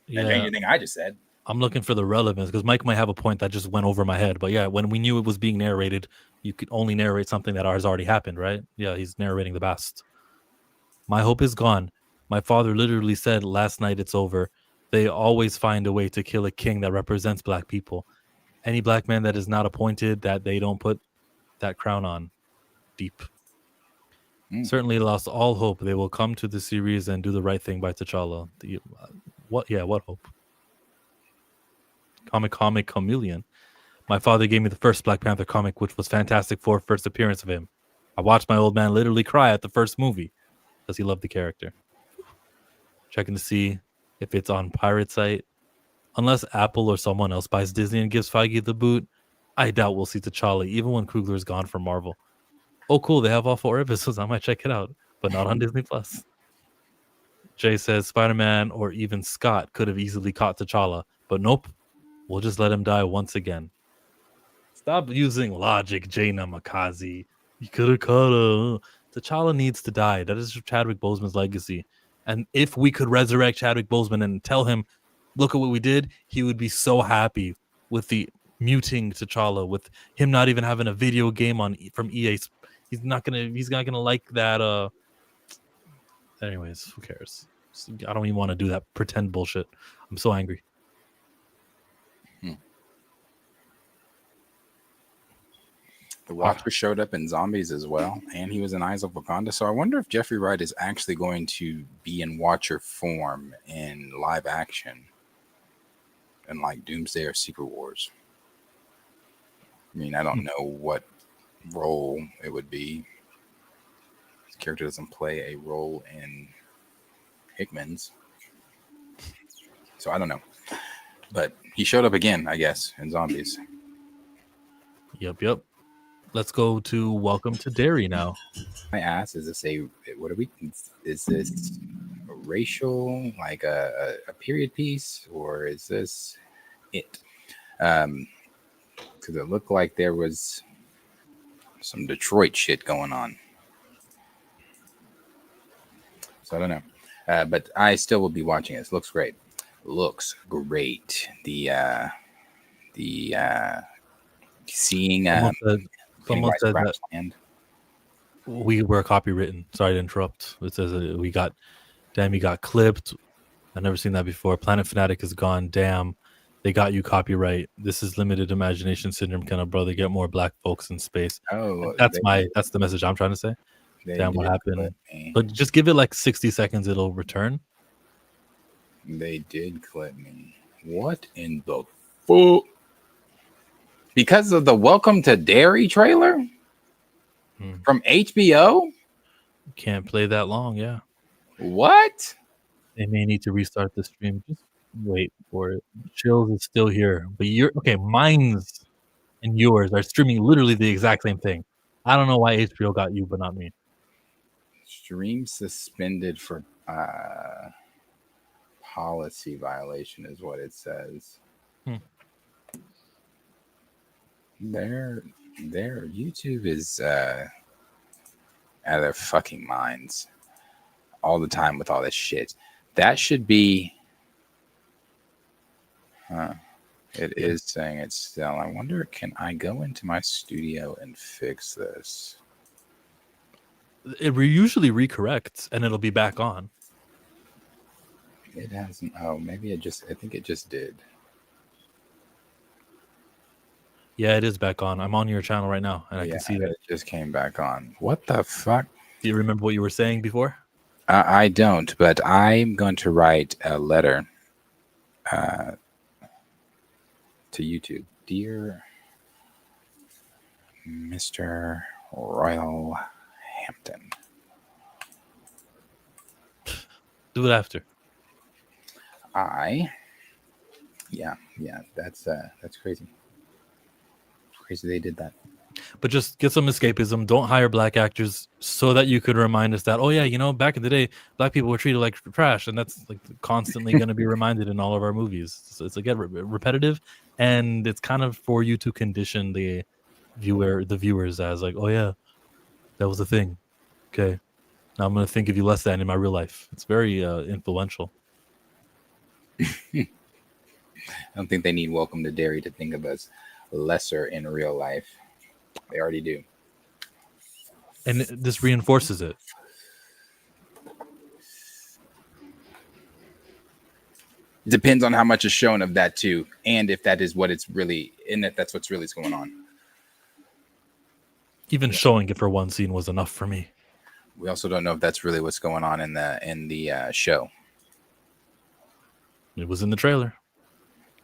Doesn't change anything I just said. I'm looking for the relevance because Mike might have a point that just went over my head. But yeah, when we knew it was being narrated, you could only narrate something that has already happened, right? Yeah, he's narrating the best. My hope is gone. My father literally said last night it's over. They always find a way to kill a king that represents black people. Any black man that is not appointed, that they don't put that crown on. Deep. Certainly lost all hope. They will come to the series and do the right thing by T'Challa. What hope? Comic Chameleon. My father gave me the first Black Panther comic, which was fantastic for first appearance of him. I watched my old man literally cry at the first movie because he loved the character. Checking to see if it's on pirate site. Unless Apple or someone else buys Disney and gives Feige the boot, I doubt we'll see T'Challa even when Coogler is gone from Marvel. Oh, cool. They have all 4 episodes. I might check it out, but not on Disney Plus. Jay says Spider-Man or even Scott could have easily caught T'Challa, but nope. We'll just let him die once again. Stop using logic, Jay Namikaze. You could have caught her. T'Challa needs to die. That is Chadwick Boseman's legacy. And if we could resurrect Chadwick Boseman and tell him, look at what we did, he would be so happy with the muting T'Challa, with him not even having a video game on from EA. He's not gonna like that. Anyways, who cares? I don't even want to do that pretend bullshit. I'm so angry. The Watcher showed up in Zombies as well, and he was in Eyes of Wakanda. So I wonder if Jeffrey Wright is actually going to be in Watcher form in live action, in like Doomsday or Secret Wars. I mean, I don't know what role it would be. His character doesn't play a role in Hickman's, so I don't know. But he showed up again, I guess, in Zombies. Yep. Let's go to Welcome to Derry now. I asked, is this is this a racial, like a period piece, or is this it? Because it looked like there was some Detroit shit going on. So I don't know. But I still will be watching it. It looks great. The seeing Someone said that we were copywritten. Sorry to interrupt. It says he got clipped. I've never seen that before. Planet Fanatic is gone. Damn, they got you copyright. This is limited imagination syndrome. Can a brother get more black folks in space? Oh, that's the message I'm trying to say. Damn, what happened? But just give it like 60 seconds. It'll return. They did clip me. What in the fuck? Because of the Welcome to Derry trailer from HBO? Can't play that long, yeah. What? They may need to restart the stream. Just wait for it. Chills is still here. But mine's and yours are streaming literally the exact same thing. I don't know why HBO got you, but not me. Stream suspended for policy violation is what it says. Their YouTube is out of their fucking minds all the time with all this shit. That should be it is saying it's still. I wonder, can I go into my studio and fix this? It usually recorrects and it'll be back on. It hasn't. Oh, maybe I think it just did. Yeah, it is back on. I'm on your channel right now, and I can see that it just came back on. What the fuck? Do you remember what you were saying before? I don't, but I'm going to write a letter to YouTube. Dear Mr. Royal Hampton. Do it after. Yeah, that's crazy. Crazy they did that. But just get some escapism. Don't hire black actors so that you could remind us that, oh yeah, back in the day, black people were treated like trash, and that's like constantly going to be reminded in all of our movies. So it's again repetitive, and it's kind of for you to condition the viewers as like, oh yeah, that was the thing. Okay, now I'm going to think of you less than in my real life. It's very influential. I don't think they need Welcome to Derry to think of us lesser in real life. They already do. And this reinforces it. Depends on how much is shown of that too, and if that is what it's really, and if that's what's really going on. Even showing it for one scene was enough for me. We also don't know if that's really what's going on in the show. It was in the trailer.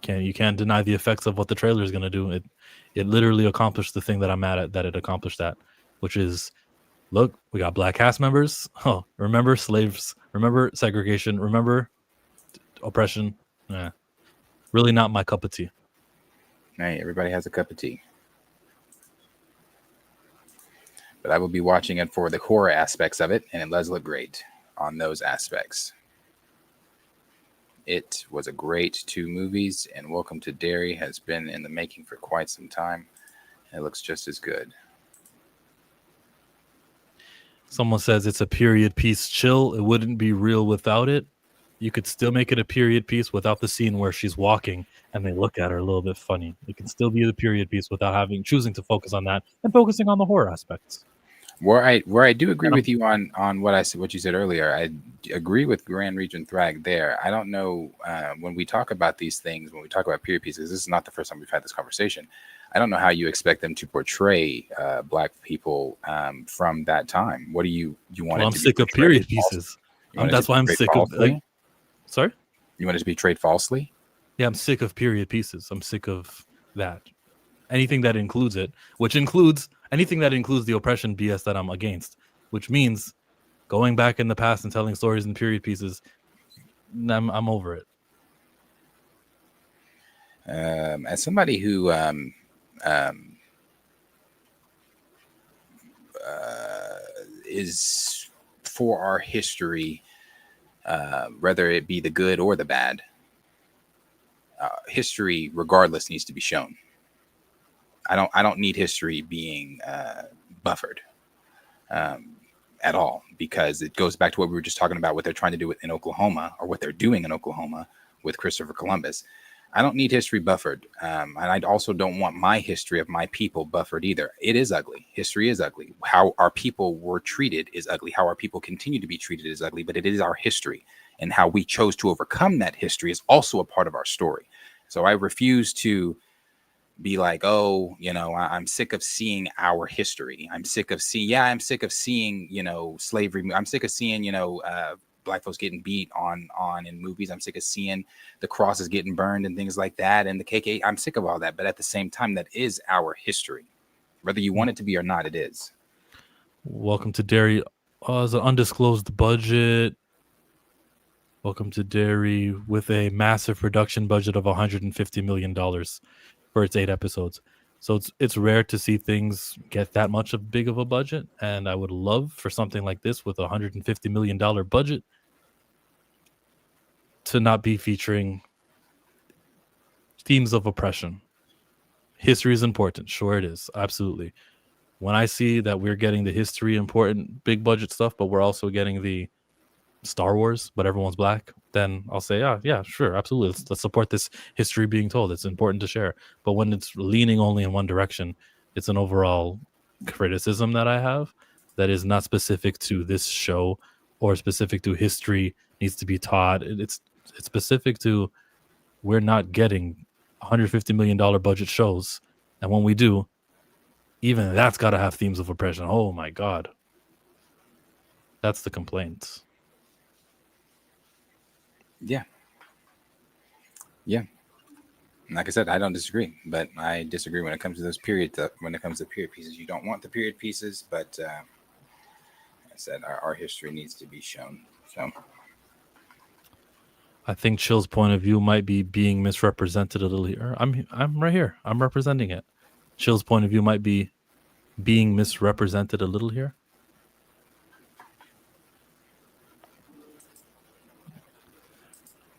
You can't deny the effects of what the trailer is going to do. It literally accomplished the thing that I'm mad at that it accomplished, that, which is, look, we got black cast members. Oh, remember slaves? Remember segregation? Remember oppression? Yeah, really not my cup of tea. Hey, everybody has a cup of tea. But I will be watching it for the horror aspects of it, and it does look great on those aspects. It was a great 2 movies, and Welcome to Derry has been in the making for quite some time. It looks just as good. Someone says it's a period piece chill. It wouldn't be real without it. You could still make it a period piece without the scene where she's walking and they look at her a little bit funny. It can still be the period piece without choosing to focus on that and focusing on the horror aspects. Where I do agree with you on what you said earlier. I agree with Grand Regent Thrag there. I don't know when we talk about these things, when we talk about period pieces, this is not the first time we've had this conversation. I don't know how you expect them to portray black people from that time. What do you want? Well, I'm sick of period pieces. That's why I'm sick of. Sorry? You want it to be portrayed falsely? Yeah, I'm sick of period pieces. I'm sick of that. Anything that includes it, which includes anything that includes the oppression BS that I'm against, which means going back in the past and telling stories in period pieces. I'm over it. As somebody who is for our history, whether it be the good or the bad, history regardless needs to be shown. I don't need history being buffered at all, because it goes back to what we were just talking about, what they're trying to do in Oklahoma, or what they're doing in Oklahoma with Christopher Columbus. I don't need history buffered. And I also don't want my history of my people buffered either. It is ugly. History is ugly. How our people were treated is ugly. How our people continue to be treated is ugly, but it is our history. And how we chose to overcome that history is also a part of our story. So I refuse to be like, oh, I'm sick of seeing our history. I'm sick of seeing, slavery. I'm sick of seeing, black folks getting beat on in movies. I'm sick of seeing the crosses getting burned and things like that. And the KKK, I'm sick of all that. But at the same time, that is our history. Whether you want it to be or not, it is. Welcome to Derry. As an undisclosed budget. Welcome to Derry with a massive production budget of $150 million for its 8 episodes. So it's rare to see things get that much big of a budget. And I would love for something like this with a $150 million budget to not be featuring themes of oppression. History is important. Sure it is. Absolutely. When I see that we're getting the history important, big budget stuff, but we're also getting the Star Wars, but everyone's black, then I'll say, yeah, sure, absolutely. Let's support this history being told. It's important to share. But when it's leaning only in one direction, it's an overall criticism that I have that is not specific to this show or specific to history needs to be taught. It's specific to, we're not getting $150 million budget shows. And when we do, even that's got to have themes of oppression. Oh my God. That's the complaint. Yeah. Like I said, I don't disagree, but I disagree when it comes to those period pieces. You don't want the period pieces, but like I said, our history needs to be shown. So I think Chill's point of view might be being misrepresented a little here. I'm right here. I'm representing it. Chill's point of view might be being misrepresented a little here.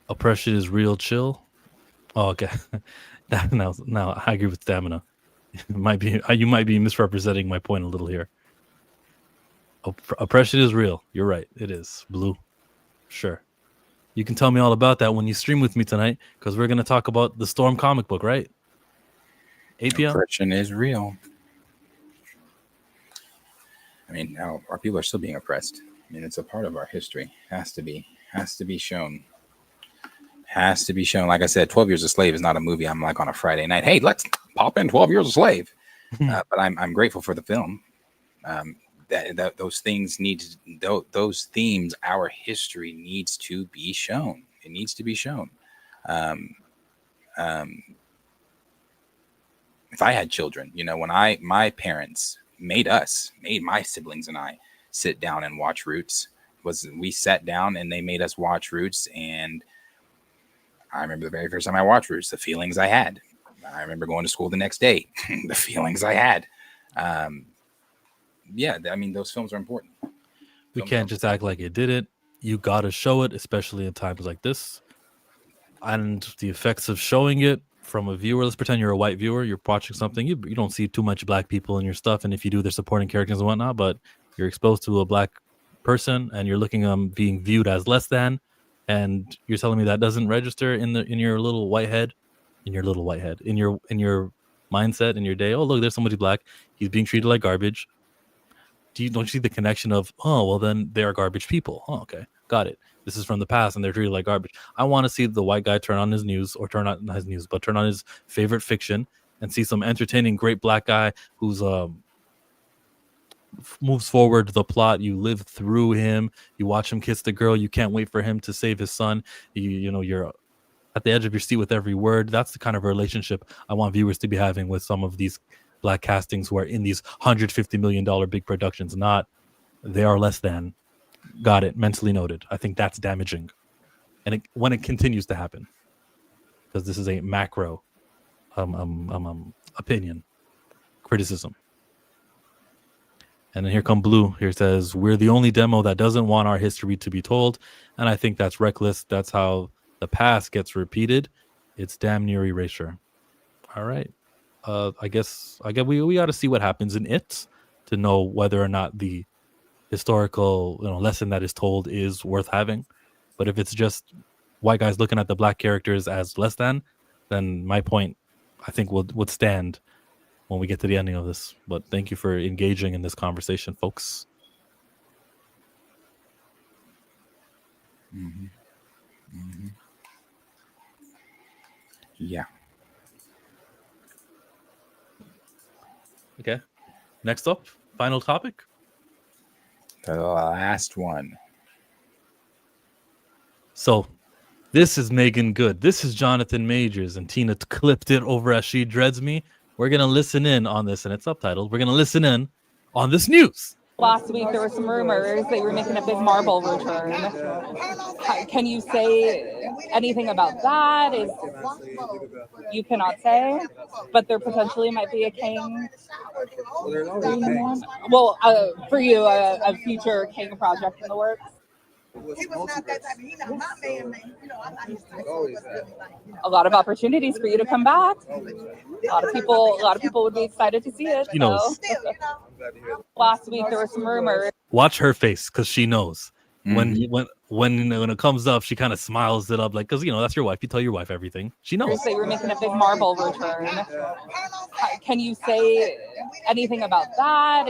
Oppression is real, Chill. Oh, okay. Now I agree with Stamina. You might be misrepresenting my point a little here. Oppression is real. You're right. It is. Blue. Sure. You can tell me all about that when you stream with me tonight, because we're going to talk about the Storm comic book, right? 8 p.m. Oppression is real. I mean, now our people are still being oppressed. I mean, it's a part of our history. Has to be shown. Has to be shown. Like I said, 12 Years a Slave is not a movie I'm like on a Friday night. Hey, let's pop in 12 Years a Slave. But I'm grateful for the film. That those things those themes, our history needs to be shown. It needs to be shown. If I had children, when my parents made my siblings and I sit down and watch Roots, we sat down and they made us watch Roots, and I remember the very first time I watched Roots, the feelings I had. I remember going to school the next day, the feelings I had. Yeah, I mean, those films are important. We can't just act like it didn't. You got to show it, especially in times like this. And the effects of showing it from a viewer, let's pretend you're a white viewer, you're watching something, you don't see too much black people in your stuff. And if you do, they're supporting characters and whatnot, but you're exposed to a black person and you're looking being viewed as less than, and you're telling me that doesn't register in your little white head, in your mindset, in your day. Oh, look, there's somebody black. He's being treated like garbage. Don't you see the connection of, oh, well, then they are garbage people. Oh, okay. Got it. This is from the past and they're treated like garbage. I want to see the white guy turn on his news, or turn on his favorite fiction and see some entertaining, great black guy who's moves forward the plot. You live through him. You watch him kiss the girl. You can't wait for him to save his son. You're at the edge of your seat with every word. That's the kind of relationship I want viewers to be having with some of these black castings who are in these $150 million big productions. Not they are less than. Got it. Mentally noted. I think that's damaging, and when it continues to happen, because this is a macro opinion criticism. And then here come Blue. Here says, we're the only demo that doesn't want our history to be told, and I think that's reckless. That's how the past gets repeated. It's damn near erasure. All right. I guess we got to see what happens in it to know whether or not the historical lesson that is told is worth having. But if it's just white guys looking at the black characters as less than, then my point, I think, would stand when we get to the ending of this. But thank you for engaging in this conversation, folks. Mm-hmm. Mm-hmm. Yeah. Okay. Next up, final topic. The last one. So, this is Megan Good. This is Jonathan Majors, and Tina clipped it over as She Dreads Me. We're going to listen in on this, and it's subtitled. We're going to listen in on this news. Last week, there were some rumors that you were making a big Marvel return. Can you say anything about that? You cannot say, but there potentially might be a Kang. Well, for you, a future Kang project in the works. He was not that type. He not my man. A lot of opportunities for you to come back. A lot of people would be excited to see it. He knows. Last week there were some rumors. Watch her face, because she knows. When it comes up, she kind of smiles it up, like, because that's your wife. You tell your wife everything. She knows. They were making a big Marvel return. Can you say anything about that?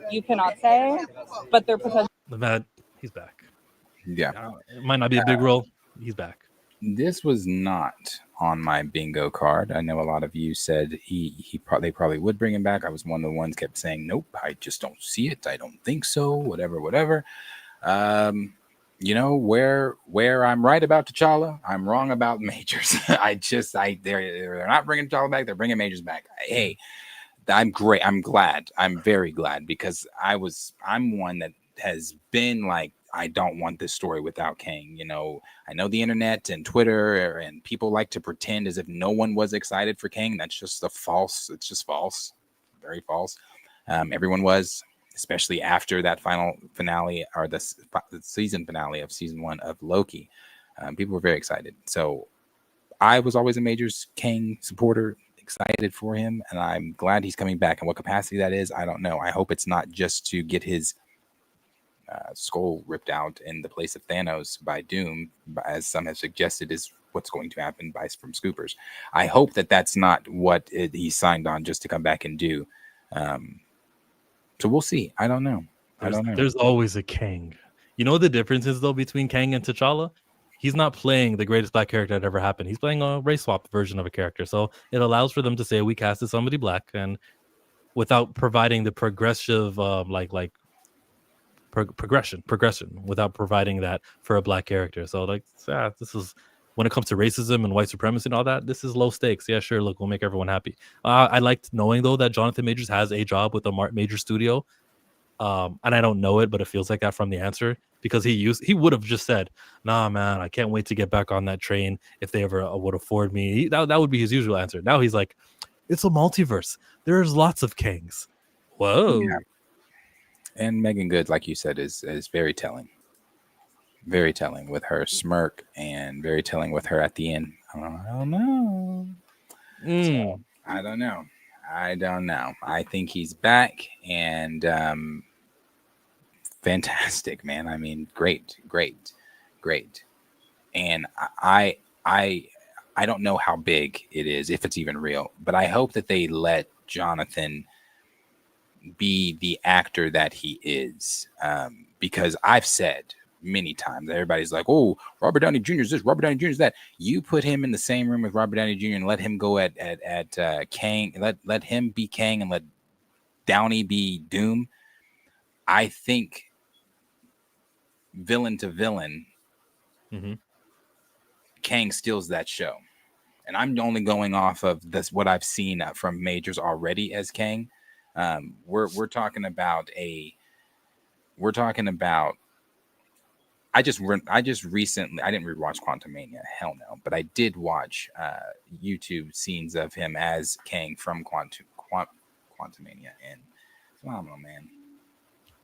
You cannot say, but they're potentially. He's back. Yeah. It might not be a big role. He's back. This was not on my bingo card. I know a lot of you said they probably would bring him back. I was one of the ones kept saying, nope, I just don't see it. I don't think so. Whatever. Where I'm right about T'Challa, I'm wrong about Majors. They're not bringing T'Challa back. They're bringing Majors back. Hey, I'm great. I'm glad. I'm very glad, because I'm one that has been like, I don't want this story without Kang. I know the internet and Twitter and people like to pretend as if no one was excited for Kang. That's just it's just false. Very false. Everyone was, especially after that final finale, or the season finale of season 1 of Loki. People were very excited. So I was always a Majors Kang supporter, excited for him, and I'm glad he's coming back. And what capacity that is, I don't know. I hope it's not just to get his skull ripped out in the place of Thanos by Doom, as some have suggested is what's going to happen from Scoopers. I hope that that's not what he signed on just to come back and do. So we'll see. I don't know. There's always a Kang. You know what the difference is though between Kang and T'Challa? He's not playing the greatest black character that ever happened. He's playing a race swap version of a character. So it allows for them to say we casted somebody black, and without providing the progressive progression without providing that for a black character. So this is when it comes to racism and white supremacy and all that, this is low stakes. Yeah, sure. Look, we'll make everyone happy. I liked knowing though that Jonathan Majors has a job with a major studio. And I don't know it, but it feels like that from the answer, because he would have just said, "Nah, man, I can't wait to get back on that train if they ever would afford me." That would be his usual answer. Now he's like, "It's a multiverse. There's lots of Kangs." Whoa. Yeah. And Megan Good, like you said, is very telling. Very telling with her smirk, and very telling with her at the end. I don't know. So, I don't know. I think he's back, and fantastic, man. I mean, great. And I don't know how big it is, if it's even real, but I hope that they let Jonathan be the actor that he is, because I've said many times, everybody's like, "Oh, Robert Downey Jr. is this, Robert Downey Jr. is that." You put him in the same room with Robert Downey Jr. and let him go at Kang, let him be Kang and let Downey be Doom. I think villain to villain, Kang steals that show, and I'm only going off of this what I've seen from Majors already as Kang. We're talking about I just recently, I didn't rewatch Quantumania, hell no, but I did watch YouTube scenes of him as Kang from Quantumania, and phenomenal, man,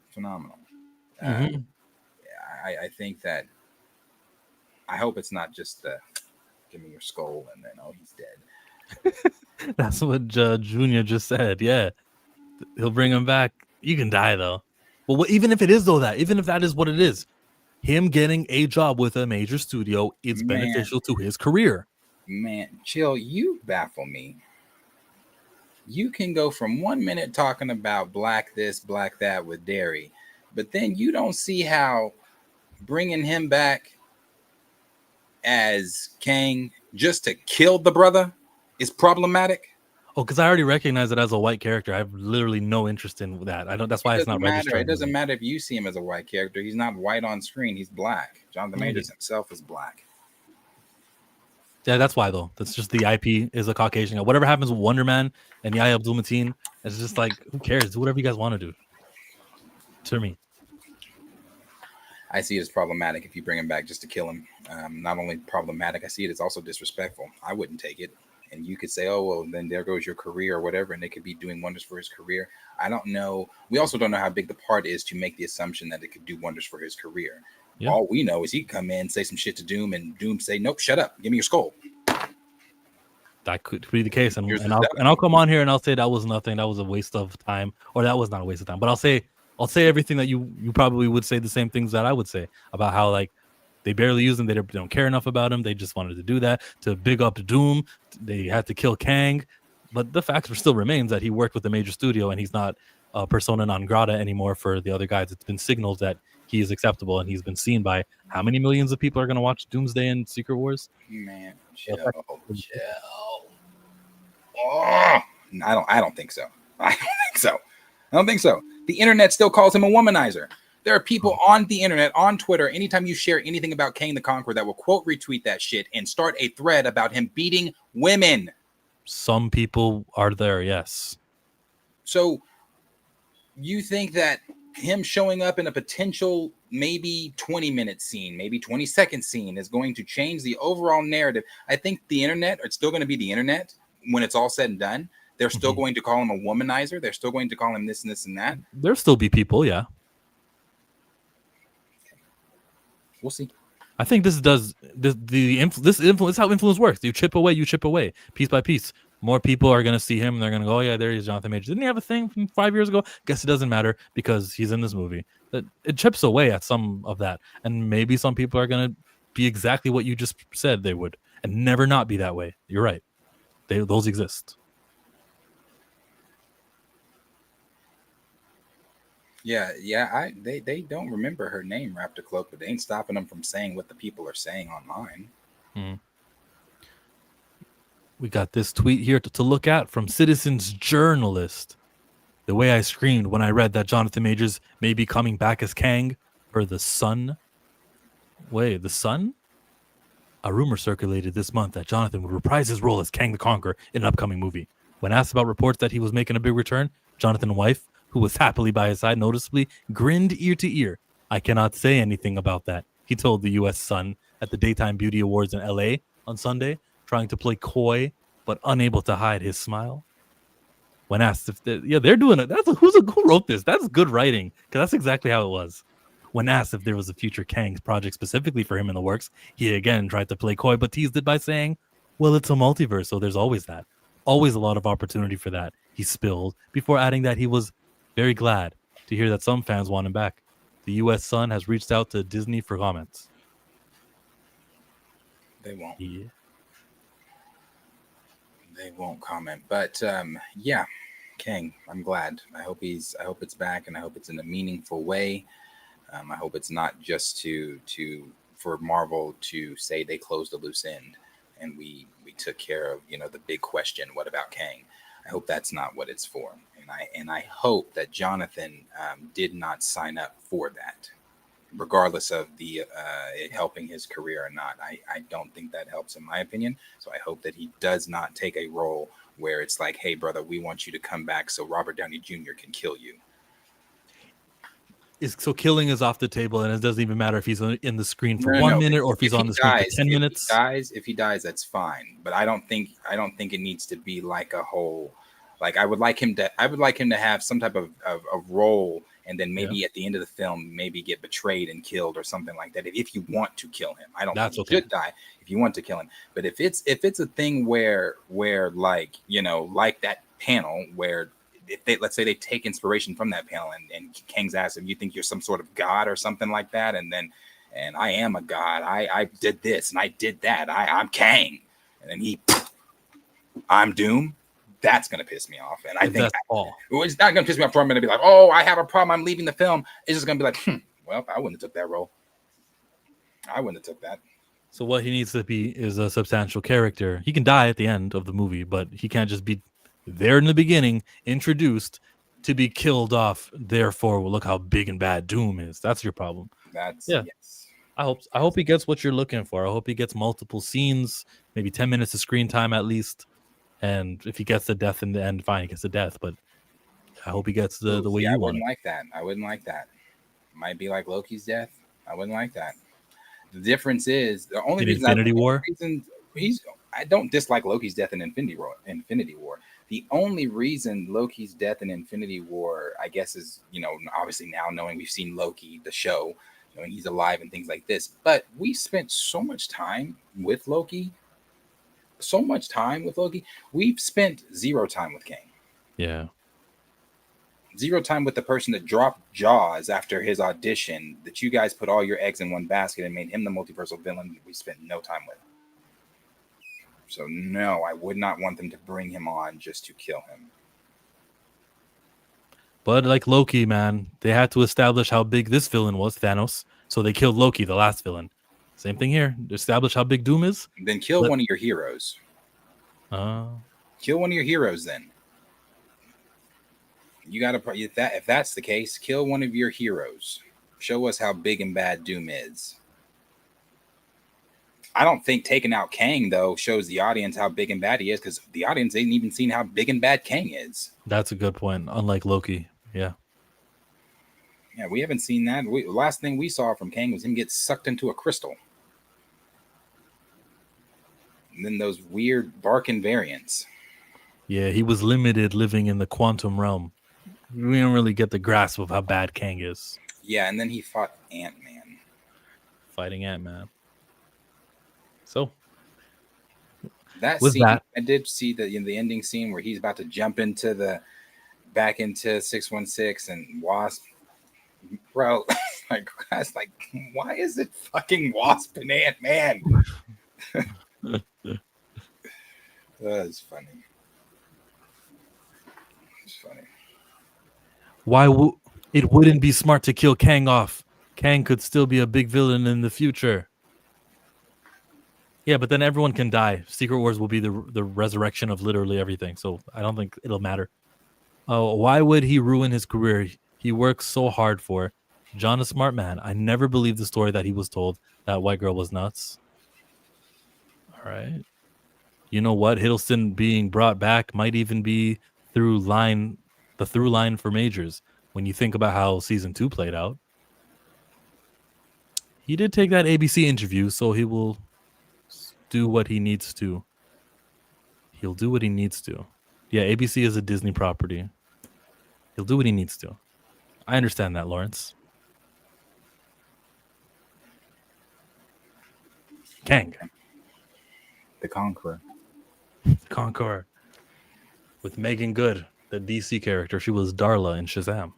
phenomenal. I think that, I hope it's not just the give me your skull and then he's dead. That's what Junior just said. Yeah, he'll bring him back. You can die though. Well, even if it is though, even if that is what it is, him getting a job with a major studio is beneficial to his career. Man, chill. You baffle me. You can go from 1 minute talking about black this, black that with Derry, but then you don't see how bringing him back as Kang just to kill the brother is problematic. Oh, because I already recognize it as a white character. I have literally no interest in that. I don't. That's why it's not registered. It doesn't matter if you see him as a white character. He's not white on screen. He's black. Jonathan Majors himself is black. Yeah, that's why though. That's just the IP is a Caucasian. Whatever happens with Wonder Man and Yahya Abdul-Mateen, it's just like, who cares? Do whatever you guys want to do. To me, I see it as problematic if you bring him back just to kill him. Not only problematic, I see it as also disrespectful. I wouldn't take it. And you could say, "Oh, well, then there goes your career," or whatever, and it could be doing wonders for his career. I don't know. We also don't know how big the part is to make the assumption that it could do wonders for his career. Yeah. All we know is he come in, say some shit to Doom, and Doom say, "Nope, shut up, give me your skull." That could be the case, and I'll come on here and I'll say that was nothing. That was a waste of time, or that was not a waste of time. But I'll say everything that you probably would say, the same things that I would say about how like they barely use him. They don't care enough about him. They just wanted to do that to big up Doom. They had to kill Kang, but the fact still remains that he worked with a major studio and he's not a persona non grata anymore for the other guys. It's been signaled that he is acceptable, and he's been seen by how many millions of people are going to watch Doomsday and Secret Wars? Man, chill. Oh, I don't think so. I don't think so. The internet still calls him a womanizer. There are people on the internet, on Twitter, anytime you share anything about Kang the Conqueror, that will quote retweet that shit and start a thread about him beating women. Some people are there, yes. So you think that him showing up in a potential maybe 20-minute scene, maybe 20-second scene is going to change the overall narrative? I think the internet, it's still going to be the internet when it's all said and done. They're still going to call him a womanizer. They're still going to call him this and this and that. There'll still be people, yeah. We'll see. I think this is how influence works. You chip away, piece by piece. More people are gonna see him and they're gonna go, oh yeah, there he is, Jonathan Majors. Didn't he have a thing from 5 years ago? Guess it doesn't matter because he's in this movie. It chips away at some of that, and maybe some people are gonna be exactly what you just said they would, and never not be that way. You're right. Those exist. Yeah. They don't remember her name, Raptor Cloak, but they ain't stopping them from saying what the people are saying online. We got this tweet here to look at from Citizens Journalist. The way I screamed when I read that Jonathan Majors may be coming back as Kang for The Sun. Wait, The Sun? A rumor circulated this month that Jonathan would reprise his role as Kang the Conqueror in an upcoming movie. When asked about reports that he was making a big return, Jonathan's wife, who was happily by his side, noticeably grinned ear to ear. I cannot say anything about that, he told the U.S. Sun at the Daytime Beauty Awards in L.A. on Sunday, trying to play coy but unable to hide his smile. When asked if they're doing it, who wrote this? That's good writing, because that's exactly how it was. When asked if there was a future Kang project specifically for him in the works, he again tried to play coy but teased it by saying, well, it's a multiverse, so there's always that. Always a lot of opportunity for that, he spilled, before adding that he was very glad to hear that some fans want him back. The U.S. Sun has reached out to Disney for comments. They won't. Yeah. They won't comment. But yeah, Kang, I'm glad. I hope it's back, and I hope it's in a meaningful way. I hope it's not just for Marvel to say they closed a loose end and we took care of, the big question, what about Kang? I hope that's not what it's for. And I hope that Jonathan did not sign up for that, regardless of the it helping his career or not. I don't think that helps, in my opinion. So I hope that he does not take a role where it's like, hey, brother, we want you to come back so Robert Downey Jr. can kill you. So killing is off the table, and it doesn't even matter if he's in the screen for 1 minute or if he's on the screen for 10 minutes. If he dies, that's fine. But I don't think it needs to be like a whole. Like I would like him to have some type of role, and then maybe at the end of the film, maybe get betrayed and killed or something like that. If you want to kill him, I don't think he should die if you want to kill him. But if it's a thing where like like that panel where let's say they take inspiration from that panel and Kang's asked if you think you're some sort of god or something like that, and I am a god. I did this and I did that. I'm Kang, and then I'm Doom. That's gonna piss me off, and I think it's not gonna piss me off. I'm gonna be like, oh, I have a problem. I'm leaving the film. It's just gonna be like, well, I wouldn't have took that role. I wouldn't have took that. So what he needs to be is a substantial character. He can die at the end of the movie, but he can't just be there in the beginning, introduced to be killed off. Therefore, look how big and bad Doom is. That's your problem. Yes. I hope he gets what you're looking for. I hope he gets multiple scenes, maybe 10 minutes of screen time at least. And if he gets the death in the end, fine, he gets the death. But I hope he gets the way you want it. I wouldn't like that. Might be like Loki's death. I wouldn't like that. The difference is the only reason I don't dislike Loki's death in Infinity War. The only reason Loki's death in Infinity War, I guess, is, obviously now knowing we've seen Loki, the show, and he's alive and things like this. But we spent so much time with Loki. We've spent zero time with Kang. Yeah. Zero time with the person that dropped Jaws after his audition, that you guys put all your eggs in one basket and made him the multiversal villain we spent no time with. So no, I would not want them to bring him on just to kill him. But like Loki, man, they had to establish how big this villain was, Thanos. So they killed Loki, the last villain. Same thing here. Establish how big Doom is. Then kill one of your heroes. Kill one of your heroes then. You got to, if that's the case, kill one of your heroes. Show us how big and bad Doom is. I don't think taking out Kang, though, shows the audience how big and bad he is, because the audience ain't even seen how big and bad Kang is. That's a good point. Unlike Loki. Yeah. Yeah, we haven't seen that. The last thing we saw from Kang was him get sucked into a crystal. And then those weird barking variants. Yeah, he was limited living in the quantum realm. We don't really get the grasp of how bad Kang is. Yeah, and then he fought Ant-Man. Fighting Ant-Man. So, That with scene, that, I did see the ending scene where he's about to jump back into 616 and Wasp. Bro, like I was like, why is it fucking Wasp and Ant-Man? That's funny. It's funny. it wouldn't be smart to kill Kang off? Kang could still be a big villain in the future. Yeah, but then everyone can die. Secret Wars will be the resurrection of literally everything. So I don't think it'll matter. Why would he ruin his career? He works so hard for it. John, a smart man. I never believed the story that he was told that white girl was nuts. All right. You know what? Hiddleston being brought back might even be the through line for Majors. When you think about how season 2 played out, he did take that ABC interview, so he will do what he needs to. He'll do what he needs to. Yeah, ABC is a Disney property. He'll do what he needs to. I understand that, Lawrence. Kang. The Conqueror. The Conqueror. With Megan Good, the DC character. She was Darla in Shazam.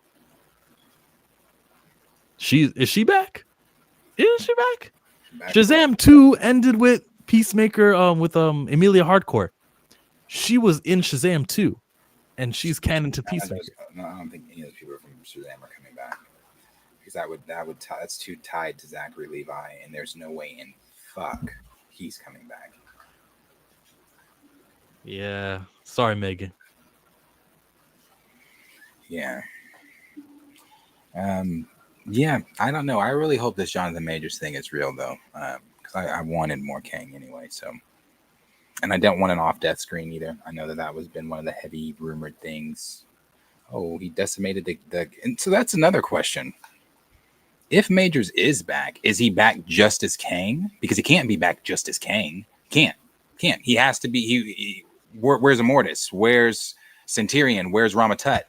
Is she back? Isn't she back? Shazam 2 ended with Peacemaker with Emilia Hardcore. She was in Shazam 2, and she's canon to Peacemaker. No, I don't think any of those people from Shazam are coming back because that's too tied to Zachary Levi, and there's no way in fuck he's coming back. Yeah, sorry, Megan. Yeah. Yeah, I don't know. I really hope this Jonathan Majors thing is real though, because I wanted more Kang anyway. So, and I don't want an off-death screen either. I know that was been one of the heavy rumored things. Oh, he decimated and so that's another question. If Majors is back, is he back just as Kang? Because he can't be back just as Kang. Can't. He has to be. Where's Immortus? Where's Centurion? Where's Ramatut?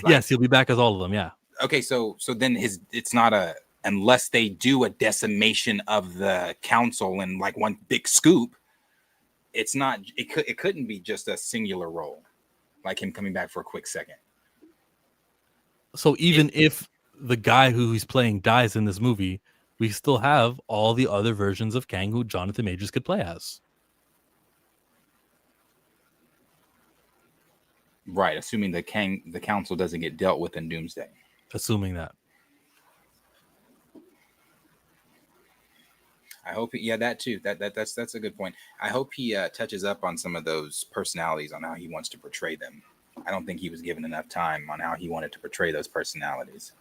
Yes, he'll be back as all of them. Yeah. Okay, so then it's not unless they do a decimation of the council in like one big scoop. It's not. It couldn't be just a singular role, like him coming back for a quick second. So even if the guy who he's playing dies in this movie, we still have all the other versions of Kang who Jonathan Majors could play as. Right, assuming the council doesn't get dealt with in Doomsday. Assuming that. I hope that too. That's a good point. I hope he touches up on some of those personalities on how he wants to portray them. I don't think he was given enough time on how he wanted to portray those personalities.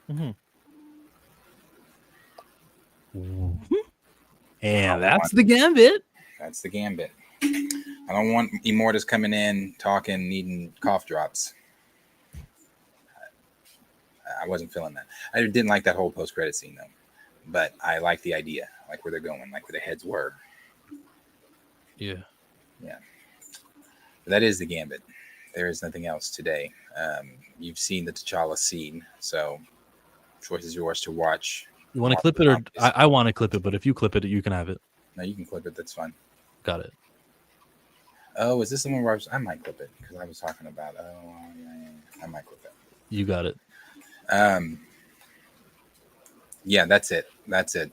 Mm-hmm. And that's the gambit. That's the gambit. I don't want Immortus coming in, talking, needing cough drops. I wasn't feeling that. I didn't like that whole post-credit scene, though. But I like the idea, like where they're going, like where the heads were. Yeah. Yeah. But that is the gambit. There is nothing else today. You've seen the T'Challa scene, so choice is yours to watch. You want to clip it, or I want to clip it, but if you clip it, you can have it. No, you can clip it. That's fine. Got it. Oh, is this the one where I might clip it because I was talking about? Oh, yeah. I might clip it. You got it. Yeah, that's it.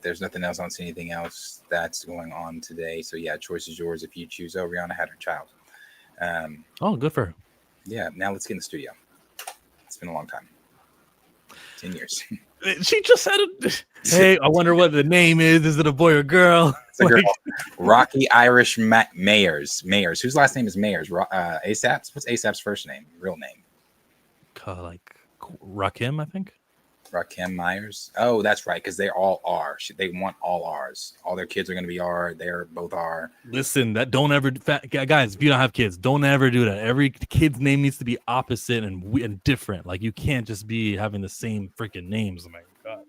There's nothing else. I don't see anything else that's going on today. So yeah, choice is yours if you choose. Oh, Rihanna had her child. Oh, good for her. Yeah, now let's get in the studio. It's been a long time. 10 years. She just said it. Hey, I wonder what the name is. Is it a boy or girl? It's a girl. Rocky Irish Mayers. Whose last name is Mayers? ASAP's? What's ASAP's first name? Real name? Like Rakim, I think. Rakim Myers. Oh, that's right, because they all are. They want all R's. All their kids are going to be R. They're both R. Listen, don't ever, guys. If you don't have kids, don't ever do that. Every kid's name needs to be opposite and different. Like you can't just be having the same freaking names. Oh my god.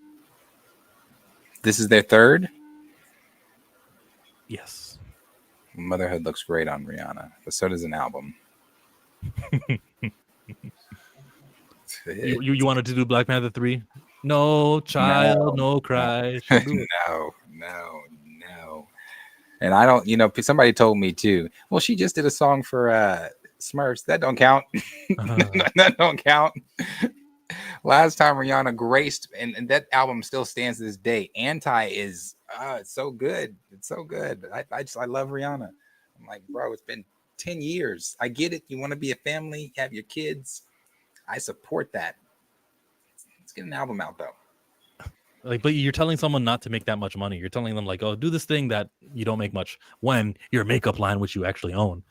This is their third. Yes. Motherhood looks great on Rihanna, but so does an album. You wanted to do Black Panther 3? No child, no cry. No. And I don't, somebody told me too. Well, she just did a song for Smurfs. That don't count. That don't count. Last time Rihanna graced, and that album still stands to this day. Anti is it's so good. It's so good. I love Rihanna. I'm like, bro, it's been 10 years. I get it. You want to be a family, have your kids. I support that. Let's get an album out though. Like, but you're telling someone not to make that much money. You're telling them like, oh, do this thing that you don't make much when your makeup line, which you actually own,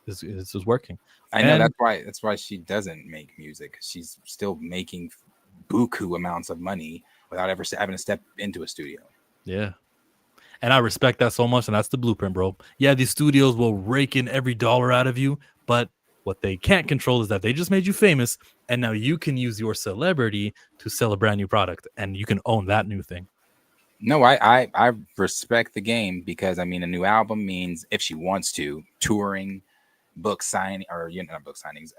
is working. I know that's why she doesn't make music. She's still making buku amounts of money without ever having to step into a studio. Yeah. And I respect that so much. And that's the blueprint, bro. Yeah, these studios will rake in every dollar out of you. But what they can't control is that they just made you famous. And now you can use your celebrity to sell a brand new product. And you can own that new thing. No, I respect the game because, I mean, a new album means if she wants to, touring, book signing, or, not book signings,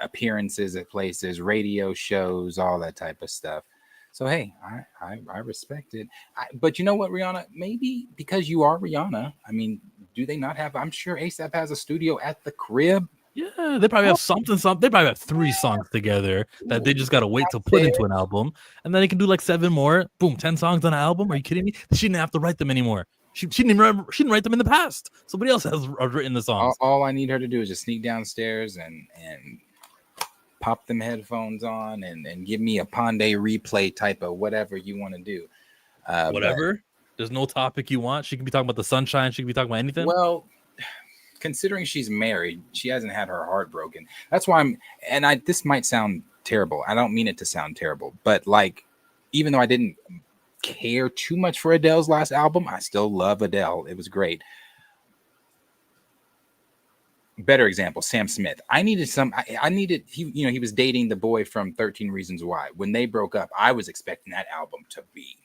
appearances at places, radio shows, all that type of stuff. So, hey, I respect it. But you know what, Rihanna? Maybe because you are Rihanna, I mean, do they not have, I'm sure ASAP has a studio at the crib. Yeah, they probably have something. They probably have 3 songs together that they just got to wait to put into an album. And then they can do like 7 more. Boom, 10 songs on an album. Are you kidding me? She didn't have to write them anymore. She didn't write them in the past. Somebody else has written the songs. All I need her to do is just sneak downstairs and pop them headphones on and give me a Ponde replay type of whatever you want to do. Whatever. There's no topic you want. She could be talking about the sunshine. She could be talking about anything. Well, considering she's married, she hasn't had her heart broken. That's why this might sound terrible. I don't mean it to sound terrible, but like, even though I didn't care too much for Adele's last album, I still love Adele. It was great. Better example, Sam Smith. I needed he was dating the boy from 13 Reasons Why. When they broke up, I was expecting that album to be,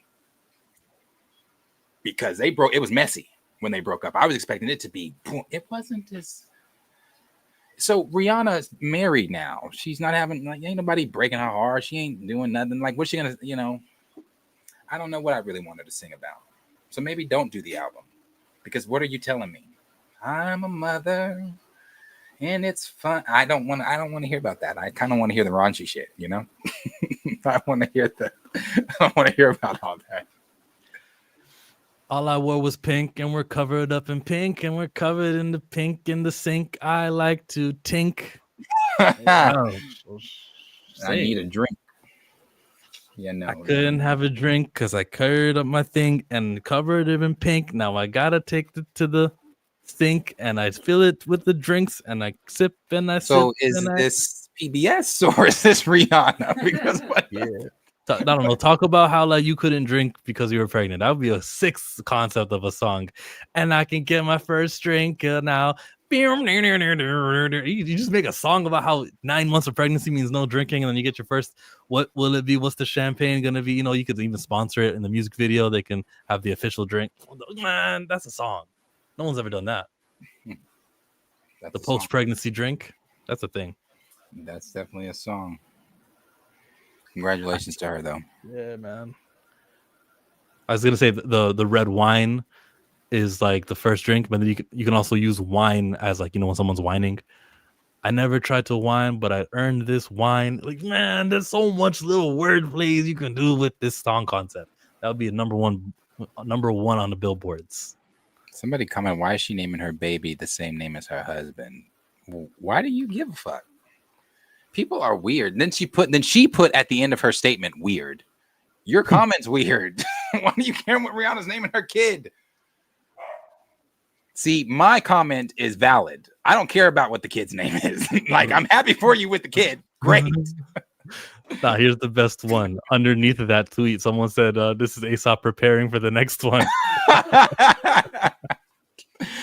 because it was messy when they broke up. I was expecting it to be, it wasn't as. So Rihanna's married now. She's not having, like, ain't nobody breaking her heart. She ain't doing nothing. Like, what's she gonna, I don't know what I really wanted to sing about. So maybe don't do the album, because what are you telling me? I'm a mother. And it's fun. I don't want to hear about that. I kind of want to hear the raunchy shit, I want to hear about all that. All I wore was pink, and we're covered up in pink, and we're covered in the pink in the sink. I like to tink. I need a drink. Yeah, no. I couldn't have a drink because I covered up my thing and covered it in pink. Now I gotta take it to the sink and I fill it with the drinks and I sip and I sip. So is this PBS or is this Rihanna? Because I don't know. Talk about how like you couldn't drink because you were pregnant. That would be a 6th concept of a song. And I can get my first drink now. You just make a song about how 9 months of pregnancy means no drinking, and then you get your first. What will it be? What's the champagne gonna be? You could even sponsor it in the music video. They can have the official drink. Man, that's a song. No one's ever done that. The post-pregnancy drink. That's a thing. That's definitely a song. Congratulations to her, though. Yeah, man. I was gonna say the red wine is like the first drink, but then you can also use wine as like when someone's whining. I never tried to whine, but I earned this wine. Like, man, there's so much little word plays you can do with this song concept. That would be number one on the billboards. Somebody comment, why is she naming her baby the same name as her husband? Why do you give a fuck? People are weird. And then she put at the end of her statement, weird. Your comment's weird. Why do you care what Rihanna's naming her kid? See, my comment is valid. I don't care about what the kid's name is. Like, I'm happy for you with the kid. Great. Nah, here's the best one. Underneath of that tweet, someone said, this is Aesop preparing for the next one.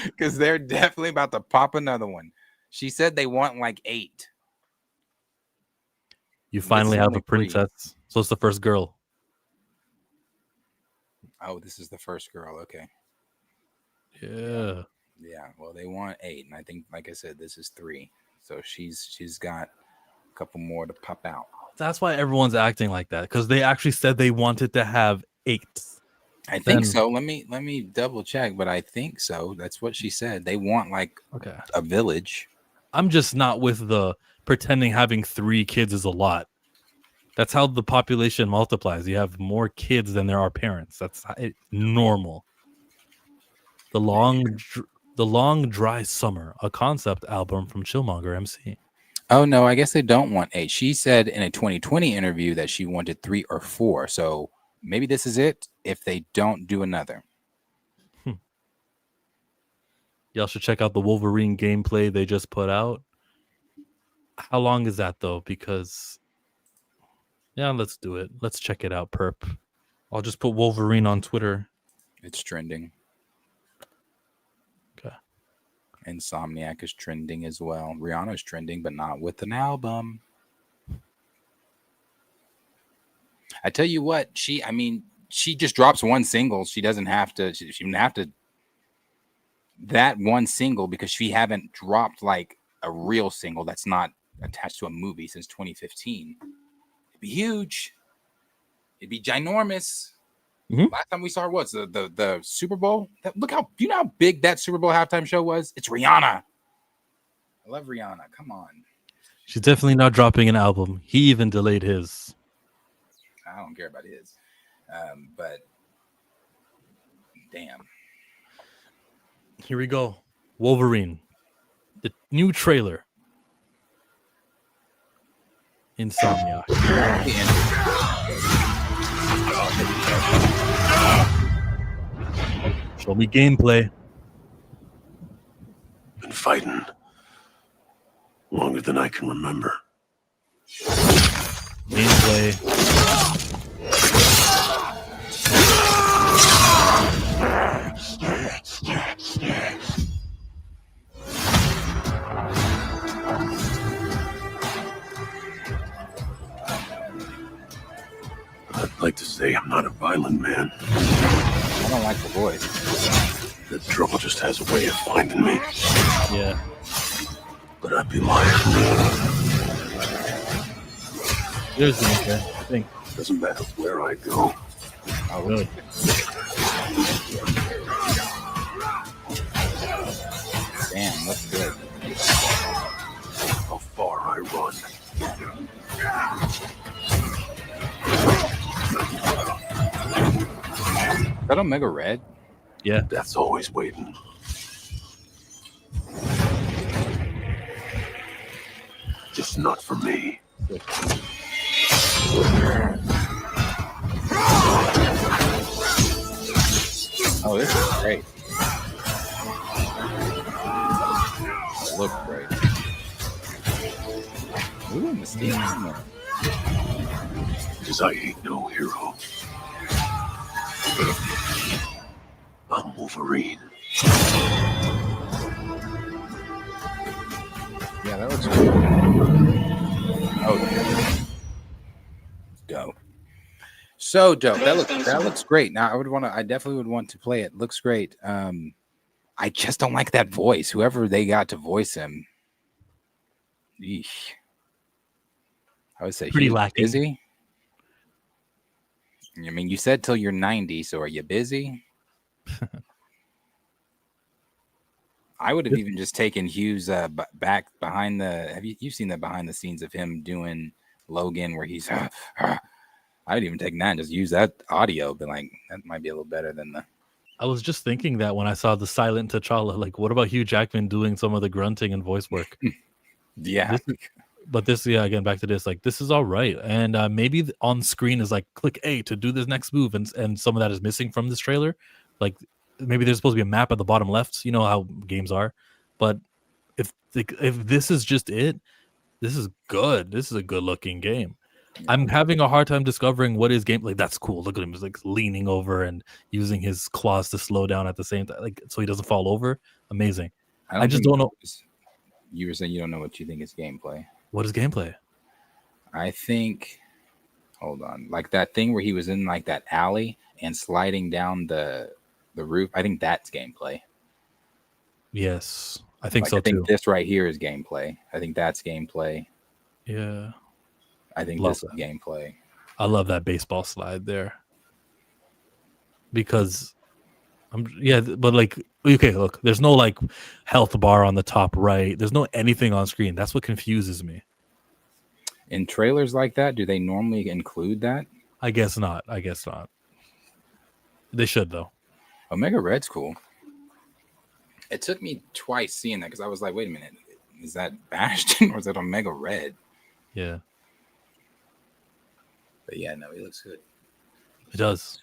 Because they're definitely about to pop another one. She said they want like 8. You finally have a princess. So it's the first girl. Oh, this is the first girl. Okay. Yeah. Yeah. Well, they want 8. And I think, like I said, this is 3. So she's got a couple more to pop out. That's why everyone's acting like that. Because they actually said they wanted to have 8. I think so. Let me double check, but I think so. That's what she said. They want like a village. I'm just not with the pretending having 3 kids is a lot. That's how the population multiplies. You have more kids than there are parents. That's normal. The long dry summer, a concept album from Chillmonger MC. Oh no, I guess they don't want 8. She said in a 2020 interview that she wanted 3 or 4. So maybe this is it if they don't do another. Y'all should check out the Wolverine gameplay they just put out. How long is that though? Because yeah, let's do it. Let's check it out, perp. I'll just put Wolverine on Twitter. It's trending. Okay. Insomniac is trending as well. Rihanna's trending, but not with an album. I tell you what, she just drops one single. She doesn't have to. She didn't have to. That one single because she haven't dropped like a real single that's not attached to a movie since 2015. It'd be huge. It'd be ginormous. Last time we saw her, what's the Super Bowl? Look how you know how big that Super Bowl halftime show was. It's Rihanna. I love Rihanna. Come on. She's definitely not dropping an album. He even delayed his. I don't care about his, but damn. Here we go. Wolverine. The new trailer. Insomnia. Show me gameplay. Been fighting longer than I can remember. Gameplay. I'd like to say I'm not a violent man. I don't like the voice. The trouble just has a way of finding me. Yeah. But I'd be lying. There's the gameplay, I think. Doesn't matter where I go. Oh, really? Damn, that's good. How far I run. Is that Omega Red? Yeah. That's always waiting. Just not for me. Oh, this is great. Look great. Ooh, Mystique. Because I ain't no hero. I'm Wolverine. Yeah, that looks cool. Oh, dope. So dope. That looks great. Now I definitely would want to play it. Looks great. I just don't like that voice. Whoever they got to voice him. Eesh. I would say pretty lacking. Busy. I mean, you said till you're 90, so are you busy? I would have even just taken Hughes back behind the. You've seen the behind the scenes of him doing Logan where he's. I'd even take that and just use that audio. But like that might be a little better than the. I was just thinking that when I saw the silent T'Challa, like, what about Hugh Jackman doing some of the grunting and voice work? Yeah. Again, back to this, like, this is all right. And maybe on screen is like, click A to do this next move. And some of that is missing from this trailer. Like, maybe there's supposed to be a map at the bottom left. You know how games are. But if this is just it, this is good. This is a good looking game. I'm having a hard time discovering what is gameplay. That's cool. Look at him. He's like leaning over and using his claws to slow down at the same time, like so he doesn't fall over. Amazing. I just don't know. You were saying you don't know what you think is gameplay. What is gameplay? I think. Hold on, like that thing where he was in like that alley and sliding down the roof. I think that's gameplay. Yes, I think like, so I think too. this right here is gameplay. I think that's gameplay. Yeah. I think Love this is gameplay. I love that baseball slide there. because but like, okay, look, there's no like health bar on the top right. There's no anything on screen. That's what confuses me. In trailers like that, do they normally include that? I guess not. They should though. Omega Red's cool. It took me twice seeing that because I was like, wait a minute, is that Bastion or is that Omega Red? Yeah. But yeah, no, he looks good. It does.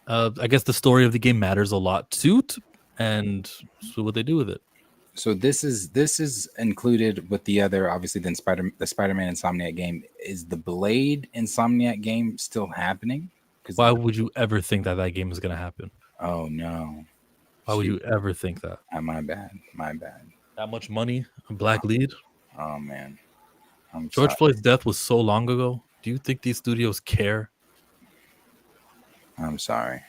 I guess the story of the game matters a lot too, and so what they do with it. So this is included with the other, obviously, the Spider-Man Insomniac game. Is the Blade Insomniac game still happening? Why would you ever think that game is going to happen? Oh no! Why would you ever think that? My bad. That much money, a black lead. Oh man, George Floyd's death was so long ago. Do you think these studios care? I'm sorry.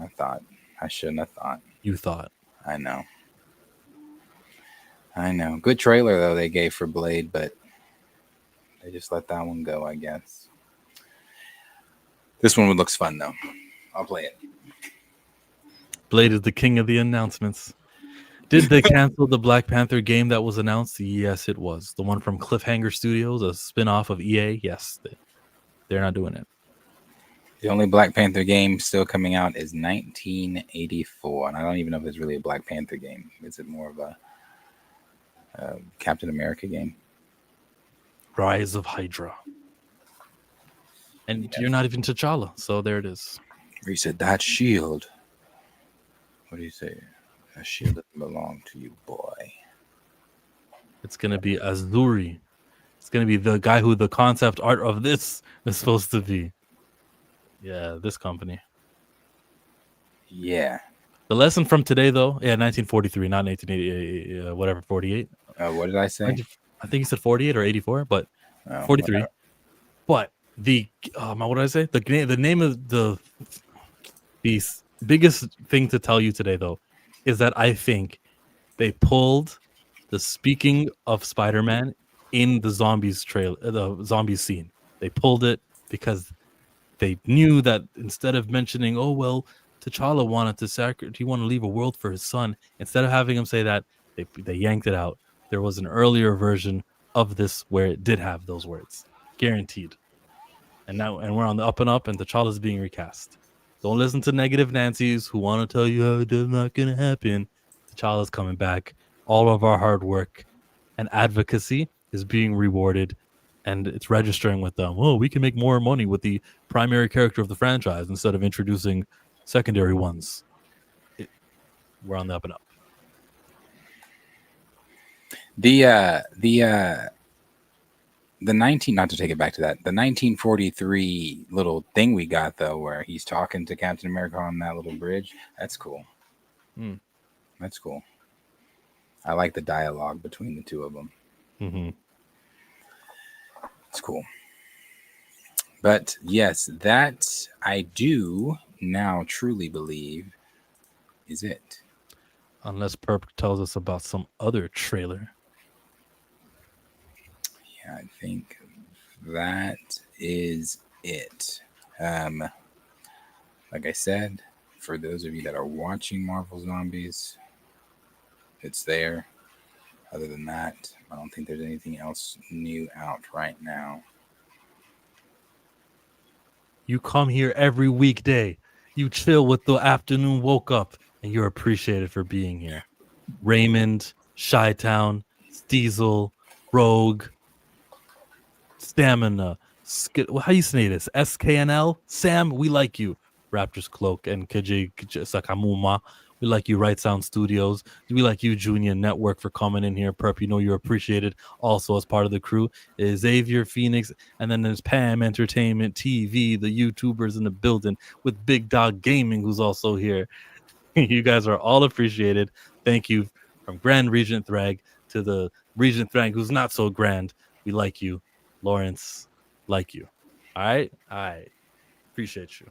I shouldn't have thought. You thought. I know. Good trailer though they gave for Blade, but they just let that one go, I guess. This one looks fun though. I'll play it. Blade is the king of the announcements. Did they cancel the Black Panther game that was announced? Yes, it was. The one from Cliffhanger Studios, a spin-off of EA. Yes, they're not doing it. The only Black Panther game still coming out is 1984, and I don't even know if it's really a Black Panther game. Is it more of a Captain America game? Rise of Hydra. And you're not even T'Challa, so there it is. He said, that shield. What do you say? A shield doesn't belong to you, boy. It's going to be Azuri. It's going to be the guy who the concept art of this is supposed to be. Yeah, this company. Yeah. The lesson from today, though, 1943, not 1988, whatever, 48. What did I say? I think you said 48 or 84, but 43. Whatever. But what did I say? The name of the biggest thing to tell you today, though, is that I think they pulled the speaking of Spider-Man in the zombies trailer, the zombies scene. They pulled it because they knew that instead of mentioning, oh, well, T'Challa wanted to he wanted to leave a world for his son. Instead of having him say that, they yanked it out. There was an earlier version of this where it did have those words, guaranteed. And we're on the up and up, and T'Challa's being recast. Don't listen to negative Nancy's who want to tell you how it's not going to happen. T'Challa's coming back. All of our hard work and advocacy is being rewarded. And it's registering with them. Oh, we can make more money with the primary character of the franchise instead of introducing secondary ones. We're on the up and up. The 19, not to take it back to that, the 1943 little thing we got though, where he's talking to Captain America on that little bridge. That's cool. That's cool. I like the dialogue between the two of them. Mm-hmm. It's cool. But yes, that I do now truly believe is it. Unless Perp tells us about some other trailer. Yeah, I think that is it. Like I said, for those of you that are watching Marvel Zombies, it's there. Other than that, I don't think there's anything else new out right now. You come here every weekday. You chill with the afternoon woke up, and you're appreciated for being here. Raymond, Chi-Town, Steezel, Rogue, Stamina, how you say this? SKNL? Sam, we like you. Raptors Cloak and KJ Sakamuma. We like you, Right Sound Studios. We like you, Junior Network, for coming in here. Perp, you know you're appreciated. Also, as part of the crew is Xavier Phoenix, and then there's Pam Entertainment TV, the YouTubers in the building, with Big Dog Gaming, who's also here. You guys are all appreciated. Thank you from Grand Regent Thrag to the Regent Thrag, who's not so grand. We like you, Lawrence. Like you. All right. Appreciate you.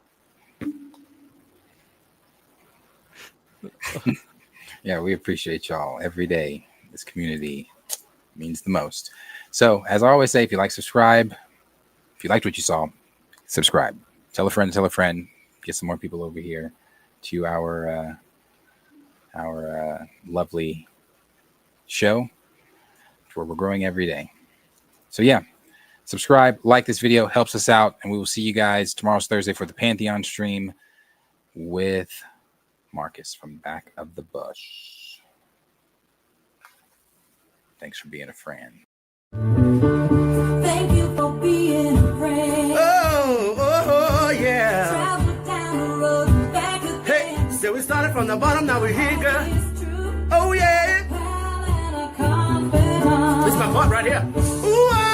Yeah, we appreciate y'all every day. This community means the most. So, as I always say, if you like, subscribe. If you liked what you saw, subscribe. Tell a friend, get some more people over here to our lovely show where we're growing every day. So yeah, subscribe, like this video, helps us out, and we will see you guys tomorrow's Thursday for the Pantheon stream with Marcus from Back of the Bush. Thanks for being a friend. Thank you for being a friend. Oh, yeah. Travel down the road and back again. Hey, so we started from the bottom, now we're here, girl. Oh, yeah. This is my part right here. Ooh, oh,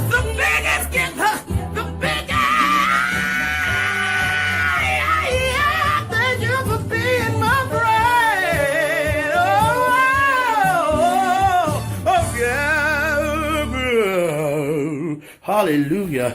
the biggest gift, the biggest. Thank you for being my friend. Oh, yeah. Hallelujah.